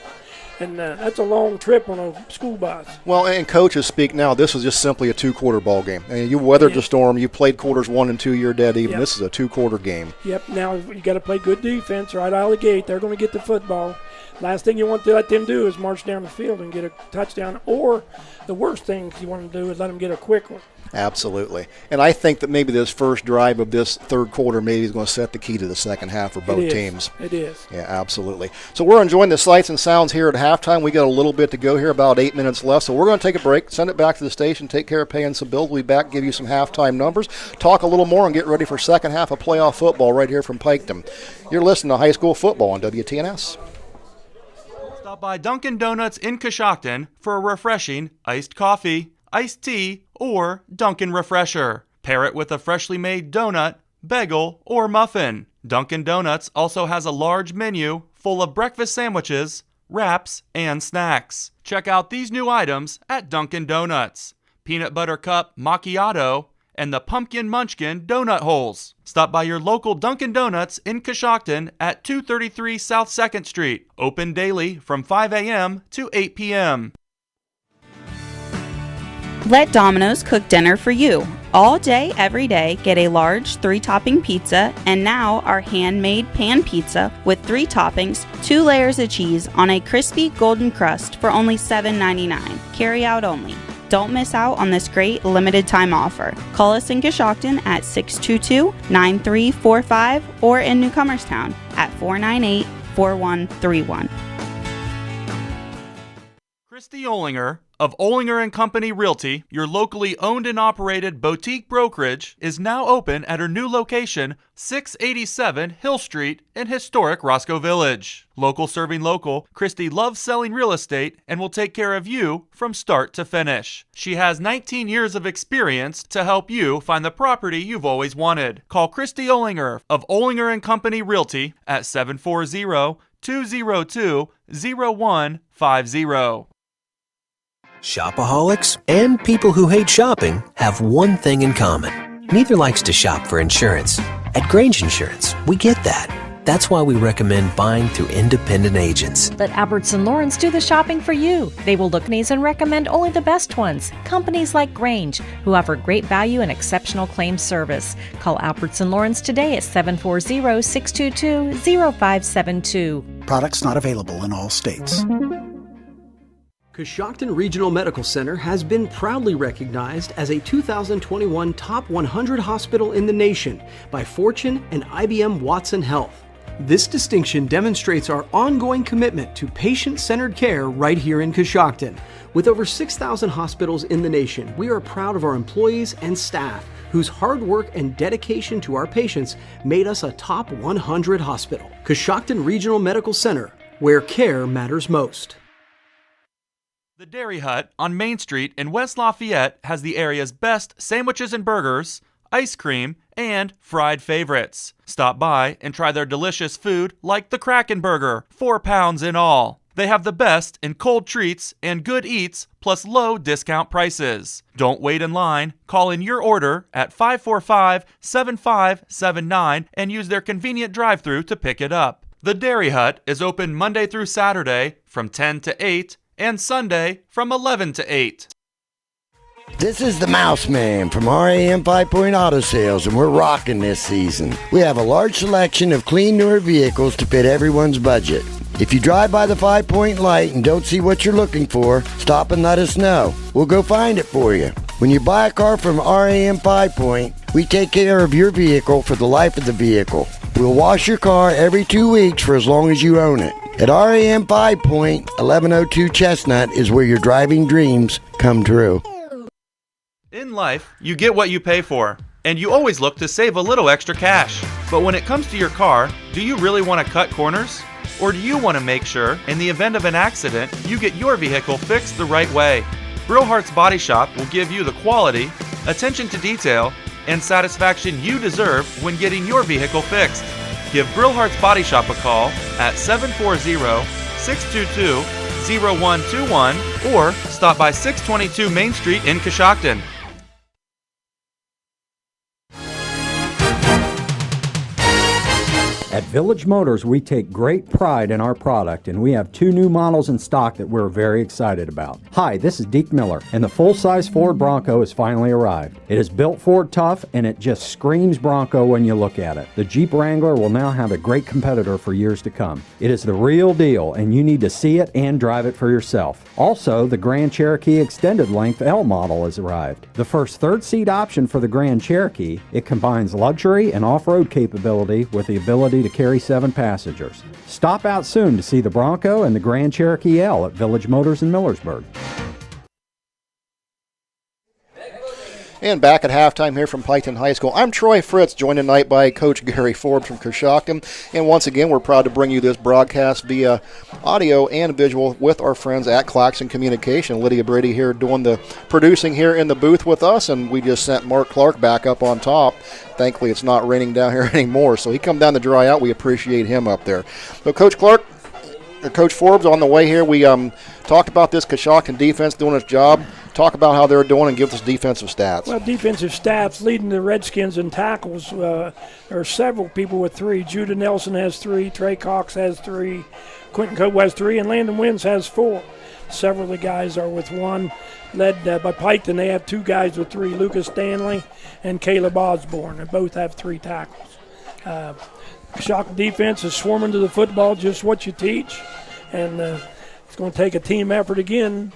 and that's a long trip on a school bus. Well, and coaches speak now, this is just simply a 2-quarter ball game. And you weathered the storm. You played quarters 1 and 2, you're dead even. Yep. This is a 2-quarter game. Yep. Now you got to play good defense right out of the gate. They're going to get the football. Last thing you want to let them do is march down the field and get a touchdown, or the worst thing you want to do is let them get a quick one. Absolutely. And I think that maybe this first drive of this third quarter maybe is going to set the key to the second half for both teams. It is. Yeah, absolutely. So we're enjoying the sights and sounds here at halftime. We got a little bit to go here, about 8 minutes left. So we're going to take a break, send it back to the station, take care of paying some bills. We'll be back, give you some halftime numbers, talk a little more, and get ready for second half of playoff football right here from Piketon. You're listening to High School Football on WTNS. Stop by Dunkin' Donuts in Coshocton for a refreshing iced coffee, iced tea, or Dunkin' Refresher. Pair it with a freshly made donut, bagel, or muffin. Dunkin' Donuts also has a large menu full of breakfast sandwiches, wraps, and snacks. Check out these new items at Dunkin' Donuts: peanut butter cup macchiato and the pumpkin munchkin donut holes. Stop by your local Dunkin' Donuts in Coshocton at 233 South 2nd Street. Open daily from 5 a.m. to 8 p.m. Let Domino's cook dinner for you. All day, every day, get a large 3-topping pizza, and now our handmade pan pizza with 3 toppings, 2 layers of cheese on a crispy golden crust for only $7.99. Carry out only. Don't miss out on this great limited time offer. Call us in Coshocton at 622-9345 or in Newcomerstown at 498-4131. Christy Olinger of Olinger & Company Realty, your locally owned and operated boutique brokerage, is now open at her new location, 687 Hill Street in historic Roscoe Village. Local serving local, Christy loves selling real estate and will take care of you from start to finish. She has 19 years of experience to help you find the property you've always wanted. Call Christy Olinger of Olinger & Company Realty at 740-202-0150. Shopaholics and people who hate shopping have one thing in common. Neither likes to shop for insurance. At Grange Insurance, we get that. That's why we recommend buying through independent agents. Let Albertson Lawrence do the shopping for you. They will look these and recommend only the best ones. Companies like Grange, who offer great value and exceptional claims service. Call Albertson Lawrence today at 740-622-0572. Products not available in all states. Coshocton Regional Medical Center has been proudly recognized as a 2021 Top 100 hospital in the nation by Fortune and IBM Watson Health. This distinction demonstrates our ongoing commitment to patient-centered care right here in Coshocton. With over 6,000 hospitals in the nation, we are proud of our employees and staff whose hard work and dedication to our patients made us a Top 100 hospital. Coshocton Regional Medical Center, where care matters most. The Dairy Hut on Main Street in West Lafayette has the area's best sandwiches and burgers, ice cream, and fried favorites. Stop by and try their delicious food like the Kraken Burger, 4 pounds in all. They have the best in cold treats and good eats, plus low discount prices. Don't wait in line. Call in your order at 545-7579 and use their convenient drive-thru to pick it up. The Dairy Hut is open Monday through Saturday from 10 to 8 and Sunday from 11 to 8. This is the Mouse Man from RAM 5 Point Auto Sales, and we're rocking this season. We have a large selection of clean, newer vehicles to fit everyone's budget. If you drive by the 5 Point light and don't see what you're looking for, stop and let us know. We'll go find it for you. When you buy a car from RAM 5 Point, we take care of your vehicle for the life of the vehicle. We'll wash your car every 2 weeks for as long as you own it. At RAM 5 Point, 1102 Chestnut is where your driving dreams come true. In life, you get what you pay for, and you always look to save a little extra cash. But when it comes to your car, do you really want to cut corners? Or do you want to make sure, in the event of an accident, you get your vehicle fixed the right way? Brillhart's Body Shop will give you the quality, attention to detail, and satisfaction you deserve when getting your vehicle fixed. Give Brillhart's Body Shop a call at 740-622-0121 or stop by 622 Main Street in Coshocton. At Village Motors, we take great pride in our product, and we have 2 new models in stock that we're very excited about. Hi, this is Deke Miller, and the full-size Ford Bronco has finally arrived. It is built Ford tough, and it just screams Bronco when you look at it. The Jeep Wrangler will now have a great competitor for years to come. It is the real deal, and you need to see it and drive it for yourself. Also, the Grand Cherokee Extended Length L model has arrived. The first third-seat option for the Grand Cherokee, it combines luxury and off-road capability with the ability to carry 7 passengers. Stop out soon to see the Bronco and the Grand Cherokee L at Village Motors in Millersburg. And back at halftime here from Piketon High School, I'm Troy Fritz, joined tonight by Coach Gary Forbes from Coshocton. And once again, we're proud to bring you this broadcast via audio and visual with our friends at Claxon Communication. Lydia Brady here doing the producing here in the booth with us, and we just sent Mark Clark back up on top. Thankfully, it's not raining down here anymore, so he come down to dry out. We appreciate him up there. So, Coach Clark, Coach Forbes, on the way here, we talked about this Coshocton defense doing its job. Talk about how they're doing and give us defensive stats. Well, defensive stats leading the Redskins in tackles. There are several people with 3. Judah Nelson has 3. Trey Cox has 3. Quentin Cope has 3. And Landon Wins has 4. Several of the guys are with 1. Led by Piketon, they have 2 guys with 3. Lucas Stanley and Caleb Osborne. They both have 3 tackles. Coshocton defense is swarming to the football, just what you teach. And it's going to take a team effort again.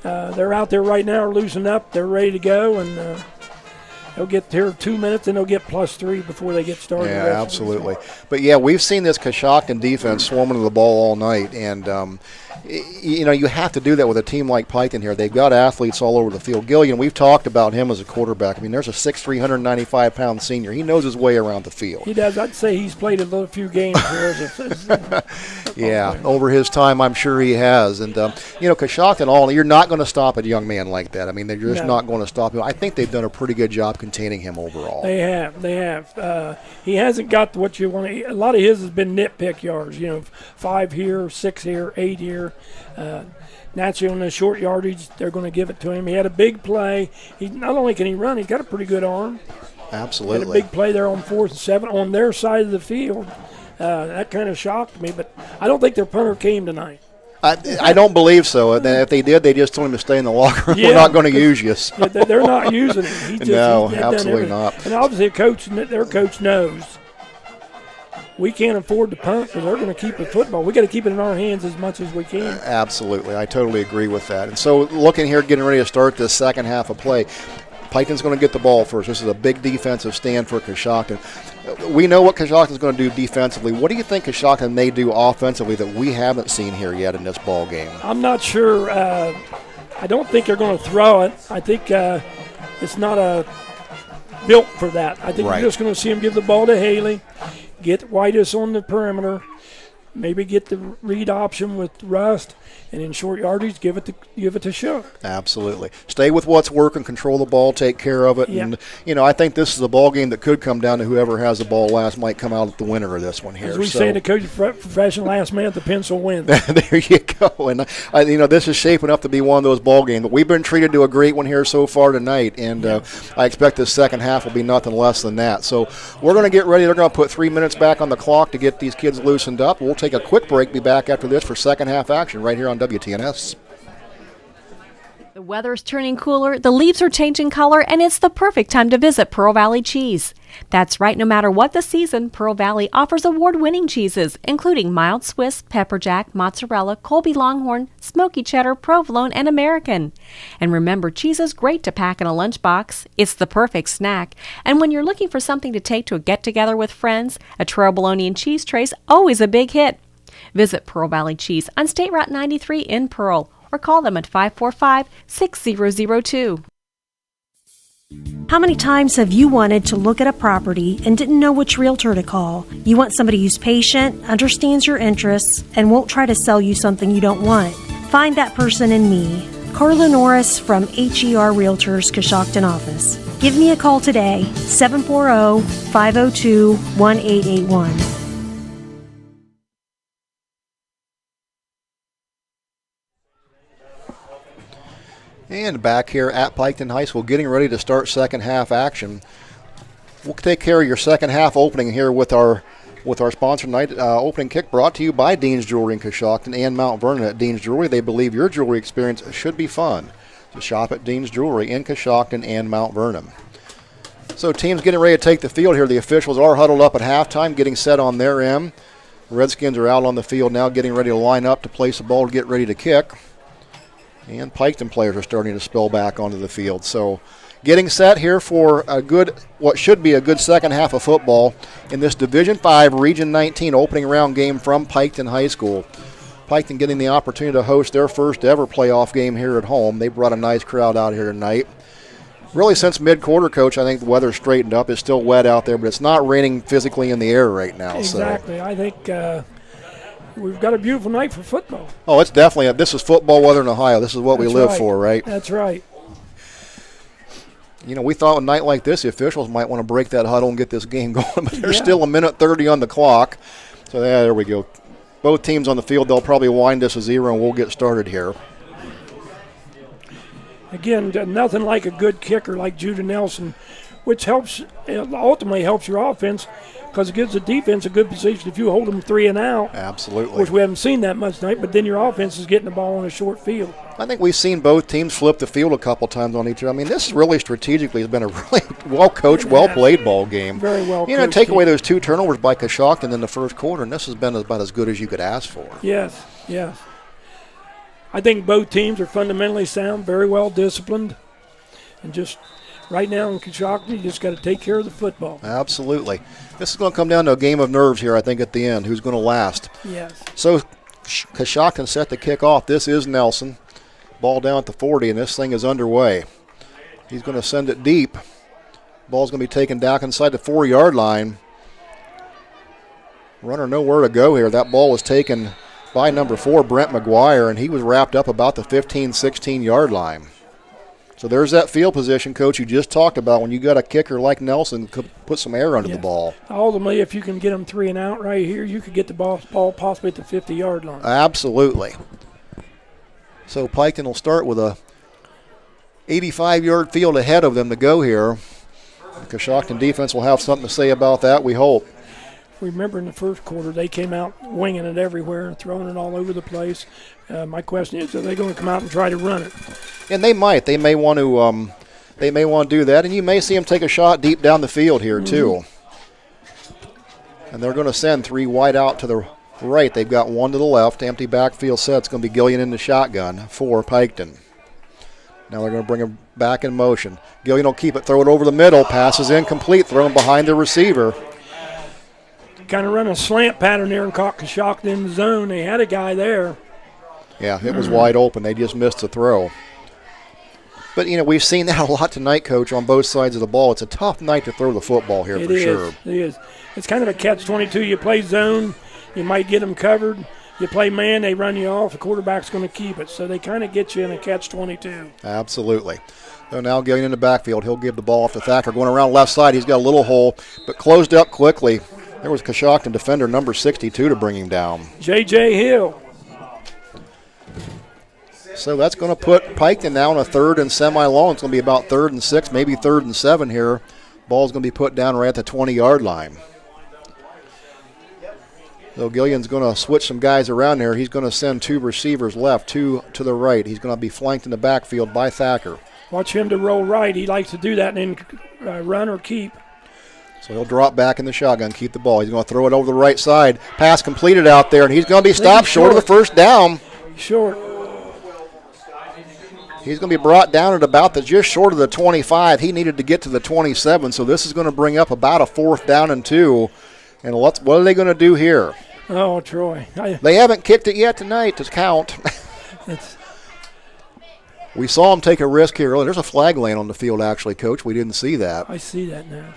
They're out there right now, loosening up. They're ready to go, and they'll get here 2 minutes, and they'll get +3 before they get started. Yeah, absolutely. But, yeah, we've seen this Coshocton defense swarming to the ball all night, and you have to do that with a team like Piketon here. They've got athletes all over the field. Gillian, we've talked about him as a quarterback. I mean, there's a 6'3", 195-pound senior. He knows his way around the field. He does. I'd say he's played a few games here. Yeah, over his time, I'm sure he has. And, Coshocton, you're not going to stop a young man like that. I mean, they're just not going to stop him. I think they've done a pretty good job containing him overall. They have. He hasn't got what you want. A lot of his has been nitpick yards, 5 here, 6 here, 8 here. Naturally, on the short yardage, they're going to give it to him. He had a big play. Not only can he run, he's got a pretty good arm. Absolutely. He had a big play there on 4th and 7 on their side of the field. That kind of shocked me, but I don't think their punter came tonight. I don't believe so. If they did, they just told him to stay in the locker room. Yeah, We're not going to use you. So. They're not using him. No, absolutely not. And obviously, their coach knows we can't afford to punt because they're going to keep the football. We got to keep it in our hands as much as we can. Absolutely, I totally agree with that. And so, looking here, getting ready to start this second half of play. Piketon's going to get the ball first. This is a big defensive stand for Coshocton. We know what Coshocton's going to do defensively. What do you think Coshocton may do offensively that we haven't seen here yet in this ball game? I'm not sure. I don't think they're going to throw it. I think it's not built for that. I think you're just going to see them give the ball to Haley, get Whitus on the perimeter, maybe get the read option with Rust, and in short yardage, give it to Shook. Absolutely. Stay with what's working, control the ball, take care of it. Yep. And, I think this is a ball game that could come down to whoever has the ball last might come out the winner of this one here. As we say, the coach professional last man at the pencil wins. There you go. And, this is shaping up to be one of those ball games. But we've been treated to a great one here so far tonight, and I expect this second half will be nothing less than that. So we're going to get ready. They're going to put 3 minutes back on the clock to get these kids loosened up. We'll take a quick break, be back after this for second half action right here on WTNS. The weather's turning cooler, the leaves are changing color, and it's the perfect time to visit Pearl Valley Cheese. That's right, no matter what the season, Pearl Valley offers award-winning cheeses, including mild Swiss, pepper jack, mozzarella, Colby Longhorn, smoky cheddar, provolone, and American. And remember, cheese is great to pack in a lunchbox. It's the perfect snack. And when you're looking for something to take to a get-together with friends, a trail bologna and cheese tray's always a big hit. Visit Pearl Valley Cheese on State Route 93 in Pearl, or call them at 545-6002. How many times have you wanted to look at a property and didn't know which realtor to call? You want somebody who's patient, understands your interests, and won't try to sell you something you don't want. Find that person in me, Carla Norris from HER Realtors Coshocton office. Give me a call today, 740-502-1881. And back here at Piketon High School, getting ready to start second half action. We'll take care of your second half opening here with our sponsor tonight. Opening kick brought to you by Dean's Jewelry in Coshocton and Mount Vernon. At Dean's Jewelry, they believe your jewelry experience should be fun. So shop at Dean's Jewelry in Coshocton and Mount Vernon. So teams getting ready to take the field here. The officials are huddled up at halftime, getting set on their end. The Redskins are out on the field now, getting ready to line up to place the ball to get ready to kick. And Piketon players are starting to spill back onto the field. So getting set here for what should be a good second half of football in this Division 5 Region 19 opening round game from Piketon High School. Piketon getting the opportunity to host their first ever playoff game here at home. They brought a nice crowd out here tonight. Really since mid-quarter, Coach, I think the weather straightened up. It's still wet out there, but it's not raining physically in the air right now. Exactly. So I think we've got a beautiful night for football. Oh, it's definitely. This is football weather in Ohio. This is what we live for, right? That's right. We thought a night like this, the officials might want to break that huddle and get this game going, but there's still 1:30 on the clock. So, there we go. Both teams on the field, they'll probably wind us a 0, and we'll get started here. Again, nothing like a good kicker like Judah Nelson, which ultimately helps your offense, because it gives the defense a good position if you hold them 3 and out. Absolutely. Which we haven't seen that much tonight, but then your offense is getting the ball on a short field. I think we've seen both teams flip the field a couple times on each other. I mean, this really strategically has been a really well-coached, well-played ball game. Very well coached. Take away those 2 turnovers by Coshocton in the first quarter, and this has been about as good as you could ask for. Yes. I think both teams are fundamentally sound, very well disciplined, and just right now in Coshocton, you just got to take care of the football. Absolutely. This is going to come down to a game of nerves here, I think, at the end. Who's going to last? Yes. So Coshocton set the kick off. This is Nelson. Ball down at the 40, and this thing is underway. He's going to send it deep. Ball's going to be taken down inside the 4-yard line. Runner nowhere to go here. That ball was taken by number 4, Brent McGuire, and he was wrapped up about the 15, 16-yard line. So there's that field position, Coach, you just talked about. When you got a kicker like Nelson, could put some air under the ball. Ultimately, if you can get them 3 and out right here, you could get the ball possibly at the 50-yard line. Absolutely. So Piketon will start with a 85-yard field ahead of them to go here. The Coshocton defense will have something to say about that, we hope. Remember in the first quarter, they came out winging it everywhere, throwing it all over the place. My question is, are they going to come out and try to run it? And they might. They may want to. They may want to do that, and you may see them take a shot deep down the field here too. And they're going to send 3 wide out to the right. They've got 1 to the left. Empty backfield set. It's going to be Gillian in the shotgun for Piketon. Now they're going to bring him back in motion. Gillian will keep it, throw it over the middle. Passes incomplete, thrown behind the receiver. Kind of run a slant pattern there and caught Coshocton in the zone. They had a guy there. Yeah, it was wide open. They just missed the throw. But, we've seen that a lot tonight, Coach, on both sides of the ball. It's a tough night to throw the football here for sure. It is. It's kind of a catch-22. You play zone, you might get them covered. You play man, they run you off. The quarterback's going to keep it. So they kind of get you in a catch-22. Absolutely. So now Gillian in the backfield. He'll give the ball off to Thacker. Going around left side, he's got a little hole, but closed up quickly. There was Coshocton defender number 62 to bring him down. J.J. Hill. So that's going to put Piketon now on a 3rd and semi-long. It's going to be about 3rd and 6, maybe 3rd and 7 here. Ball's going to be put down right at the 20-yard line. So Gillian's going to switch some guys around there. He's going to send 2 receivers left, 2 to the right. He's going to be flanked in the backfield by Thacker. Watch him to roll right. He likes to do that and then run or keep. So he'll drop back in the shotgun, keep the ball. He's going to throw it over the right side. Pass completed out there, and he's going to be stopped short of the first down. Short. He's going to be brought down at about just short of the 25. He needed to get to the 27, so this is going to bring up about a 4th down and 2. And what are they going to do here? Oh, Troy. They haven't kicked it yet tonight to count. We saw him take a risk here earlier. There's a flag laying on the field, actually, Coach. We didn't see that. I see that now.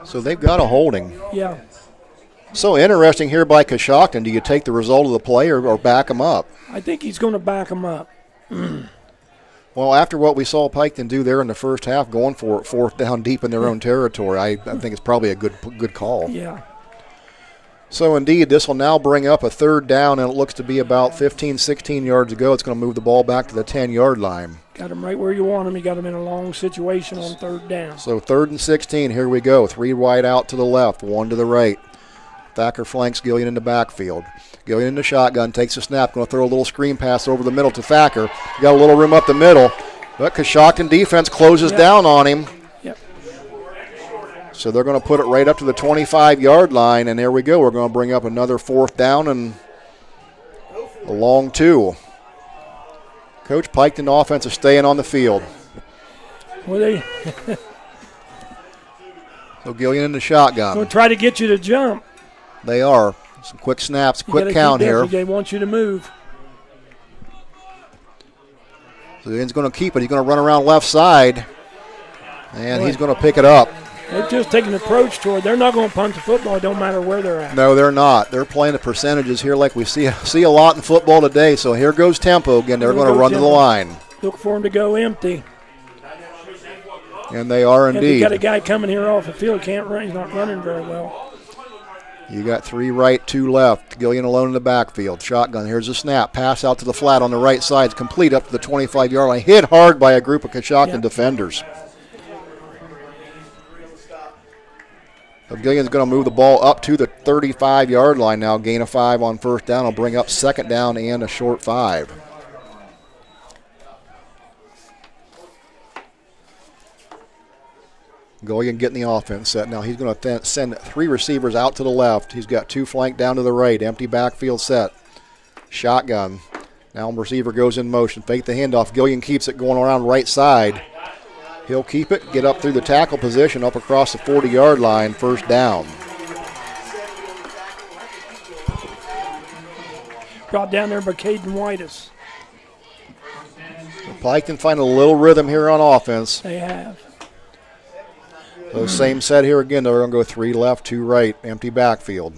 So they've got a holding. Yeah. So interesting here by Coshocton. Do you take the result of the play or back him up? I think he's going to back him up. Well, after what we saw Piketon do there in the first half, going for it 4th down deep in their own territory, I think it's probably a good call. Yeah. So, indeed, this will now bring up a 3rd down, and it looks to be about 15, 16 yards ago. It's going to move the ball back to the 10-yard line. Got him right where you want him. You got him in a long situation on 3rd down. So 3rd and 16, here we go. 3 wide out to the left, 1 to the right. Thacker flanks Gillian in the backfield. Gillian in the shotgun, takes a snap, going to throw a little screen pass over the middle to Thacker. Got a little room up the middle, but Coshocton defense closes down on him. Yep. So they're going to put it right up to the 25-yard line, and there we go. We're going to bring up another 4th down and a long 2. Coach, Piketon offense is staying on the field. Well, So Gillian in the shotgun. Going to try to get you to jump. They are. Some quick snaps, quick count here. They want you to move. So Gillian's going to keep it. He's going to run around left side, and he's going to pick it up. They've just taken an approach toward. They're not going to punt the football. It don't matter where they're at. No, they're not. They're playing the percentages here like we see a lot in football today. So here goes tempo again. They're going to run to the line. Look for them to go empty. And they are indeed. You got a guy coming here off the field. Can't run. He's not running very well. You got 3 right, 2 left. Gillian alone in the backfield. Shotgun. Here's a snap. Pass out to the flat on the right side. It's complete up to the 25-yard line. Hit hard by a group of Coshocton defenders. So Gillian's going to move the ball up to the 35-yard line now. Gain of 5 on 1st down. Will bring up 2nd down and a short 5. Gillian getting the offense set. Now he's going to send 3 receivers out to the left. He's got 2 flanked down to the right. Empty backfield set. Shotgun. Now receiver goes in motion. Fake the handoff. Gillian keeps it going around right side. He'll keep it, get up through the tackle position, up across the 40-yard line, 1st down. Brought down there by Caden Whitus. Piketon find a little rhythm here on offense. They have. So same set here again. They're going to go 3 left, 2 right, empty backfield.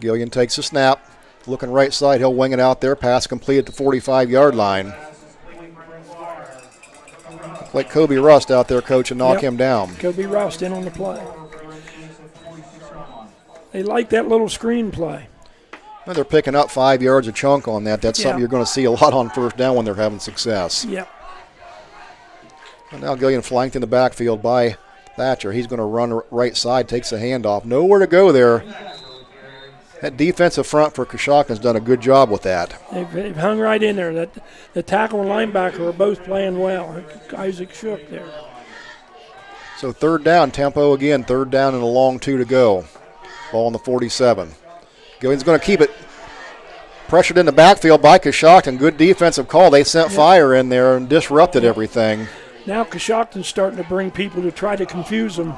Gillian takes a snap. Looking right side, he'll wing it out there. Pass complete at the 45-yard line. Like Kobe Rust out there, Coach, and knock him down. Kobe Rust in on the play. They like that little screen play. Well, they're picking up 5 yards a chunk on that. That's something you're going to see a lot on 1st down when they're having success. Yep. And now Gillian flanked in the backfield by Thatcher, he's going to run right side, takes the handoff. Nowhere to go there. That defensive front for Coshocton's done a good job with that. They've hung right in there. The tackle and linebacker are both playing well. Isaac Shook there. So third down, tempo again, third down and a long 2 to go. Ball on the 47. Gillion's going to keep it pressured in the backfield by Coshocton. Good defensive call. They sent fire in there and disrupted everything. Now Coshocton's starting to bring people to try to confuse them.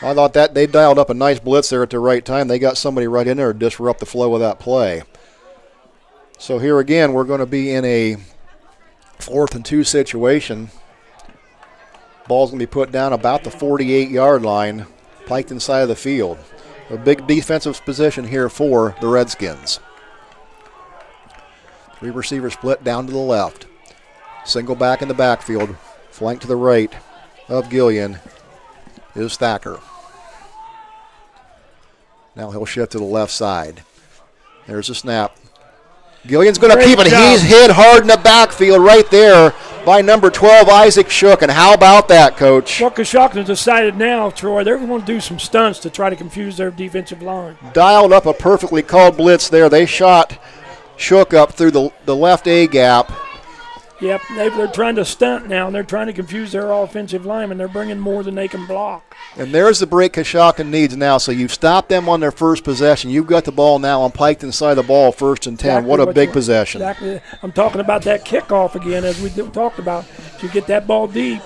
I thought that they dialed up a nice blitz there at the right time. They got somebody right in there to disrupt the flow of that play. So here again, we're going to be in a 4th and 2 situation. Ball's going to be put down about the 48-yard line, Piketon side of the field. A big defensive position here for the Redskins. 3 receivers split down to the left. Single back in the backfield, flank to the right of Gillion is Thacker. Now he'll shift to the left side. There's a snap. Gillion's going to keep it. He's hit hard in the backfield right there by number 12, Isaac Shook. And how about that, Coach? Well, Coshocton's decided now, Troy, they're going to do some stunts to try to confuse their defensive line. Dialed up a perfectly called blitz there. They shot Shook up through the left A gap. Yep, they're trying to stunt now, and they're trying to confuse their offensive linemen. They're bringing more than they can block. And there's the break Coshocton needs now. So you've stopped them on their first possession. You've got the ball now on Piketon side of the ball, 1st and 10. What a big possession. Exactly. I'm talking about that kickoff again, as we talked about. If you get that ball deep,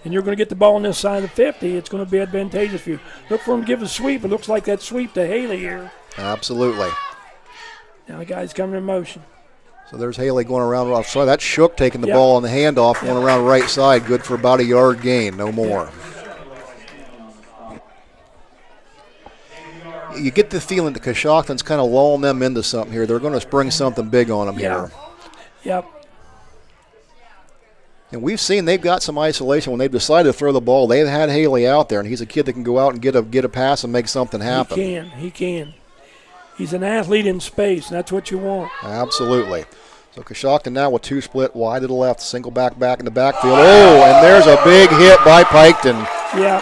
and you're going to get the ball on this side of the 50, it's going to be advantageous for you. Look for him to give a sweep. It looks like that sweep to Haley here. Absolutely. Now the guy's coming in motion. So there's Haley going around offside. That's Shook taking the ball on the handoff, going around right side. Good for about a yard gain, no more. You get the feeling that Coshocton's kind of lulling them into something here. They're going to bring something big on them here. Yep. And we've seen they've got some isolation when they've decided to throw the ball. They've had Haley out there, and he's a kid that can go out and get a pass and make something happen. He can. He's an athlete in space, and that's what you want. Absolutely. So Coshocton now with 2 split wide to the left, single back in the backfield. Oh, and there's a big hit by Piketon. Yeah.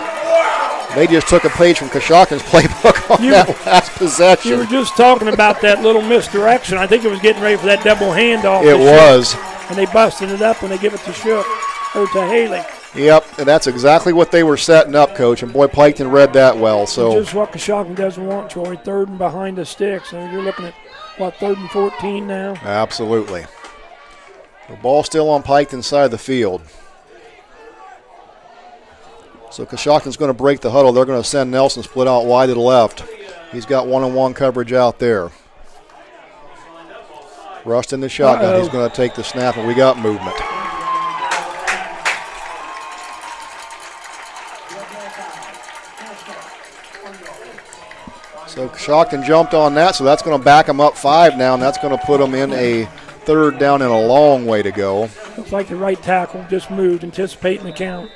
They just took a page from Coshocton's playbook on that last possession. You were just talking about that little misdirection. I think it was getting ready for that double handoff. It was. And they busted it up when they give it to Shook, or to Haley. Yep, and that's exactly what they were setting up, Coach. And boy, Piketon read that well. So just what Coshocton doesn't want, Troy. 3rd and behind the sticks. So you're looking at, 3rd and 14 now? Absolutely. The ball still on Piketon's side of the field. So Coshocton's going to break the huddle. They're going to send Nelson split out wide to the left. He's got one-on-one coverage out there. Rust in the shotgun. He's going to take the snap, and we got movement. So Coshocton jumped on that, so that's going to back them up 5 now, and that's going to put them in a 3rd down and a long way to go. Looks like the right tackle just moved, anticipating the count.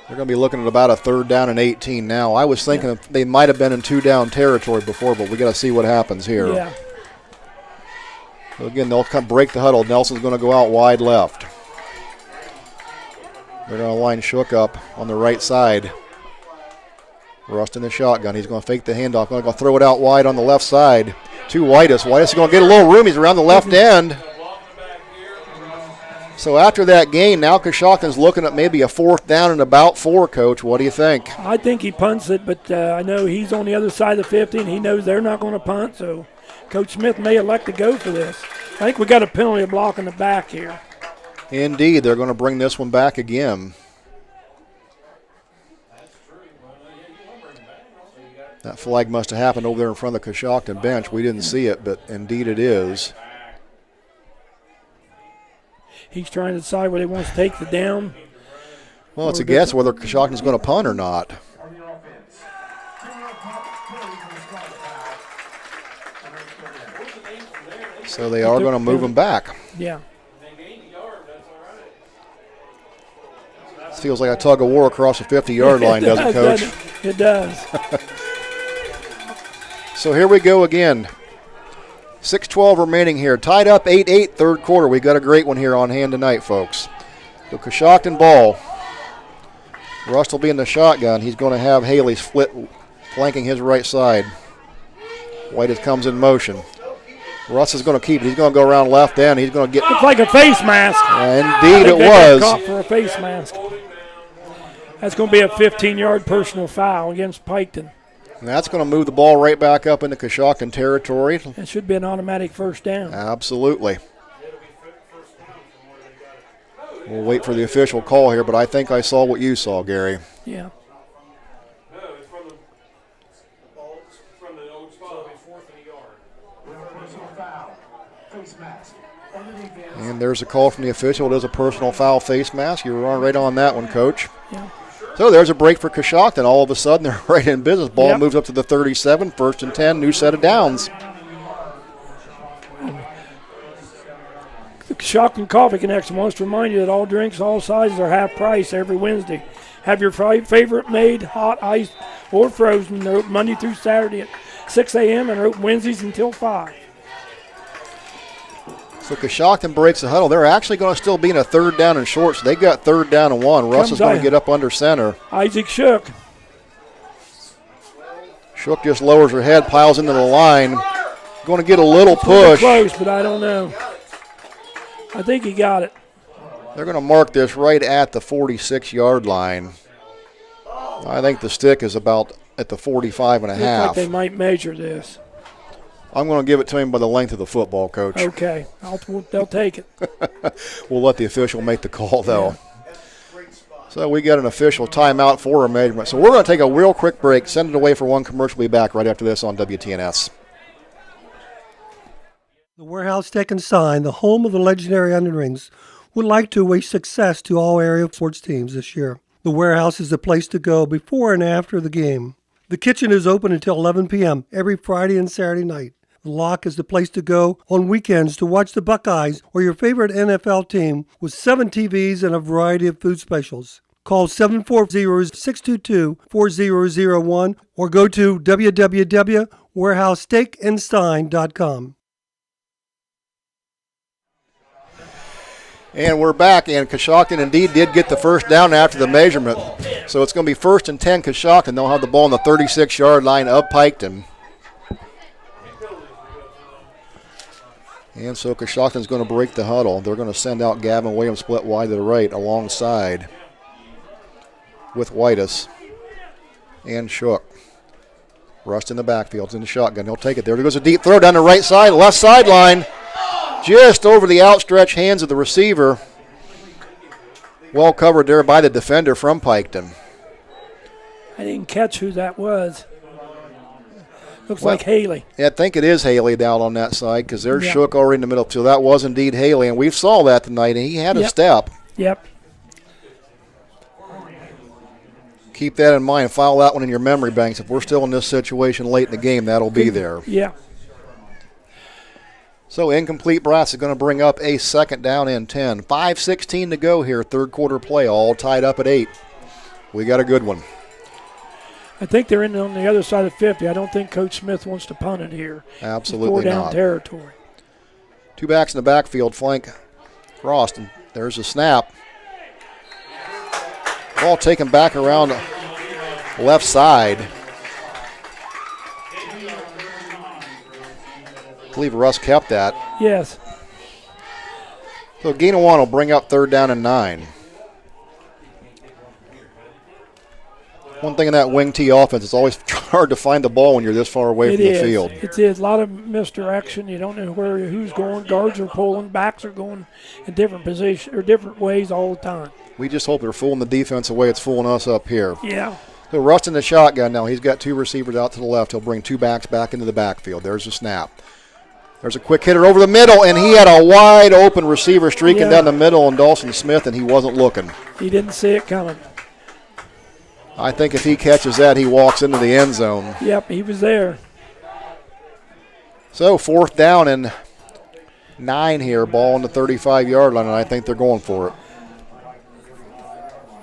They're going to be looking at about a 3rd down and 18 now. I was thinking they might have been in 2-down territory before, but we got to see what happens here. Yeah. So again, they'll come break the huddle. Nelson's going to go out wide left. They're going to line Shook up on the right side. Rust in the shotgun. He's going to fake the handoff. Going to throw it out wide on the left side to Whitus. Whitus is going to get a little room. He's around the left end. So after that gain, now Coshocton's looking at maybe a 4th down and about 4, Coach. What do you think? I think he punts it, but I know he's on the other side of the 50, and he knows they're not going to punt, so Coach Smith may elect to go for this. I think we got a penalty of block in the back here. Indeed, they're going to bring this one back again. That flag must have happened over there in front of the Coshocton bench. We didn't see it, but indeed it is. He's trying to decide whether he wants to take the down. Well, it's a guess whether Coshocton's going to punt or not. So they are going to move him back. Yeah. This feels like a tug of war across the 50-yard line, doesn't it, Coach? It does. So here we go again. 6:12 remaining here. Tied up 8-8 third quarter. We got a great one here on hand tonight, folks. So Coshocton ball. Rust will be in the shotgun. He's going to have Haley split, flanking his right side. White comes in motion. Russ is going to keep it. He's going to go around left end. He's going to get. Looks like a face mask. Indeed, it was. Caught for a face mask. That's going to be a 15-yard personal foul against Piketon. And that's going to move the ball right back up into Coshocton territory. It should be an automatic first down. Absolutely. We'll wait for the official call here, but I think I saw what you saw, Gary. Yeah. And there's a call from the official. It is a personal foul face mask. You were right on that one, Coach. Yeah. So there's a break for Coshocton. All of a sudden, they're right in business. Ball moves up to the 37, 1st and 10, new set of downs. The Coshocton Coffee Connection wants to remind you that all drinks, all sizes are half price every Wednesday. Have your favorite made, hot, iced, or frozen. They're open Monday through Saturday at 6 a.m. and are open Wednesdays until 5. So Coshocton breaks the huddle. They're actually going to still be in a 3rd down and short, so they got 3rd down and 1. Russ is going to get up under center. Isaac Shook. Shook just lowers her head, piles into the line. Going to get a little push. Close, but I don't know. I think he got it. They're going to mark this right at the 46-yard line. I think the stick is about at the 45 and a half. Looks like they might measure this. I'm going to give it to him by the length of the football, Coach. Okay. They'll take it. We'll let the official make the call, though. Yeah. So we got an official timeout for a measurement. So we're going to take a real quick break, send it away for one commercial. We'll be back right after this on WTNS. The Warehouse Steak and Sign, the home of the legendary onion rings, would like to wish success to all area sports teams this year. The Warehouse is the place to go before and after the game. The kitchen is open until 11 p.m. every Friday and Saturday night. The Lock is the place to go on weekends to watch the Buckeyes or your favorite NFL team with 7 TVs and a variety of food specials. Call 740-622-4001 or go to www.warehousesteakandstein.com. And we're back, and Coshocton indeed did get the first down after the measurement. So it's going to be 1st and 10 Coshocton. They'll have the ball on the 36-yard line of Piketon. And so Coshocton's going to break the huddle. They're going to send out Gavin Williams split wide to the right alongside with Whitus and Shook. Rust in the backfield, in the shotgun. He'll take it there. There goes a deep throw down the right side, left sideline. Just over the outstretched hands of the receiver. Well covered there by the defender from Piketon. I didn't catch who that was. Looks like Haley. Yeah, I think it is Haley down on that side because there's Shook already in the middle. So that was indeed Haley, and we saw that tonight, and he had a step. Yep. Keep that in mind. File that one in your memory banks. If we're still in this situation late in the game, that'll be there. Yeah. So incomplete brass is going to bring up a 2nd down and 10. 5:16 to go here, 3rd quarter play, all tied up at 8. We got a good one. I think they're in on the other side of 50. I don't think Coach Smith wants to punt it here. Absolutely not. 4-down not. territory. 2 backs in the backfield, flank Frost, and there's a snap. Ball taken back around left side. I believe Russ kept that. Yes. So Ginawan will bring up 3rd down and 9. One thing in that wing T offense, it's always hard to find the ball when you're this far away from the field. It is. A lot of misdirection. You don't know who's going. Guards are pulling. Backs are going in different positions or different ways all the time. We just hope they're fooling the defense the way it's fooling us up here. Yeah. So Rust in the shotgun now. He's got 2 receivers out to the left. He'll bring 2 backs back into the backfield. There's a snap. There's a quick hitter over the middle, and he had a wide open receiver streaking down the middle on Dawson Smith, and he wasn't looking. He didn't see it coming. I think if he catches that, he walks into the end zone. Yep, he was there. So 4th down and 9 here, ball on the 35-yard line, and I think they're going for it.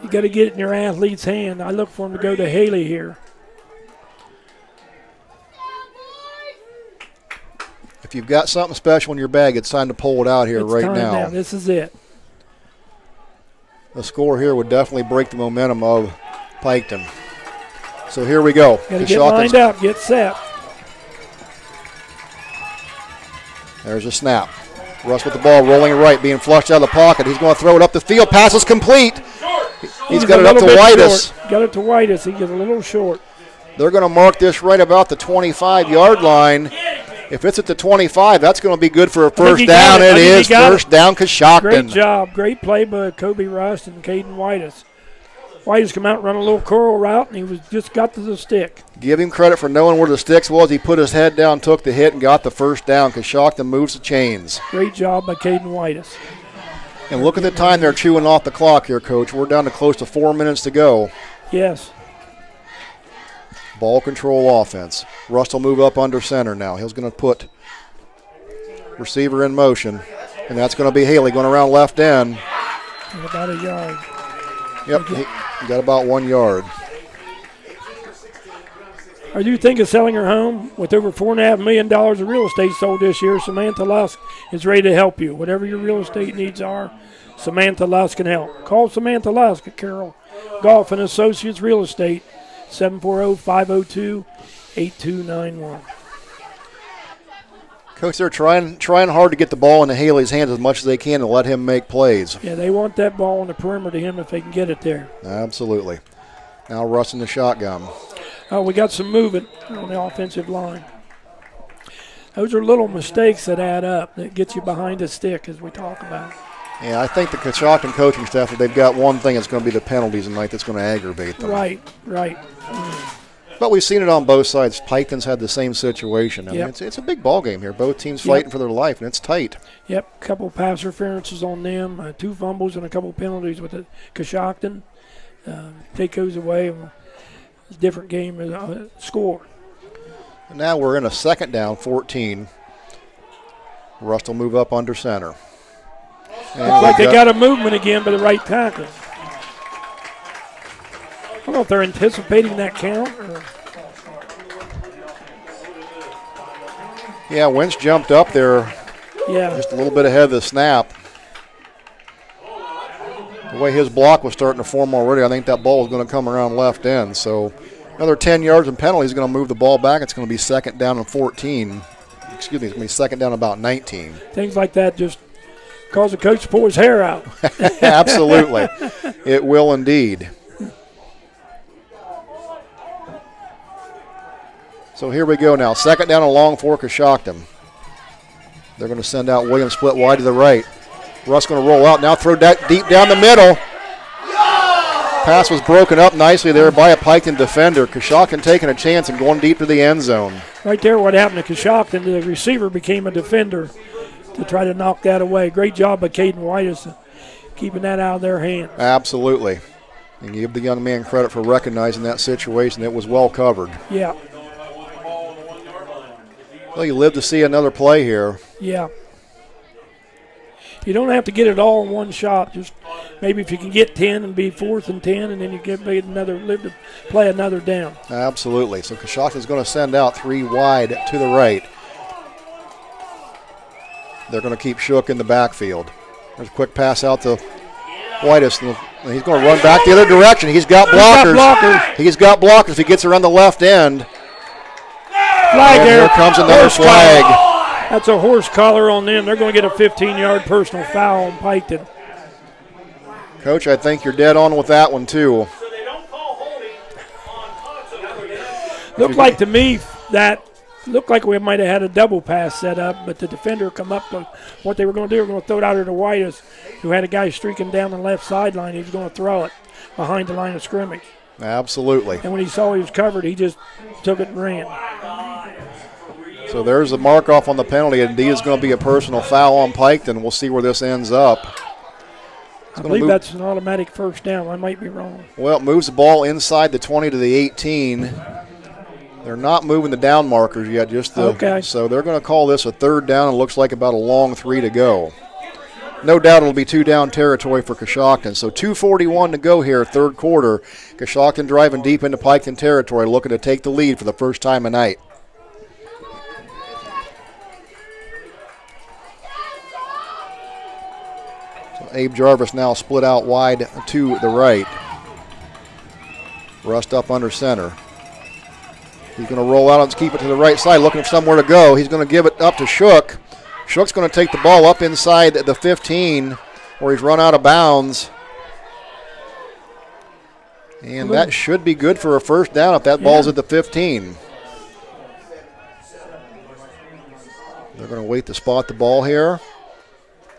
You got to get it in your athlete's hand. I look for him to go to Haley here. If you've got something special in your bag, it's time to pull it out here now. This is it. The score here would definitely break the momentum of Piketon. So here we go. Got to get lined up, get set. There's a snap. Russ with the ball rolling right, being flushed out of the pocket. He's going to throw it up the field. Pass is complete. He's got it up to Whitus. Got it to Whitus. He gets a little short. They're going to mark this right about the 25-yard line. If it's at the 25, that's going to be good for a first down. It is first down, Coshocton. Great job. Great play by Kobe Rust and Caden Whitus. Whitus come out and run a little curl route, and he was just got to the stick. Give him credit for knowing where the sticks was. He put his head down, took the hit, and got the first down. Coshocton moves the chains. Great job by Caden Whitus. And look at the time they're chewing off the clock here, Coach. We're down to close to 4 minutes to go. Yes. Ball control offense. Rust will move up under center now. He's going to put receiver in motion, and that's going to be Haley going around left end. And about a yard. Yep, he got about 1 yard. Are you thinking of selling her home? With over $4.5 million of real estate sold this year, Samantha Lusk is ready to help you. Whatever your real estate needs are, Samantha Lusk can help. Call Samantha Lusk at Carroll Golf and Associates Real Estate, 740-502-8291. Coach, they're trying hard to get the ball into Haley's hands as much as they can to let him make plays. Yeah, they want that ball on the perimeter to him if they can get it there. Absolutely. Now Russ in the shotgun. Oh, we got some movement on the offensive line. Those are little mistakes that add up, that get you behind the stick, as we talk about. Yeah, I think the Coshocton coaching staff, they've got one thing that's going to be the penalties tonight that's going to aggravate them. Right. But we've seen it on both sides. Piketon's had the same situation. I mean, it's a big ball game here. Both teams fighting for their life, and it's tight. Yep, a couple pass interferences on them, 2 fumbles and a couple penalties with the Coshocton. Take those away, and it's a different game score. And now we're in a second down, 14. Rust will move up under center. And looks like they got a movement again by the right tackle. I don't know if they're anticipating that count. Yeah, Wentz jumped up there just a little bit ahead of the snap. The way his block was starting to form already, I think that ball was going to come around left end. So another 10 yards and penalty is going to move the ball back. It's going to be second down and 14. Excuse me, it's going to be second down about 19. Things like that just cause the coach to pull his hair out. Absolutely. It will indeed. So here we go now. Second down and long for Coshocton. They're going to send out Williams split wide to the right. Russ going to roll out. Now throw that deep down the middle. Pass was broken up nicely there by a Piketon defender. Coshocton taking a chance and going deep to the end zone. Right there, what happened to Coshocton, the receiver became a defender to try to knock that away. Great job by Caden Whitus keeping that out of their hands. Absolutely. And give the young man credit for recognizing that situation. It was well covered. Yeah. Well, you live to see another play here. Yeah. You don't have to get it all in one shot. Just maybe if you can get 10 and be 4th and 10, and then you get live to play another down. Absolutely. So Coshocton's going to send out 3 wide to the right. They're going to keep Shook in the backfield. There's a quick pass out to Whitus. He's going to run back the other direction. He's got blockers. He's got blockers if he gets around the left end. Flag there. Here comes another flag. That's a horse collar on them. They're going to get a 15-yard personal foul on Piketon. Coach, I think you're dead on with that one, too. Looked like to me looked like we might have had a double pass set up, but the defender come up to what they were going to do. They were going to throw it out there to Whitus, who had a guy streaking down the left sideline. He was going to throw it behind the line of scrimmage. Absolutely. And when he saw he was covered, he just took it and ran. So there's a mark off on the penalty. Indeed, it's going to be a personal foul on Piketon. We'll see where this ends up. I believe that's an automatic first down. I might be wrong. Well, it moves the ball inside the 20 to the 18. They're not moving the down markers yet. So they're going to call this a third down. It looks like about a long 3 to go. No doubt it'll be 2 down territory for Coshocton. So 2:41 to go here, third quarter. Coshocton driving deep into Piketon territory, looking to take the lead for the first time tonight. So Abe Jarvis now split out wide to the right. Rust up under center. He's going to roll out and keep it to the right side, looking for somewhere to go. He's going to give it up to Shook. Shook's going to take the ball up inside the 15, where he's run out of bounds. And that should be good for a first down if that ball's at the 15. They're going to wait to spot the ball here.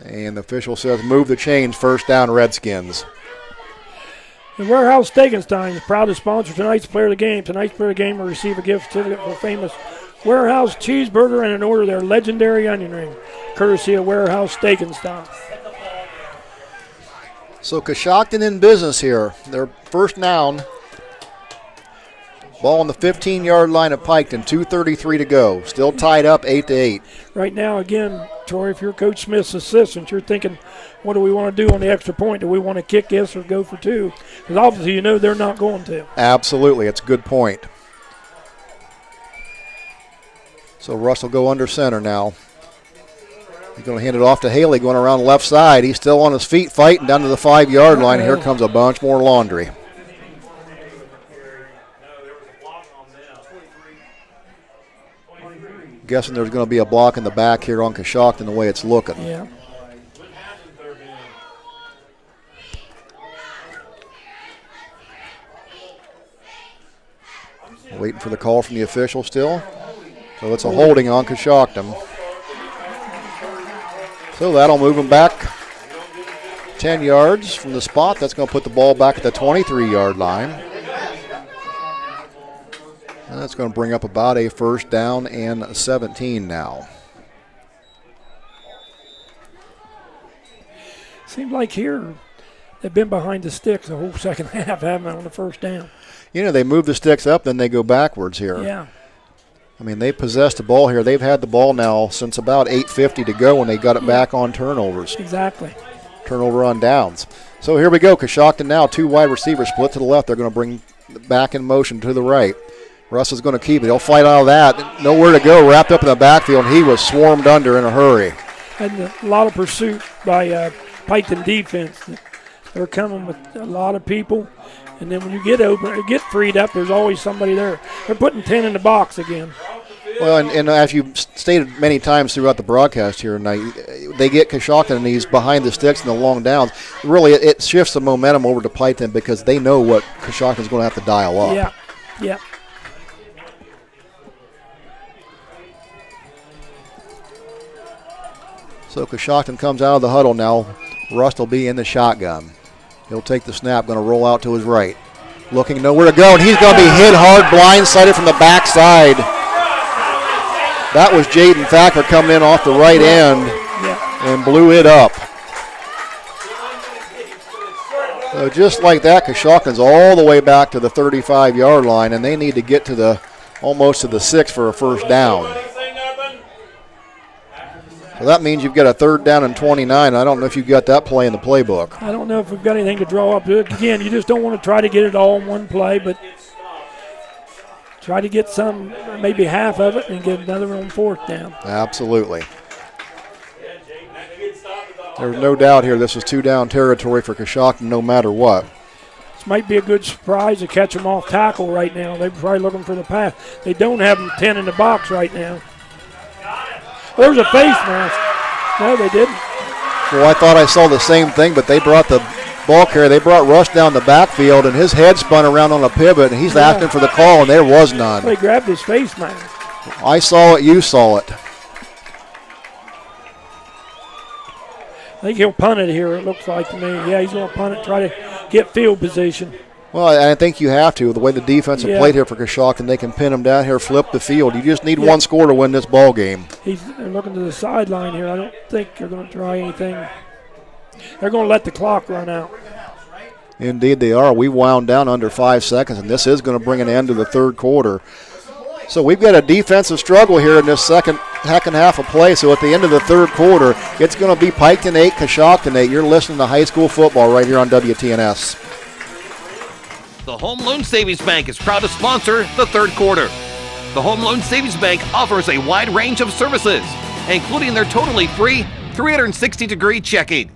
And the official says move the chains, first down, Redskins. The Warehouse Stegenstein is proud to sponsor tonight's Player of the Game. Tonight's Player of the Game will receive a gift certificate for famous Warehouse cheeseburger and an order of their legendary onion ring, courtesy of Warehouse Stegenstein. So Coshocton in business here. Their first down. Ball on the 15-yard line of Piketon, 2:33 to go. Still tied up 8-8. Right now, again, Troy, if you're Coach Smith's assistant, you're thinking, what do we want to do on the extra point? Do we want to kick this or go for two? Because obviously you know they're not going to. Absolutely. It's a good point. So Russ will go under center now. He's going to hand it off to Haley going around the left side. He's still on his feet fighting down to the 5-yard line. Here comes a bunch more laundry. Guessing there's going to be a block in the back here on Coshocton the way it's looking. Yeah. Waiting for the call from the official still. So it's a holding on Coshocton. So that'll move him back 10 yards from the spot. That's going to put the ball back at the 23-yard line. And that's going to bring up about a first down and 17 now. Seems like here they've been behind the sticks the whole second half, haven't they, on the first down? You know, they move the sticks up, then they go backwards here. Yeah. I mean, they possessed the ball here. They've had the ball now since about 8:50 to go when they got it back on turnovers. Exactly. Turnover on downs. So here we go. Coshocton now, two wide receivers split to the left. They're going to bring back in motion to the right. Russ is going to keep it. He'll fight out of that. Nowhere to go. Wrapped up in the backfield. He was swarmed under in a hurry. And a lot of pursuit by Piketon defense. They're coming with a lot of people. And then when you get open, get freed up, there's always somebody there. They're putting 10 in the box again. Well, and as you've stated many times throughout the broadcast here tonight, they get Coshocton and he's behind the sticks and the long downs. Really, it shifts the momentum over to Piketon because they know what Coshocton's going to have to dial up. Yeah, yeah. So Coshocton comes out of the huddle now. Rust will be in the shotgun. He'll take the snap, going to roll out to his right. Looking nowhere to go, and he's going to be hit hard, blindsided from the backside. That was Jaden Thacker coming in off the right end and blew it up. So just like that, Coshocton's all the way back to the 35-yard line, and they need to get to almost to the 6 for a first down. So that means you've got a third down and 29. I don't know if you've got that play in the playbook. I don't know if we've got anything to draw up. Again, you just don't want to try to get it all in one play, but try to get some, maybe half of it, and get another one on fourth down. Absolutely. There's no doubt here this is two-down territory for Coshocton no matter what. This might be a good surprise to catch them off tackle right now. They're probably looking for the pass. They don't have them 10 in the box right now. There's a face mask. No, they didn't. Well, I thought I saw the same thing, but they brought the ball carrier. They brought Rush down the backfield, and his head spun around on a pivot, and he's asking for the call, and there was none. They grabbed his face mask. I saw it. You saw it. I think he'll punt it here, it looks like to me. Yeah, he's going to punt it, try to get field position. Well, I think you have to. The way the defense have played here for Coshocton, they can pin them down here, flip the field. You just need one score to win this ball game. They're looking to the sideline here. I don't think they're going to try anything. They're going to let the clock run out. Indeed they are. We wound down under 5 seconds, and this is going to bring an end to the third quarter. So we've got a defensive struggle here in this second half of play. So at the end of the third quarter, it's going to be Piketon 8, Coshocton 8. You're listening to high school football right here on WTNS. The Home Loan Savings Bank is proud to sponsor the third quarter. The Home Loan Savings Bank offers a wide range of services, including their totally free 360-degree checking.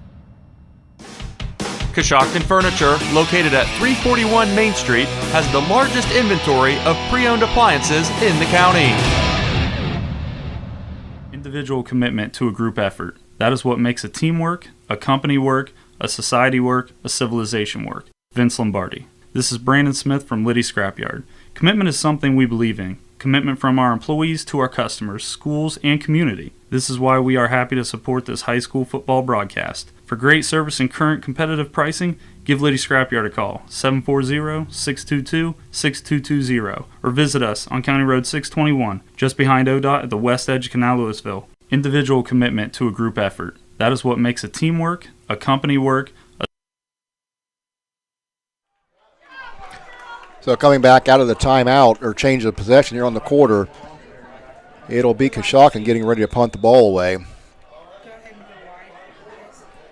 Coshocton Furniture, located at 341 Main Street, has the largest inventory of pre-owned appliances in the county. Individual commitment to a group effort. That is what makes a team work, a company work, a society work, a civilization work. Vince Lombardi. This is Brandon Smith from Liddy Scrapyard. Commitment is something we believe in. Commitment from our employees to our customers, schools, and community. This is why we are happy to support this high school football broadcast. For great service and current competitive pricing, give Liddy Scrapyard a call, 740-622-6220, or visit us on County Road 621, just behind ODOT at the west edge of Canal Louisville. Individual commitment to a group effort. That is what makes a team work, a company work. So coming back out of the timeout or change of possession here on the quarter, it'll be Coshocton getting ready to punt the ball away.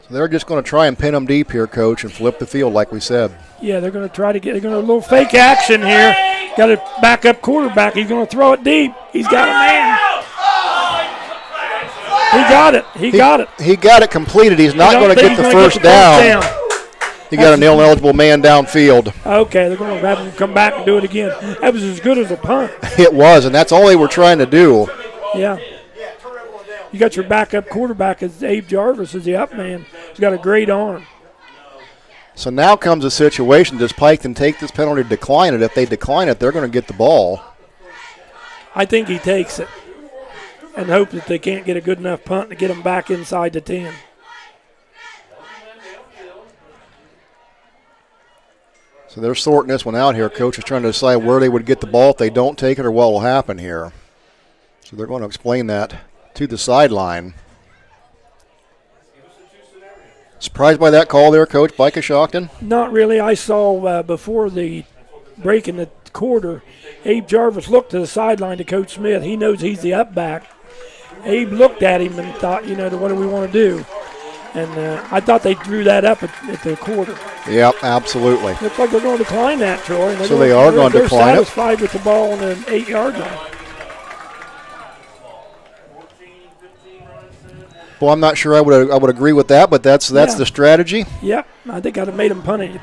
So they're just going to try and pin them deep here, Coach, and flip the field like we said. Yeah, they're going to try to get, they're going to a little fake action here. Got a backup quarterback. He's going to throw it deep. He's got a man. He got it. He got it. He got it completed. He's not going to get the first down. He got an ineligible man downfield. Okay, they're going to have him come back and do it again. That was as good as a punt. It was, and that's all they were trying to do. Yeah. You got your backup quarterback as Abe Jarvis is the up man. He's got a great arm. So now comes a situation. Does Piketon take this penalty to decline it? If they decline it, they're going to get the ball. I think he takes it and hope that they can't get a good enough punt to get him back inside the 10. So they're sorting this one out here. Coach is trying to decide where they would get the ball if they don't take it or what will happen here. So they're going to explain that to the sideline. Surprised by that call there, Coach, by Coshocton? Not really. I saw before the break in the quarter, Abe Jarvis looked to the sideline to Coach Smith. He knows he's the up back. Abe looked at him and thought, what do we want to do? And I thought they drew that up at the quarter. Yep, absolutely. Looks like they're going to decline that, Troy. So they are going to decline it. They're satisfied with the ball on an 8-yard line. Well, I'm not sure I would agree with that, but that's the strategy. Yep, I think I'd have made him punt it.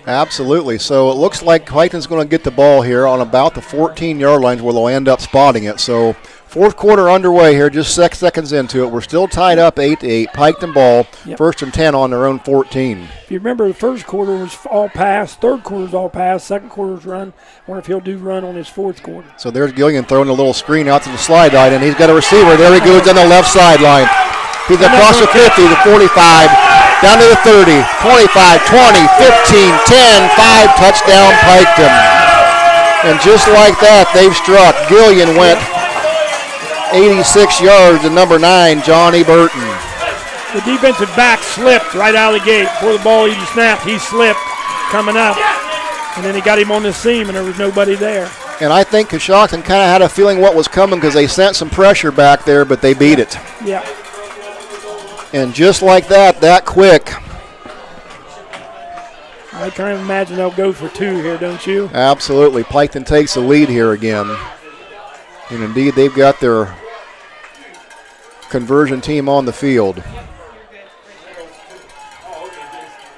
Absolutely. So it looks like Piketon's going to get the ball here on about the 14-yard line where they'll end up spotting it. So fourth quarter underway here, just 6 seconds into it. We're still tied up 8-8. Piketon ball, first and 10 on their own 14. If you remember, the first quarter was all pass, third quarter was all pass, second quarter's run. I wonder if he'll do run on his fourth quarter. So there's Gillian throwing a little screen out to the slide line, and he's got a receiver. There he goes on the left sideline. He's across the 50, the 45, down to the 30, 25, 20, 15, 10, 5, touchdown Piketon. And just like that, they've struck. Gillian went 86 yards to number 9, Johnny Burton. The defensive back slipped right out of the gate. Before the ball even snapped, he slipped coming up. And then he got him on the seam, and there was nobody there. And I think Coshocton kind of had a feeling what was coming because they sent some pressure back there, but they beat it. Yeah. And just like that quick. I kind of imagine they'll go for 2 here, don't you? Absolutely. Piketon takes the lead here again. And indeed, they've got their conversion team on the field.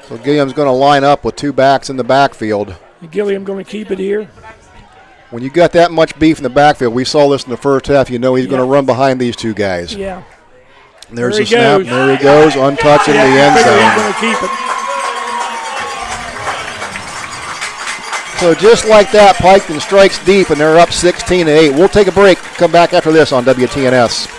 So Gilliam's going to line up with 2 backs in the backfield. Gilliam going to keep it here. When you got that much beef in the backfield, we saw this in the first half, he's going to run behind these 2 guys. Yeah. And there's the snap. There he goes, untouched in the end zone. He's going to keep it. So just like that, Piketon strikes deep, and they're up 16-8. We'll take a break. Come back after this on WTNS.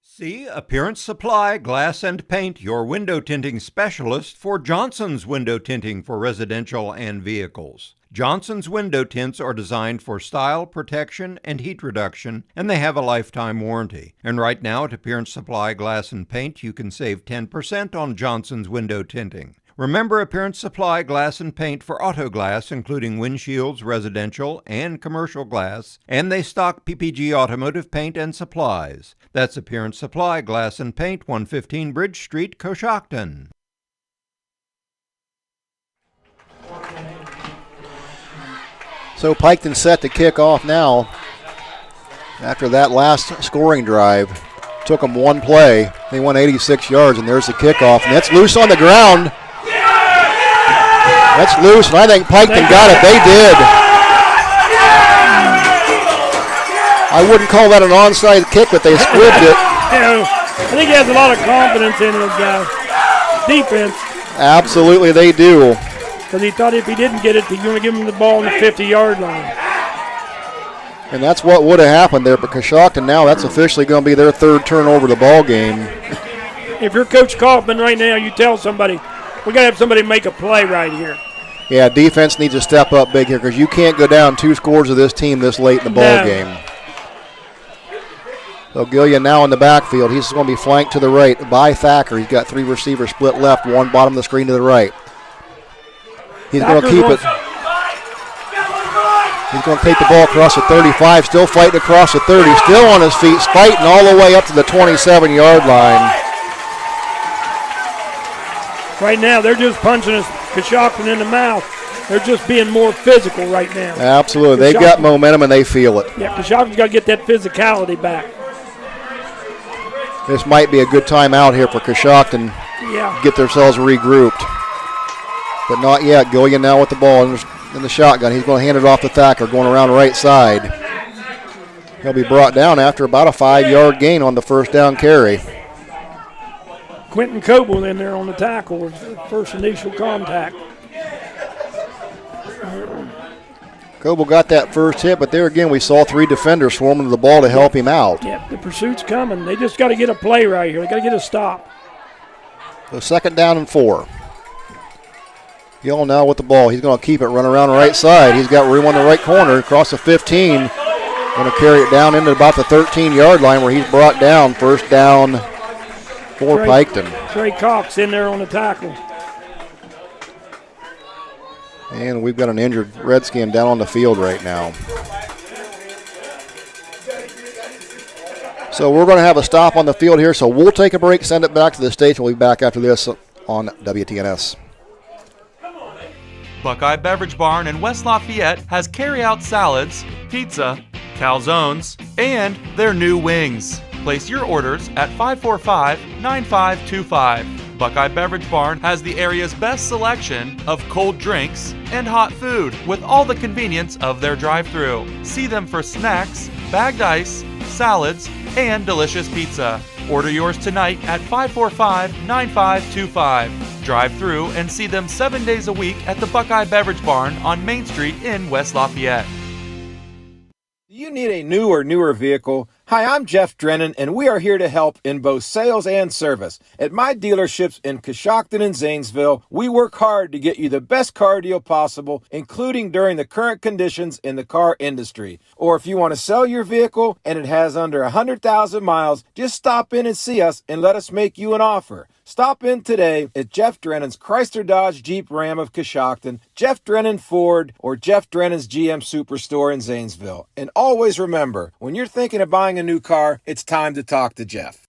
See Appearance Supply Glass and Paint, your window tinting specialist for Johnson's Window Tinting for residential and vehicles. Johnson's window tints are designed for style, protection, and heat reduction, and they have a lifetime warranty. And right now at Appearance Supply Glass and Paint, you can save 10% on Johnson's window tinting. Remember Appearance Supply Glass and Paint for auto glass, including windshields, residential, and commercial glass, and they stock PPG automotive paint and supplies. That's Appearance Supply Glass and Paint, 115 Bridge Street, Coshocton. So Piketon set to kick off now after that last scoring drive. Took them one play. They went 86 yards, and there's the kickoff. And that's loose on the ground. That's loose, and I think Piketon got it. They did. I wouldn't call that an onside kick, but they squibbed it. I think he has a lot of confidence in his defense. Absolutely, they do. Because he thought if he didn't get it, he's going to give him the ball on the 50-yard line. And that's what would have happened there. But Coshocton now, that's officially going to be their third turnover of the ball game. If you're Coach Kaufman right now, you tell somebody, we got to have somebody make a play right here. Yeah, defense needs to step up big here because you can't go down 2 scores of this team this late in the ball game. So Gillian now in the backfield. He's going to be flanked to the right by Thacker. He's got 3 receivers split left, one bottom of the screen to the right. He's going to keep it. He's going to take the ball across the 35, still fighting across the 30, still on his feet, fighting all the way up to the 27-yard line. Right now, they're just punching us, Coshocton in the mouth. They're just being more physical right now. Absolutely. They've got momentum, and they feel it. Yeah, Coshocton's got to get that physicality back. This might be a good time out here for Coshocton. Yeah. Get themselves regrouped. But not yet. Gillian now with the ball in the shotgun. He's going to hand it off to Thacker, going around the right side. He'll be brought down after about a 5-yard gain on the first down carry. Quentin Coble in there on the tackle, first initial contact. Coble got that first hit, but there again we saw 3 defenders swarming to the ball to help him out. Yeah, the pursuit's coming. They just got to get a play right here. They got to get a stop. So 2nd down and 4. Gill now with the ball. He's going to keep it, run around the right side. He's got room on the right corner, across the 15. Going to carry it down into about the 13-yard line where he's brought down. First down for Piketon. Trey Cox in there on the tackle. And we've got an injured Redskin down on the field right now. So we're going to have a stop on the field here, so we'll take a break, send it back to the station. We'll be back after this on WTNS. Buckeye Beverage Barn in West Lafayette has carry-out salads, pizza, calzones, and their new wings. Place your orders at 545-9525. Buckeye Beverage Barn has the area's best selection of cold drinks and hot food with all the convenience of their drive-thru. See them for snacks, bagged ice, salads, and delicious pizza. Order yours tonight at 545-9525. Drive through and see them 7 days a week at the Buckeye Beverage Barn on Main Street in West Lafayette. Do you need a new or newer vehicle? Hi, I'm Jeff Drennan, and we are here to help in both sales and service. At my dealerships in Coshocton and Zanesville, we work hard to get you the best car deal possible, including during the current conditions in the car industry. Or if you want to sell your vehicle and it has under 100,000 miles, just stop in and see us and let us make you an offer. Stop in today at Jeff Drennan's Chrysler Dodge Jeep Ram of Coshocton, Jeff Drennan Ford, or Jeff Drennan's GM Superstore in Zanesville. And always remember, when you're thinking of buying a new car, it's time to talk to Jeff.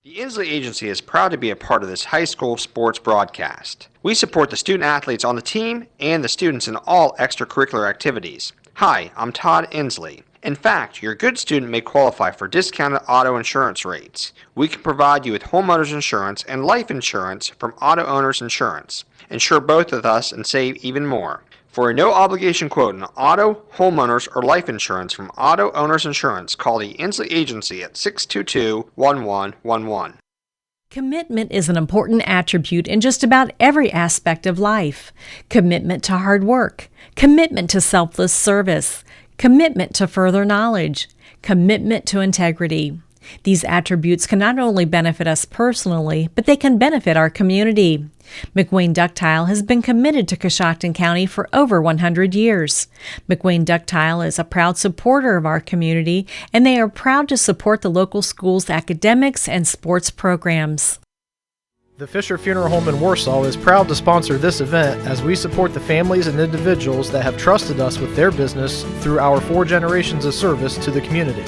The Inslee Agency is proud to be a part of this high school sports broadcast. We support the student athletes on the team and the students in all extracurricular activities. Hi, I'm Todd Inslee. In fact, your good student may qualify for discounted auto insurance rates. We can provide you with homeowners insurance and life insurance from Auto Owners Insurance. Insure both with us and save even more. For a no-obligation quote on auto, homeowners, or life insurance from Auto Owners Insurance, call the Inslee Agency at 622-1111. Commitment is an important attribute in just about every aspect of life. Commitment to hard work, commitment to selfless service, commitment to further knowledge, commitment to integrity. These attributes can not only benefit us personally, but they can benefit our community. McWayne Ductile has been committed to Coshocton County for over 100 years. McWayne Ductile is a proud supporter of our community, and they are proud to support the local schools' academics and sports programs. The Fisher Funeral Home in Warsaw is proud to sponsor this event as we support the families and individuals that have trusted us with their business through our 4 generations of service to the community.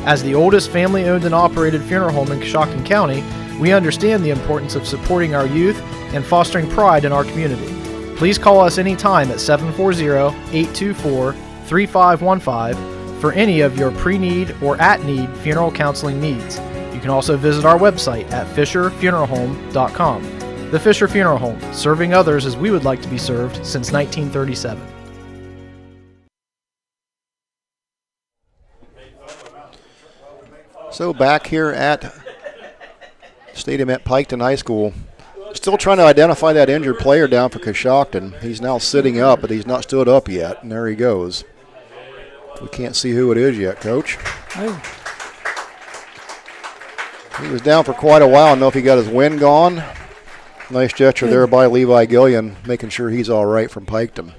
As the oldest family-owned and operated funeral home in Coshocton County, we understand the importance of supporting our youth and fostering pride in our community. Please call us anytime at 740-824-5700 3515 for any of your pre-need or at-need funeral counseling needs. You can also visit our website at fisherfuneralhome.com. The Fisher Funeral Home, serving others as we would like to be served since 1937. So back here at Stadium at Piketon High School, still trying to identify that injured player down for Coshocton. He's now sitting up, but he's not stood up yet, and there he goes. We can't see who it is yet, Coach. Oh. He was down for quite a while. I don't know if he got his wind gone. Nice gesture there by Levi Gillian, making sure he's all right from Piketon.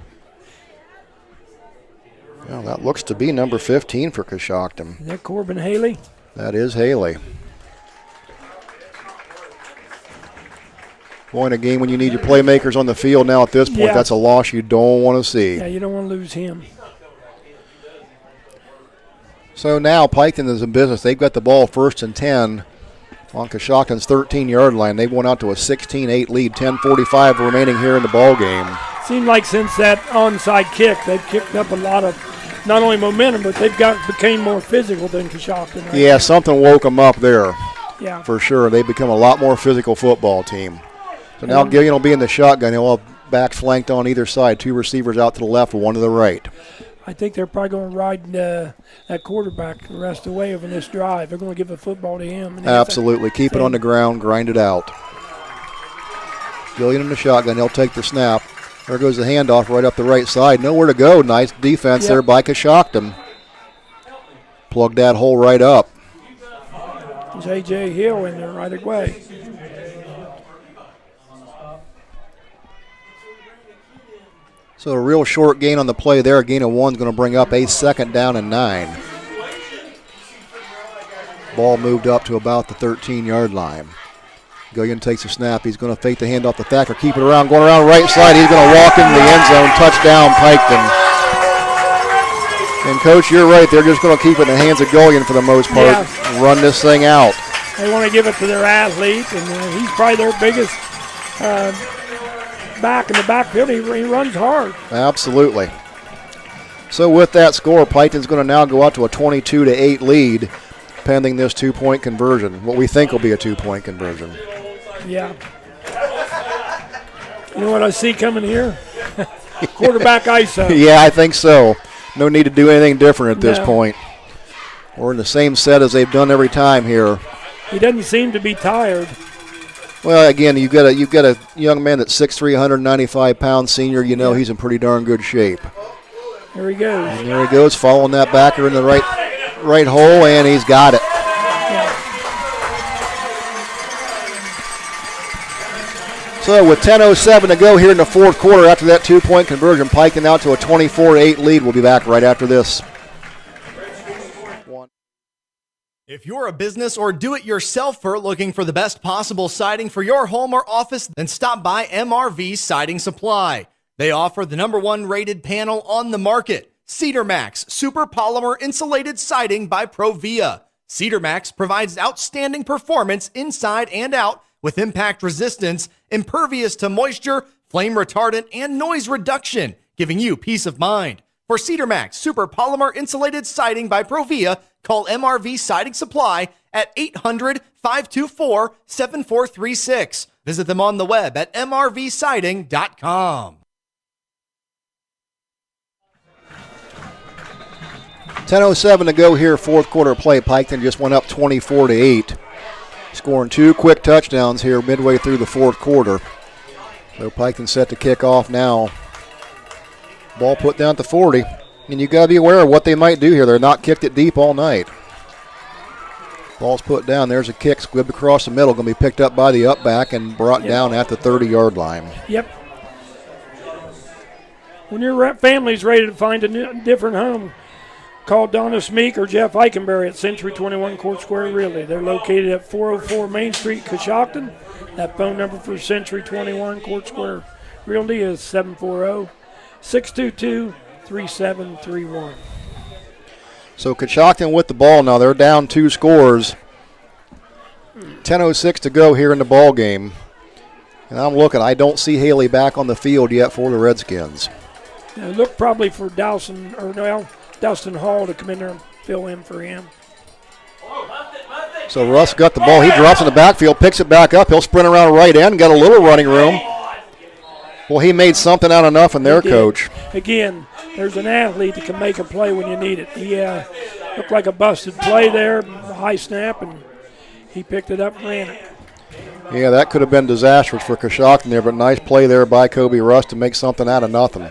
Well, that looks to be number 15 for Coshocton. Is that Corbin Haley? That is Haley. Boy, in a game when you need your playmakers on the field now at this point, that's a loss you don't want to see. Yeah, you don't want to lose him. So now Piketon is in business. They've got the ball 1st and 10 on Coshocton's 13-yard line. They've went out to a 16-8 lead, 10:45 remaining here in the ball game. Seemed like since that onside kick, they've kicked up a lot of not only momentum, but they've became more physical than Coshocton. Right? Yeah, something woke them up there. Yeah. For sure. They've become a lot more physical football team. So now Gillian will be in the shotgun. He'll have backs flanked on either side. 2 receivers out to the left, 1 to the right. I think they're probably going to ride that quarterback the rest of the way over this drive. They're going to give the football to him. And Absolutely. Keep it on the ground, grind it out. Gillian in the shotgun. He'll take the snap. There goes the handoff right up the right side. Nowhere to go. Nice defense there by Coshocton. Plug that hole right up. There's A.J. Hill in there right away. So a real short gain on the play there. A gain of 1 is going to bring up a 2nd down and 9. Ball moved up to about the 13-yard line. Gillian takes a snap. He's going to fake the handoff to Thacker. Keep it around. Going around right side. He's going to walk into the end zone. Touchdown, Piketon. And, Coach, you're right. They're just going to keep it in the hands of Gillian for the most part. Yeah. Run this thing out. They want to give it to their athlete, and he's probably their biggest back in the backfield. He runs hard. Absolutely. So with that score, Piketon's going to now go out to a 22-8 lead, pending this 2-point conversion. What we think will be a 2-point conversion. Yeah. You know what I see coming here? Quarterback ISO. Yeah, I think so. No need to do anything different at this point. We're in the same set as they've done every time here. He doesn't seem to be tired. Well, again, you've got a young man that's 6'3", 195 pounds, senior. You know he's in pretty darn good shape. There he goes. And there he goes, following that backer in the right hole, and he's got it. Yeah. So with 10:07 to go here in the 4th quarter after that 2-point conversion, Piketon out to a 24-8 lead. We'll be back right after this. If you're a business or do-it-yourselfer looking for the best possible siding for your home or office, then stop by MRV Siding Supply. They offer the #1 rated panel on the market, Cedar Max Super Polymer Insulated Siding by Provia. Cedar Max provides outstanding performance inside and out with impact resistance, impervious to moisture, flame retardant, and noise reduction, giving you peace of mind. For Cedar Max Super Polymer Insulated Siding by Provia, call MRV Siding Supply at 800-524-7436. Visit them on the web at mrvsiding.com. 10:07 to go here, 4th quarter play. Piketon just went up 24-8, scoring 2 quick touchdowns here midway through the 4th quarter. So Piketon set to kick off now. Ball put down to 40, and you got to be aware of what they might do here. They're not kicked it deep all night. Ball's put down. There's a kick, squibbed across the middle, going to be picked up by the up back and brought down at the 30-yard line. Yep. When your family's ready to find a different home, call Donna Smeek or Jeff Eichenberry at Century 21 Court Square Realty. They're located at 404 Main Street, Coshocton. That phone number for Century 21 Court Square Realty is 740-622-3731. So Coshocton with the ball now. They're down 2 scores. 10:06 to go here in the ball game. And I'm looking. I don't see Haley back on the field yet for the Redskins. Look probably for Dustin Hall to come in there and fill in for him. So Russ got the ball. He drops in the backfield, picks it back up. He'll sprint around right end, got a little running room. Well, he made something out of nothing there, Coach. Again, there's an athlete that can make a play when you need it. He looked like a busted play there, high snap, and he picked it up and ran it. Yeah, that could have been disastrous for Coshocton there, but nice play there by Kobe Russ to make something out of nothing.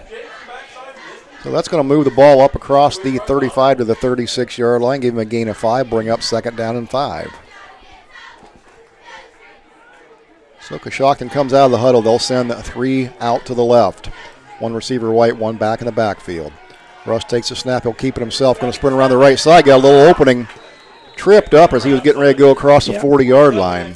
So that's going to move the ball up across the 35 to the 36-yard line, give him a gain of 5, bring up 2nd down and 5. So Coshocton comes out of the huddle. They'll send 3 out to the left. 1 receiver White, 1 back in the backfield. Russ takes a snap. He'll keep it himself. Going to sprint around the right side. Got a little opening. Tripped up as he was getting ready to go across the 40-yard line.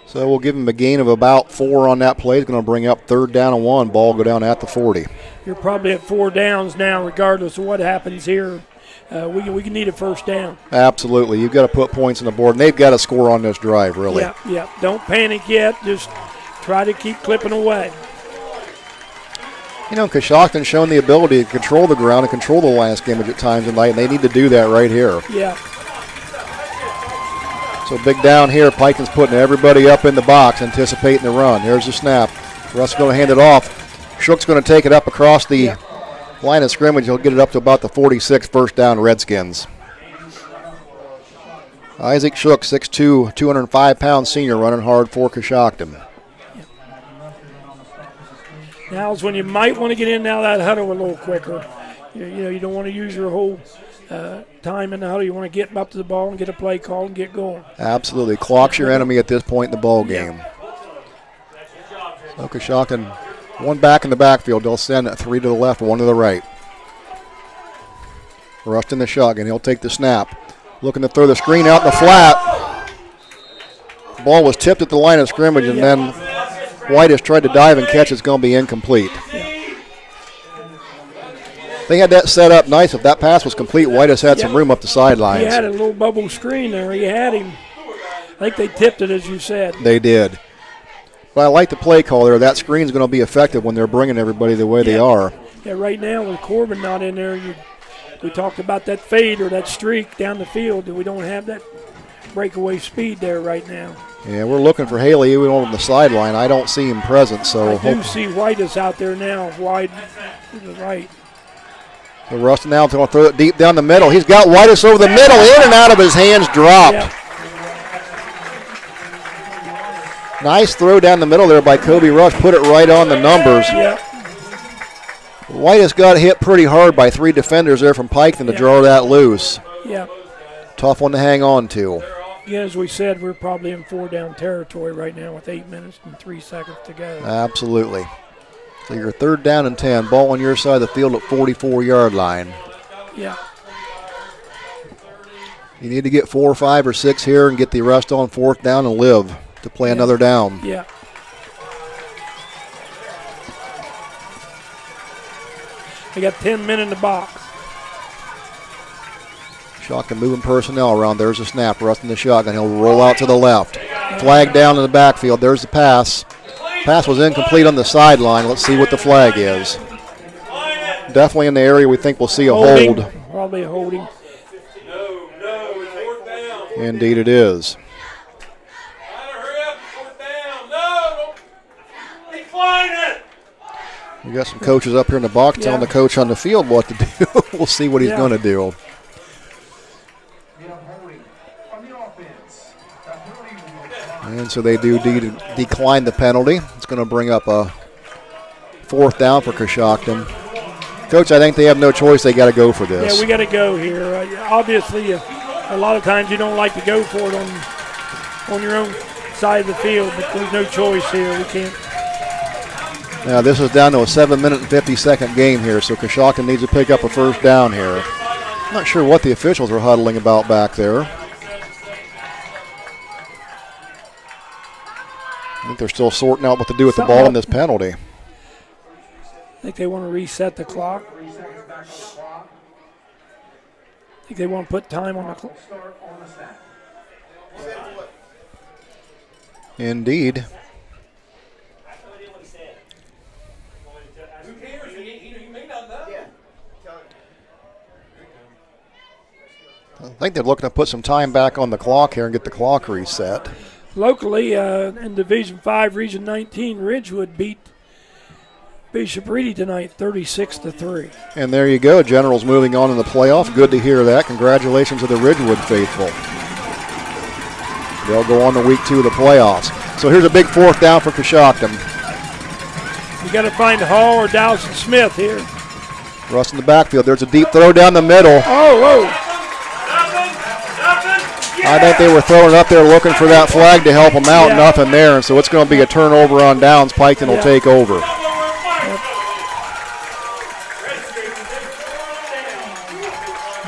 So we'll give him a gain of about 4 on that play. He's going to bring up 3rd down and 1. Ball go down at the 40. You're probably at 4 downs now, regardless of what happens here. We can need a 1st down. Absolutely. You've got to put points on the board, and they've got to score on this drive, really. Yeah. Don't panic yet. Just try to keep clipping away. You know, Coshocton's shown the ability to control the ground and control the line of scrimmage at times tonight, and they need to do that right here. Yeah. So big down here. Piketon's putting everybody up in the box, anticipating the run. Here's the snap. Russ is going to hand it off. Shook's going to take it up across the line of scrimmage. He'll get it up to about the 46, 1st down, Redskins. Isaac Shook, 6'2", 205-pound senior, running hard for Coshocton. Now's when you might want to get in and out of that huddle a little quicker. You don't want to use your whole time in the huddle. You want to get up to the ball and get a play call and get going. Absolutely. Clock's your enemy at this point in the ball game. So Coshocton, 1 back in the backfield. They'll send 3 to the left, 1 to the right. Rush in the shotgun. He'll take the snap. Looking to throw the screen out in the flat. The ball was tipped at the line of scrimmage, and then White has tried to dive and catch. It's going to be incomplete. They had that set up nice. If that pass was complete, White has had some room up the sidelines. He had a little bubble screen there. He had him. I think they tipped it, as you said. They did. But I like the play call there. That screen's going to be effective when they're bringing everybody the way they are. Yeah, right now with Corbin not in there, we talked about that fade or that streak down the field. We don't have that breakaway speed there right now. Yeah, we're looking for Haley even on the sideline. I don't see him present, so I do see White is out there now, wide to the right. So Rustin now going to throw it deep down the middle. He's got Whitus over the middle, in and out of his hands, dropped. Yeah. Nice throw down the middle there by Kobe Rush, put it right on the numbers. Yeah. Whitus got hit pretty hard by 3 defenders there from Piketon to draw that loose. Yeah. Tough one to hang on to. Yeah, as we said, we're probably in 4 down territory right now with 8 minutes and 3 seconds to go. Absolutely. So you're 3rd down and 10. Ball on your side of the field at 44-yard line. Yeah. You need to get 4 or 5 or 6 here and get the rest on 4th down and live to play another down. Yeah. They got 10 men in the box. Shotgun moving personnel around. There's a snap. Russ in the shotgun. He'll roll out to the left. Flag down in the backfield. There's the pass. Pass was incomplete on the sideline. Let's see what the flag is. Definitely in the area we think we'll see a hold. Probably a holding. Indeed it is. We got some coaches up here in the box telling the coach on the field what to do. We'll see what he's going to do. And so they do decline the penalty. It's going to bring up a 4th down for Coshocton. Coach, I think they have no choice. They got to go for this. Yeah, we got to go here. Obviously, a lot of times you don't like to go for it on your own side of the field, but there's no choice here. We can't. Now this is down to a 7-minute and 50-second game here, so Coshocton needs to pick up a 1st down here. I'm not sure what the officials are huddling about back there. I think they're still sorting out what to do with the ball in this penalty. I think they want to reset the clock. I think they want to put time on the clock. Indeed. I think they're looking to put some time back on the clock here and get the clock reset. Locally, in Division 5, Region 19, Ridgewood beat Bishop Reedy tonight 36-3. And there you go. Generals moving on in the playoff. Good to hear that. Congratulations to the Ridgewood faithful. They'll go on to week 2 of the playoffs. So here's a big 4th down for Coshocton. You got to find Hall or Dawson Smith here. Russ in the backfield. There's a deep throw down the middle. Oh, whoa. I think they were throwing it up there looking for that flag to help them out. Yeah. Nothing there. And so it's going to be a turnover on downs. Piketon will take over.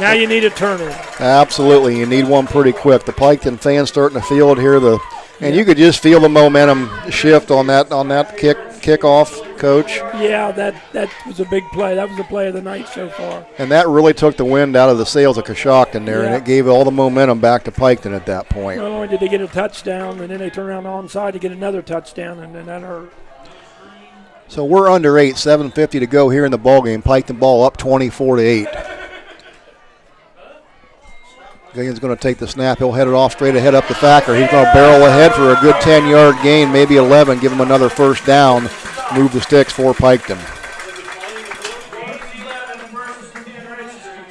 Now you need a turnover. Absolutely. You need one pretty quick. The Piketon fans starting to feel it here. And you could just feel the momentum shift on that kickoff, Coach. Yeah, that was a big play. That was the play of the night so far. And that really took the wind out of the sails of Coshocton there, and it gave all the momentum back to Piketon at that point. Not only did they get a touchdown, and then they turned around onside to get another touchdown, and then that hurt. So we're under 8, 7:50 to go here in the ballgame. Piketon ball up 24-8. Gillian's going to take the snap. He'll head it off straight ahead up to Thacker. He's going to barrel ahead for a good 10-yard gain, maybe 11. Give him another first down. Move the sticks for Piketon.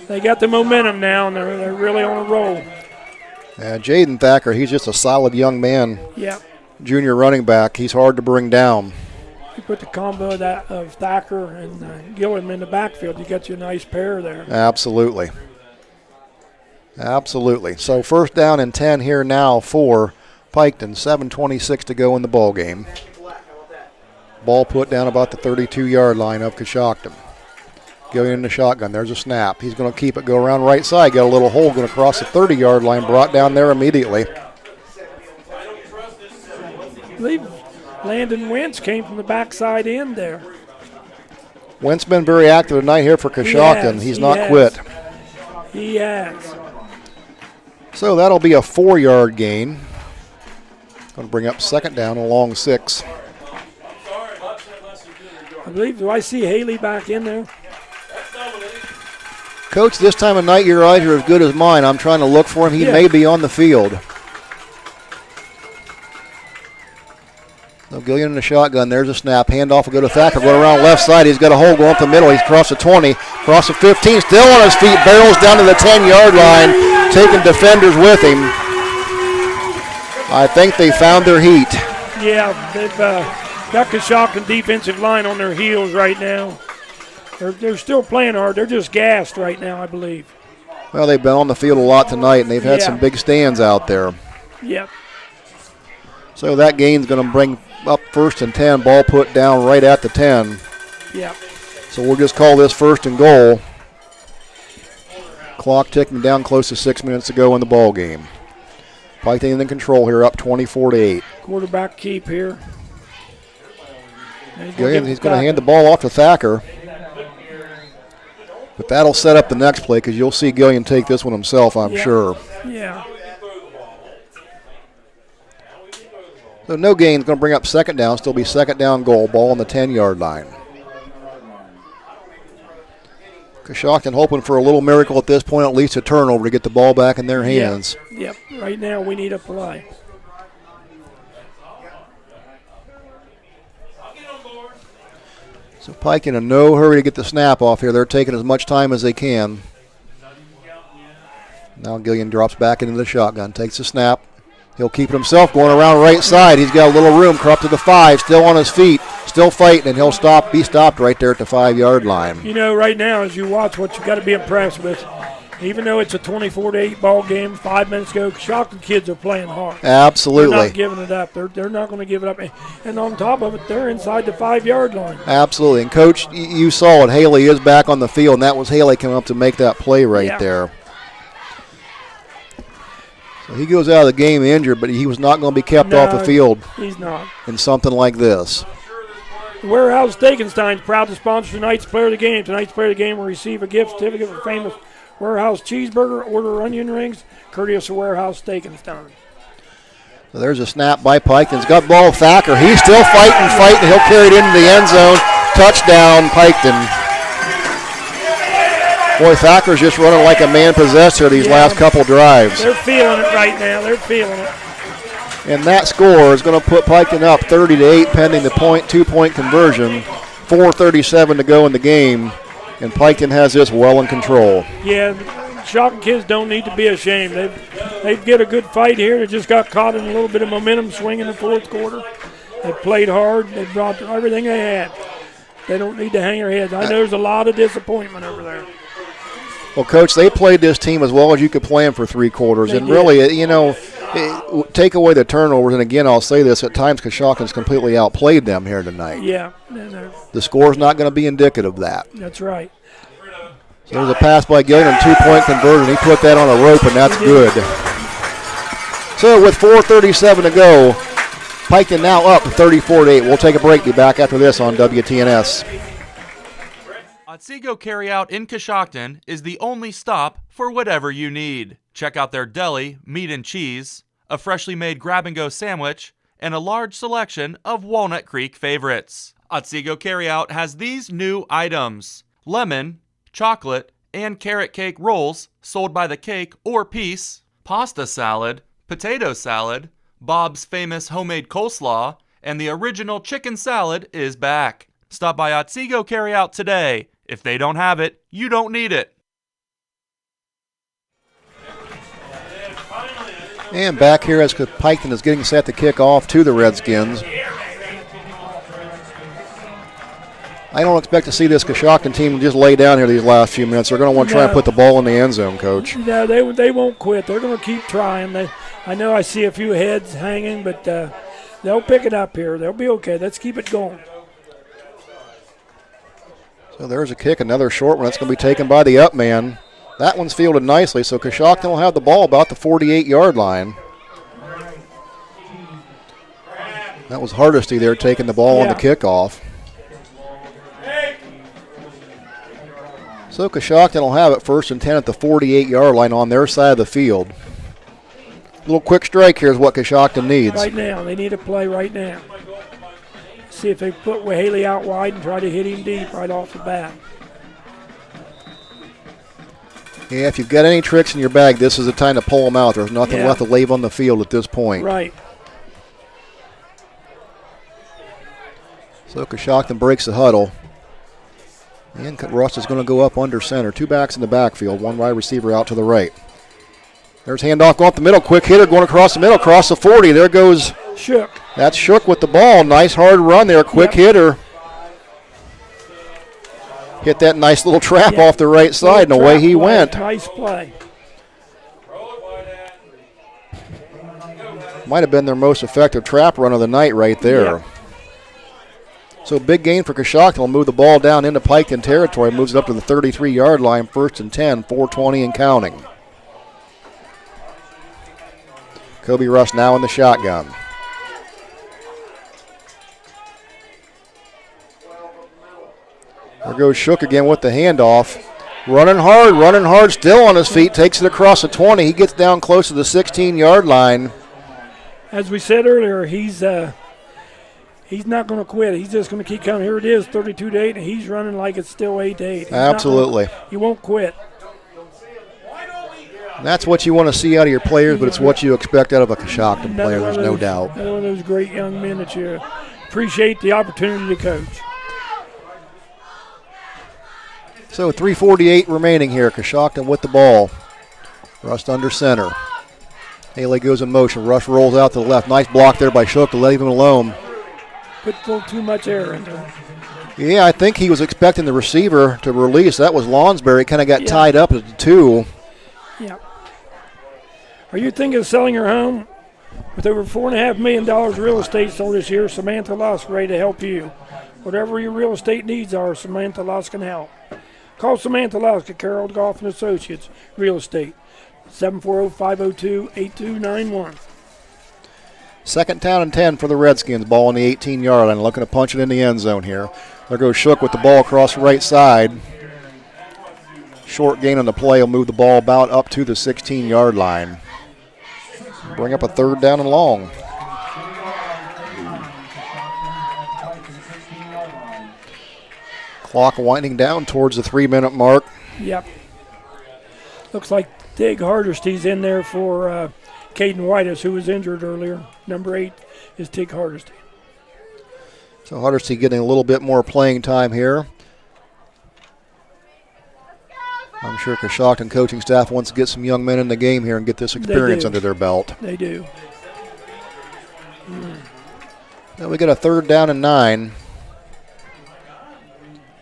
They got the momentum now, and they're really on a roll. And Jaden Thacker, he's just a solid young man. Yeah. Junior running back. He's hard to bring down. You put the combo of Thacker and Gilliam in the backfield, you got you a nice pair there. Absolutely. Absolutely. So first down and 10 here now for Piketon. 7:26 to go in the ball game. Ball put down about the 32-yard line of Coshocton. Gillian in the shotgun. There's a snap. He's going to keep it, go around right side. Got a little hole going across the 30-yard line. Brought down there immediately. I believe Landon Wentz came from the backside end there. Wentz been very active tonight here for Coshocton. He's not quit. He has. So that'll be a 4-yard gain. Going to bring up second down along 6. I believe, do I see Haley back in there? Coach, this time of night your eyes are as good as mine. I'm trying to look for him. He may be on the field. So Gillian in the shotgun. There's a snap. Handoff will go to Thacker. Going around left side. He's got a hole going up the middle. He's across the 20, across the 15. Still on his feet. Barrels down to the 10-yard line. Taking defenders with him. I think they found their heat. Yeah, they've got Coshocton defensive line on their heels right now. They're still playing hard. They're just gassed right now, I believe. Well, they've been on the field a lot tonight, and they've had some big stands out there. Yep. So that gain's going to bring up first and 10. Ball put down right at the 10. Yep. So we'll just call this first and goal. Clock ticking down close to 6 minutes to go in the ball game. Piketon in control here, up 24-8. Quarterback keep here. He's going to hand the ball off to Thacker. But that'll set up the next play because you'll see Gillian take this one himself, I'm sure. Yeah. So no gain is going to bring up second down. Still be second down goal. Ball on the 10-yard line. Coshocton hoping for a little miracle at this point, at least a turnover to get the ball back in their hands. Yep. Right now we need a play. So Pike in no hurry to get the snap off here. They're taking as much time as they can. Now Gillian drops back into the shotgun, takes the snap. He'll keep it himself, going around right side. He's got a little room, up to the 5, still on his feet, still fighting, and he'll be stopped right there at the 5-yard line. You know, right now, as you watch, what you got to be impressed with, even though it's a 24-8 ball game, 5 minutes ago, Coshocton kids are playing hard. Absolutely. They're not giving it up. They're not going to give it up. And on top of it, they're inside the 5-yard line. Absolutely. And, Coach, you saw it. Haley is back on the field, and that was Haley coming up to make that play right there. So he goes out of the game injured, but he was not going to be kept off the field. He's not. In something like this. Warehouse Steakenstein is proud to sponsor tonight's player of the game. Tonight's player of the game will receive a gift certificate for famous Warehouse cheeseburger, order onion rings, courteous of Warehouse Steakenstein. So there's a snap by Piketon. He's got the ball Thacker. He's still fighting. He'll carry it into the end zone. Touchdown, Piketon. Boy, Thacker's just running like a man possessed here these last couple drives. They're feeling it right now. They're feeling it. And that score is going to put Piketon up 30-8 pending the 2-point conversion. 4:37 to go in the game, and Piketon has this well in control. Yeah, Coshocton kids don't need to be ashamed. They get a good fight here. They just got caught in a little bit of momentum swing in the fourth quarter. They played hard. They brought everything they had. They don't need to hang their heads. I know there's a lot of disappointment over there. Well, Coach, they played this team as well as you could play them for 3 quarters. And really, you know, take away the turnovers. And, again, I'll say this, at times Coshocton's completely outplayed them here tonight. Yeah. The score's not going to be indicative of that. That's right. So there's a pass by Gilliam, 2-point conversion. He put that on a rope, and that's good. So with 4:37 to go, Piketon now up 34-8. We'll take a break. Be back after this on WTNS. Otsego Carryout in Coshocton is the only stop for whatever you need. Check out their deli, meat and cheese, a freshly made grab-and-go sandwich, and a large selection of Walnut Creek favorites. Otsego Carryout has these new items: lemon, chocolate, and carrot cake rolls sold by the cake or piece, pasta salad, potato salad, Bob's famous homemade coleslaw, and the original chicken salad is back. Stop by Otsego Carryout today. If they don't have it, you don't need it. And back here as Piketon is getting set to kick off to the Redskins. I don't expect to see this Coshocton team just lay down here these last few minutes. They're going to want to try and put the ball in the end zone, Coach. No, they won't quit. They're going to keep trying. I know I see a few heads hanging, but they'll pick it up here. They'll be okay. Let's keep it going. So there's a kick, another short one. That's going to be taken by the up man. That one's fielded nicely, so Coshocton will have the ball about the 48-yard line. That was Hardesty there taking the ball on the kickoff. So Coshocton will have it 1st and 10 at the 48-yard line on their side of the field. A little quick strike here is what Coshocton needs. Right now, they need a play right now. See if they put Haley out wide and try to hit him deep right off the bat. Yeah, if you've got any tricks in your bag, this is the time to pull them out. There's nothing left to leave on the field at this point. Right. So Coshocton breaks the huddle. And Russ is going to go up under center. 2 backs in the backfield, 1 wide receiver out to the right. There's handoff going up the middle. Quick hitter going across the middle, across the 40. There goes Shook. That's Shook with the ball. Nice hard run there. Quick hitter. Hit that nice little trap off the right side, and away he went. Nice play. Might have been their most effective trap run of the night right there. Yeah. So big gain for Coshocton. Will move the ball down into Piketon territory. Moves it up to the 33-yard line. 1st and 10, 4:20 and counting. Kobe Russ now in the shotgun. There goes Shook again with the handoff. Running hard, still on his feet. Takes it across the 20. He gets down close to the 16-yard line. As we said earlier, he's not going to quit. He's just going to keep coming. Here it is, 32-8, and he's running like it's still 8-8. Absolutely. He won't quit. That's what you want to see out of your players, but it's what you expect out of a Coshocton player, there's no doubt. Another one of those great young men that you appreciate the opportunity to coach. So 3:48 remaining here. Coshocton with the ball. Rust under center. Haley goes in motion. Rush rolls out to the left. Nice block there by Shook to leave him alone. Put a little too much air into him. Yeah, I think he was expecting the receiver to release. That was Lonsberry. Kind of got tied up at the 2. Yeah. Are you thinking of selling your home? With over $4.5 million real estate sold this year, Samantha Lusk ready to help you. Whatever your real estate needs are, Samantha Lusk can help. Call Samantha Lusk at Carroll Golf & Associates Real Estate, 740-502-8291. 2nd down and 10 for the Redskins. Ball on the 18-yard line. Looking to punch it in the end zone here. There goes Shook with the ball across the right side. Short gain on the play will move the ball about up to the 16-yard line. Bring up a 3rd down and long. Clock winding down towards the 3-minute mark. Yep. Looks like Tig Hardesty's in there for Caden Whitus, who was injured earlier. Number 8 is Tig Hardesty. So Hardesty getting a little bit more playing time here. I'm sure Coshocton coaching staff wants to get some young men in the game here and get this experience under their belt. They do. Now we got a 3rd down and 9.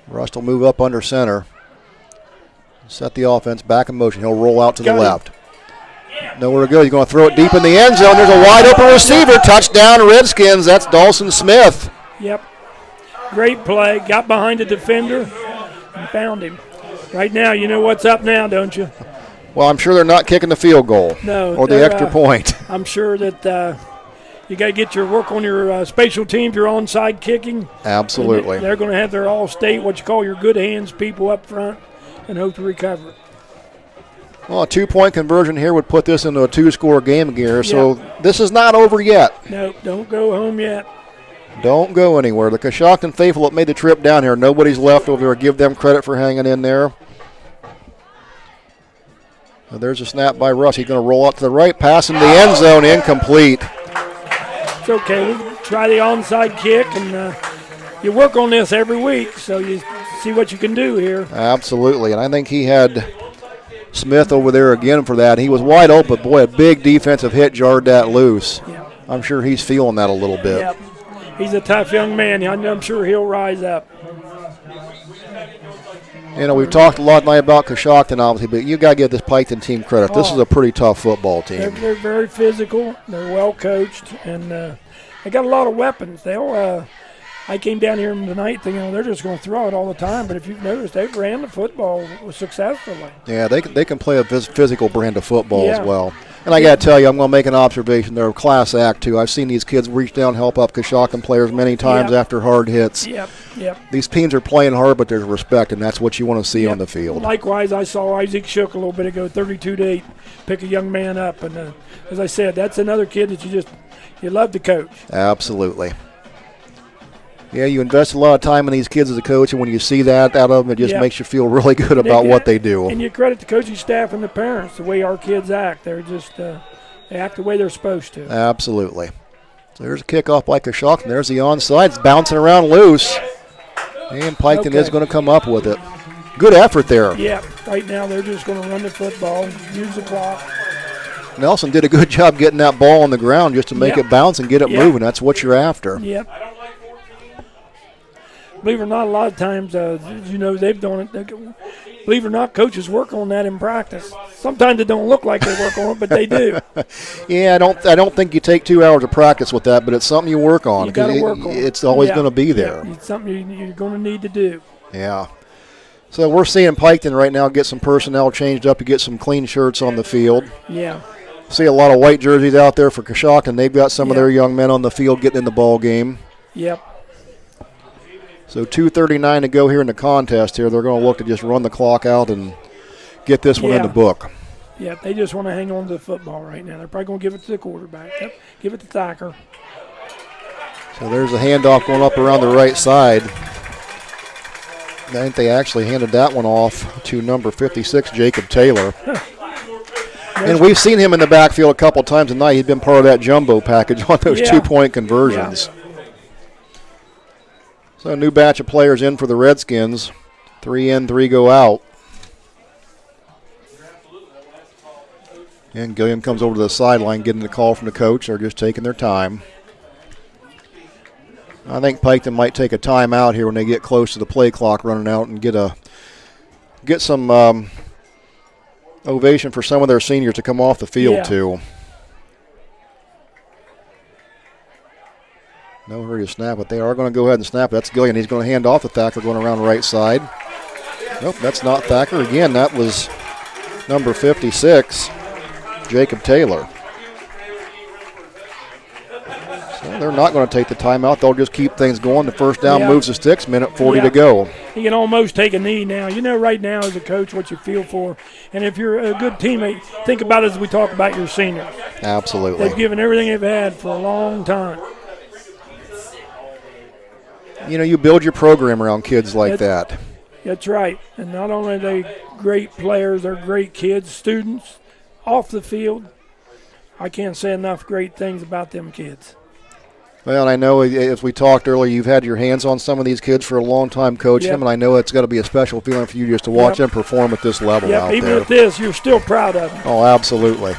Rust will move up under center. Set the offense back in motion. He'll roll out to the left. Nowhere to go. He's going to throw it deep in the end zone. There's a wide open receiver. Touchdown Redskins. That's Dawson Smith. Yep. Great play. Got behind the defender and found him. Right now, you know what's up now, don't you? Well, I'm sure they're not kicking the field goal or the extra point. I'm sure that you got to get your work on your special teams, your onside kicking. Absolutely. They're going to have their all-state, what you call your good hands people up front, and hope to recover it. Well, a 2-point conversion here would put this into a 2-score game here, so this is not over yet. No, don't go home yet. Don't go anywhere. The Coshocton faithful that made the trip down here, nobody's left over there. Give them credit for hanging in there. So there's a snap by Russ. He's going to roll out to the right, pass in the end zone, incomplete. It's okay. We'll try the onside kick, and you work on this every week, so you see what you can do here. Absolutely, and I think he had Smith over there again for that. He was wide open, but boy, a big defensive hit jarred that loose. Yep. I'm sure he's feeling that a little bit. Yep. He's a tough young man. I'm sure he'll rise up. You know, we've talked a lot tonight about Coshocton, obviously, but you got to give this Piketon team credit. This is a pretty tough football team. They're very physical. They're well coached, and they got a lot of weapons. I came down here tonight thinking, they're just going to throw it all the time. But if you've noticed, they've ran the football successfully. Yeah, they can play a physical brand of football as well. And I got to tell you, I'm going to make an observation. They're a class act, too. I've seen these kids reach down and help up Coshocton players many times after hard hits. Yep. These teams are playing hard, but there's respect, and that's what you want to see on the field. Likewise, I saw Isaac Shook a little bit ago, 32-8, pick a young man up. And as I said, that's another kid that you love to coach. Absolutely. Yeah, you invest a lot of time in these kids as a coach, and when you see that out of them, it just makes you feel really good about what they do. And you credit the coaching staff and the parents, the way our kids act. They're just they act the way they're supposed to. Absolutely. So there's a kickoff by Coshocton. There's the onside. It's bouncing around loose. And Piketon is going to come up with it. Good effort there. Yeah, right now they're just going to run the football, use the clock. Nelson did a good job getting that ball on the ground just to make it bounce and get it moving. That's what you're after. Yep. Believe it or not, a lot of times, they've done it. Believe it or not, coaches work on that in practice. Sometimes it don't look like they work on it, but they do. Yeah, I don't think you take 2 hours of practice with that, but it's something you work on. You got to work on it. It's always going to be there. It's something you're going to need to do. Yeah. So we're seeing Piketon right now get some personnel changed up to get some clean shirts on the field. Yeah. See a lot of white jerseys out there for Coshocton. They've got some of their young men on the field getting in the ball game. Yep. So 2:39 to go here in the contest here. They're going to look to just run the clock out and get this one in the book. Yeah, they just want to hang on to the football right now. They're probably going to give it to the quarterback. Yep. Give it to Thacker. So there's a handoff going up around the right side. I think they actually handed that one off to number 56, Jacob Taylor. And we've seen him in the backfield a couple times tonight. He's been part of that jumbo package on those 2-point conversions. Yeah. So a new batch of players in for the Redskins. 3 in, 3 go out. And Gilliam comes over to the sideline getting the call from the coach. They're just taking their time. I think Piketon might take a timeout here when they get close to the play clock running out and get some ovation for some of their seniors to come off the field too. No hurry to snap it. They are going to go ahead and snap it. That's Gillian. He's going to hand off to Thacker going around the right side. Nope, that's not Thacker. Again, that was number 56, Jacob Taylor. So they're not going to take the timeout. They'll just keep things going. The first down moves the sticks. Minute 40 to go. You can almost take a knee now. You know right now as a coach what you feel for. And if you're a good teammate, think about it as we talk about your seniors. Absolutely. They've given everything they've had for a long time. You know, you build your program around kids like that. That's right. And not only are they great players, they're great kids, students, off the field. I can't say enough great things about them kids. Well, and I know, as we talked earlier, you've had your hands on some of these kids for a long time coaching them, and I know it's got to be a special feeling for you just to watch them perform at this level out even there. at this, you're still proud of them. Oh, absolutely.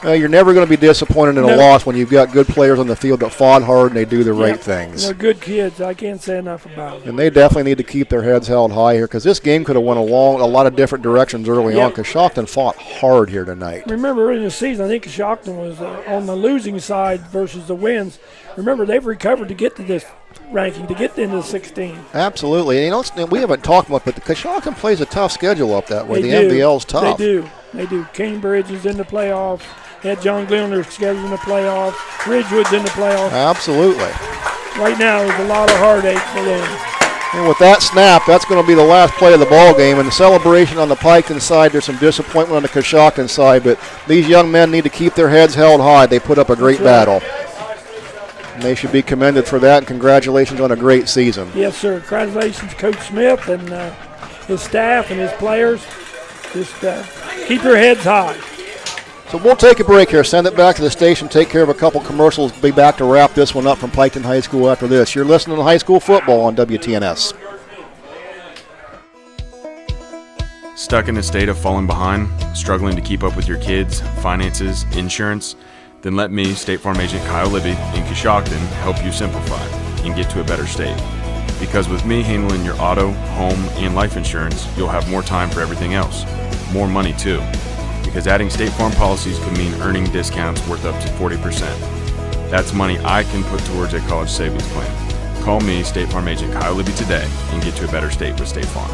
You're never going to be disappointed in a loss when you've got good players on the field that fought hard and they do the right things. They're good kids. I can't say enough about them. And they definitely need to keep their heads held high here because this game could have went a lot of different directions early on. Coshocton fought hard here tonight. Remember, in the season, I think Coshocton was on the losing side versus the wins. Remember, they've recovered to get to this ranking, to get into the 16. Absolutely. And, we haven't talked much, but the Coshocton plays a tough schedule up that way. The NBL's tough. They do. Cambridge is in the playoffs. They had John Glenn scheduled in the playoffs. Ridgewood's in the playoffs. Absolutely. Right now, there's a lot of heartache for them. And with that snap, that's going to be the last play of the ball game. And the celebration on the Piketon side, there's some disappointment on the Coshocton side, but these young men need to keep their heads held high. They put up a great battle. And they should be commended for that, and congratulations on a great season. Yes, sir. Congratulations, Coach Smith and his staff and his players. Just keep your heads high. So we'll take a break here, send it back to the station, take care of a couple commercials, be back to wrap this one up from Piketon High School after this. You're listening to High School Football on WTNS. Stuck in a state of falling behind, struggling to keep up with your kids, finances, insurance? Then let me, State Farm Agent Kyle Libby in Coshocton, help you simplify and get to a better state. Because with me handling your auto, home, and life insurance, you'll have more time for everything else. More money too. Because adding State Farm policies could mean earning discounts worth up to 40%. That's money I can put towards a college savings plan. Call me, State Farm Agent Kyle Libby, today and get to a better state with State Farm.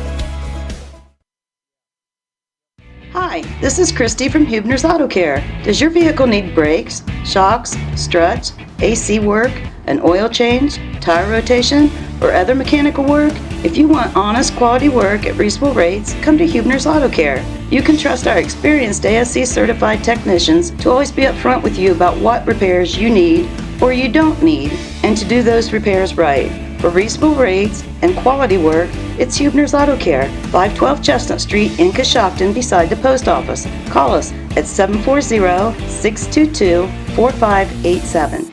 Hi, this is Christy from Huebner's Auto Care. Does your vehicle need brakes, shocks, struts, AC work, an oil change, tire rotation, or other mechanical work? If you want honest quality work at reasonable rates, come to Huebner's Auto Care. You can trust our experienced ASC certified technicians to always be upfront with you about what repairs you need or you don't need, and to do those repairs right. For reasonable rates and quality work, it's Huebner's Auto Care, 512 Chestnut Street in Coshocton beside the post office. Call us at 740-622-4587.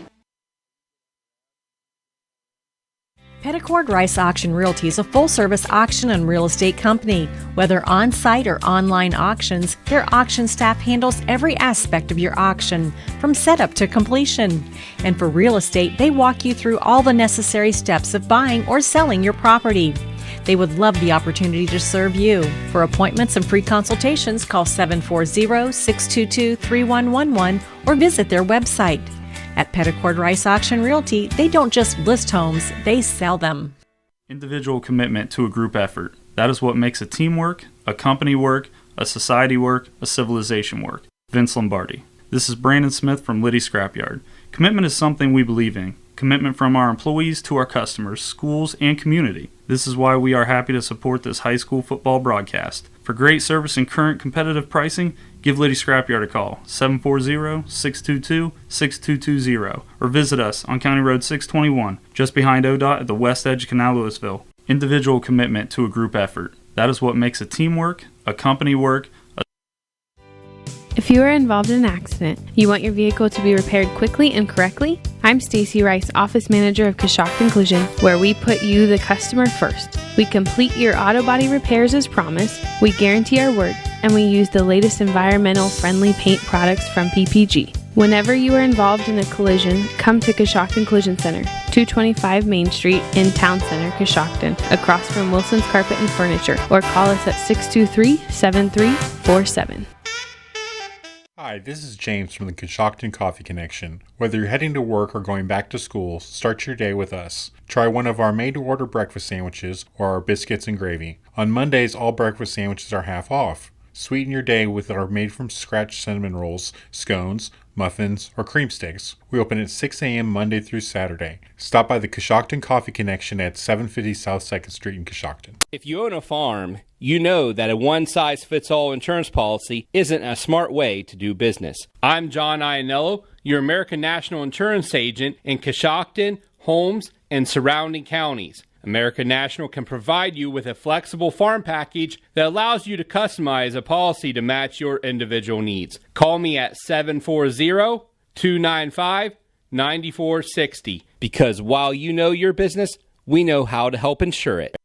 Petticord Rice Auction Realty is a full-service auction and real estate company. Whether on-site or online auctions, their auction staff handles every aspect of your auction, from setup to completion. And for real estate, they walk you through all the necessary steps of buying or selling your property. They would love the opportunity to serve you. For appointments and free consultations, call 740-622-3111 or visit their website. At Petticord Rice Auction Realty, they don't just list homes, they sell them. Individual commitment to a group effort. That is what makes a team work, a company work, a society work, a civilization work. Vince Lombardi. This is Brandon Smith from Liddy Scrapyard. Commitment is something we believe in. Commitment from our employees to our customers, schools, and community. This is why we are happy to support this high school football broadcast. For great service and current competitive pricing, give Liddy Scrapyard a call, 740-622-6220, or visit us on County Road 621, just behind ODOT at the west edge of Canal Louisville. Individual commitment to a group effort. That is what makes a team work, a company work. If you are involved in an accident, you want your vehicle to be repaired quickly and correctly? I'm Stacy Rice, Office Manager of Coshocton Collision, where we put you, the customer, first. We complete your auto body repairs as promised, we guarantee our word, and we use the latest environmental friendly paint products from PPG. Whenever you are involved in a collision, come to Coshocton Collision Center, 225 Main Street in Town Center, Coshocton, across from Wilson's Carpet and Furniture, or call us at 623-7347. Hi, this is James from the Coshocton Coffee Connection. Whether you're heading to work or going back to school, start your day with us. Try one of our made-to-order breakfast sandwiches or our biscuits and gravy. On Mondays, all breakfast sandwiches are half off. Sweeten your day with our made-from-scratch cinnamon rolls, scones, muffins, or cream sticks. We open at 6 a.m. Monday through Saturday. Stop by the Coshocton Coffee Connection at 750 South 2nd Street in Coshocton. If you own a farm, you know that a one-size-fits-all insurance policy isn't a smart way to do business. I'm John Iannello, your American National Insurance Agent in Coshocton, Holmes, and surrounding counties. American National can provide you with a flexible farm package that allows you to customize a policy to match your individual needs. Call me at 740-295-9460 because while you know your business, we know how to help insure it.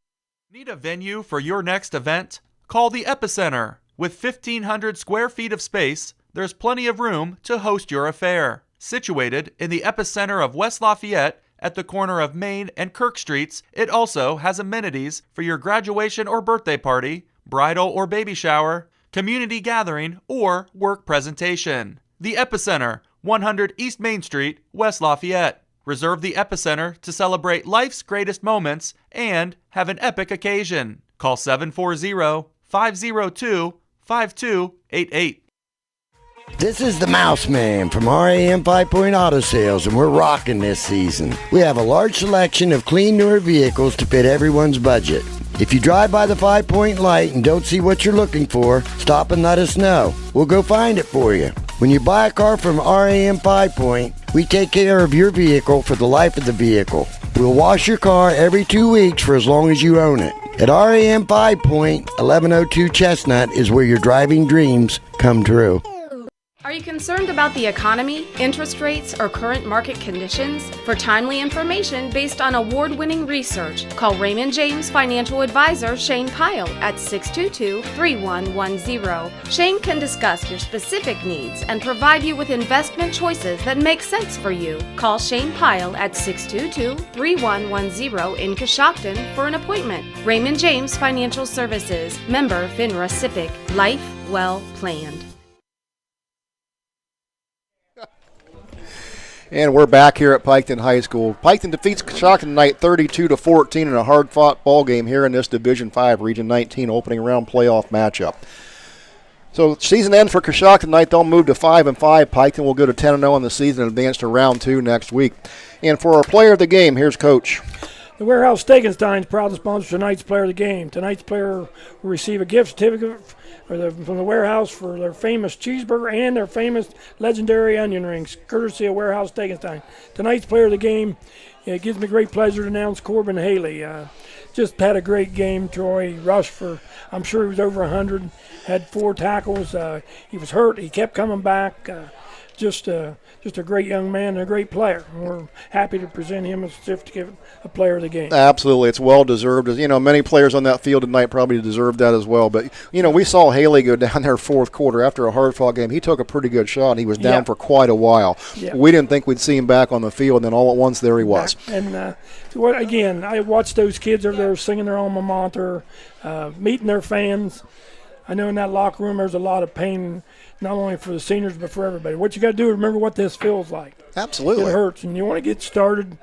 Need a venue for your next event? Call the Epicenter. With 1,500 square feet of space, there's plenty of room to host your affair. Situated in the epicenter of West Lafayette, at the corner of Main and Kirk Streets, it also has amenities for your graduation or birthday party, bridal or baby shower, community gathering, or work presentation. The Epicenter, 100 East Main Street, West Lafayette. Reserve the Epicenter to celebrate life's greatest moments and have an epic occasion. Call 740-502-5288. This is the Mouse Man from RAM 5 Point Auto Sales, and we're rocking this season. We have a large selection of clean, newer vehicles to fit everyone's budget. If you drive by the 5 Point light and don't see what you're looking for, stop and let us know. We'll go find it for you. When you buy a car from RAM 5 Point, we take care of your vehicle for the life of the vehicle. We'll wash your car every 2 weeks for as long as you own it. At RAM 5 Point, 1102 Chestnut is where your driving dreams come true. Are you concerned about the economy, interest rates, or current market conditions? For timely information based on award-winning research, call Raymond James Financial Advisor Shane Pyle at 622-3110. Shane can discuss your specific needs and provide you with investment choices that make sense for you. Call Shane Pyle at 622-3110 in Coshocton for an appointment. Raymond James Financial Services, member FINRA SIPC. Life well planned. And we're back here at Piketon High School. Piketon defeats Coshocton tonight 32-14 in a hard-fought ball game here in this Division 5 Region 19 opening round playoff matchup. So season ends for Coshocton tonight. They'll move to 5-5. Piketon will go to 10-0 in the season and advance to round 2 next week. And for our player of the game, here's Coach. The Warehouse Stegenstein is proud to sponsor tonight's player of the game. Tonight's player will receive a gift certificate from the Warehouse for their famous cheeseburger and their famous legendary onion rings, courtesy of Warehouse Stegenstein. Tonight's player of the game, it gives me great pleasure to announce Corbin Haley. Just had a great game, Troy. He rushed for, I'm sure he was over 100, had 4 tackles. He was hurt. He kept coming back. Just a great young man and a great player. And we're happy to present him a certificate of player of the game. Absolutely. It's well-deserved. You know, many players on that field tonight probably deserved that as well. But, you know, we saw Haley go down there fourth quarter after a hard-fought game. He took a pretty good shot, and he was down for quite a while. Yeah. We didn't think we'd see him back on the field, and then all at once there he was. And, again, I watched those kids over there singing their alma mater, meeting their fans. I know in that locker room there's a lot of pain, not only for the seniors but for everybody. What you got to do is remember what this feels like. Absolutely. It hurts, and you want to get started.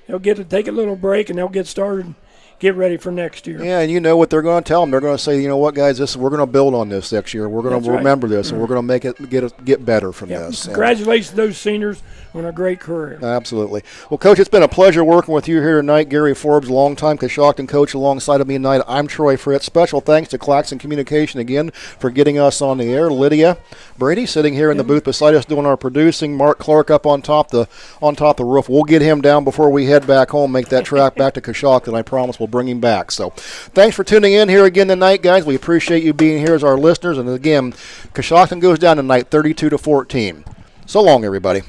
They'll get to take a little break, and they'll get started, get ready for next year. Yeah, and you know what they're going to tell them. They're going to say, you know what, guys, we're going to build on this next year. We're going to remember this, and we're going to make it get better from this. Congratulations to those seniors on a great career. Absolutely. Well, Coach, it's been a pleasure working with you here tonight. Gary Forbes, longtime Coshocton coach, alongside of me tonight. I'm Troy Fritz. Special thanks to Claxon Communication again for getting us on the air. Lydia Brady sitting here in the booth beside us doing our producing. Mark Clark up on top the roof. We'll get him down before we head back home, make that track back to Coshocton. I promise we'll bring him back. So thanks for tuning in here again tonight, guys. We appreciate you being here as our listeners. And again, Coshocton goes down tonight 32-14. So long, everybody.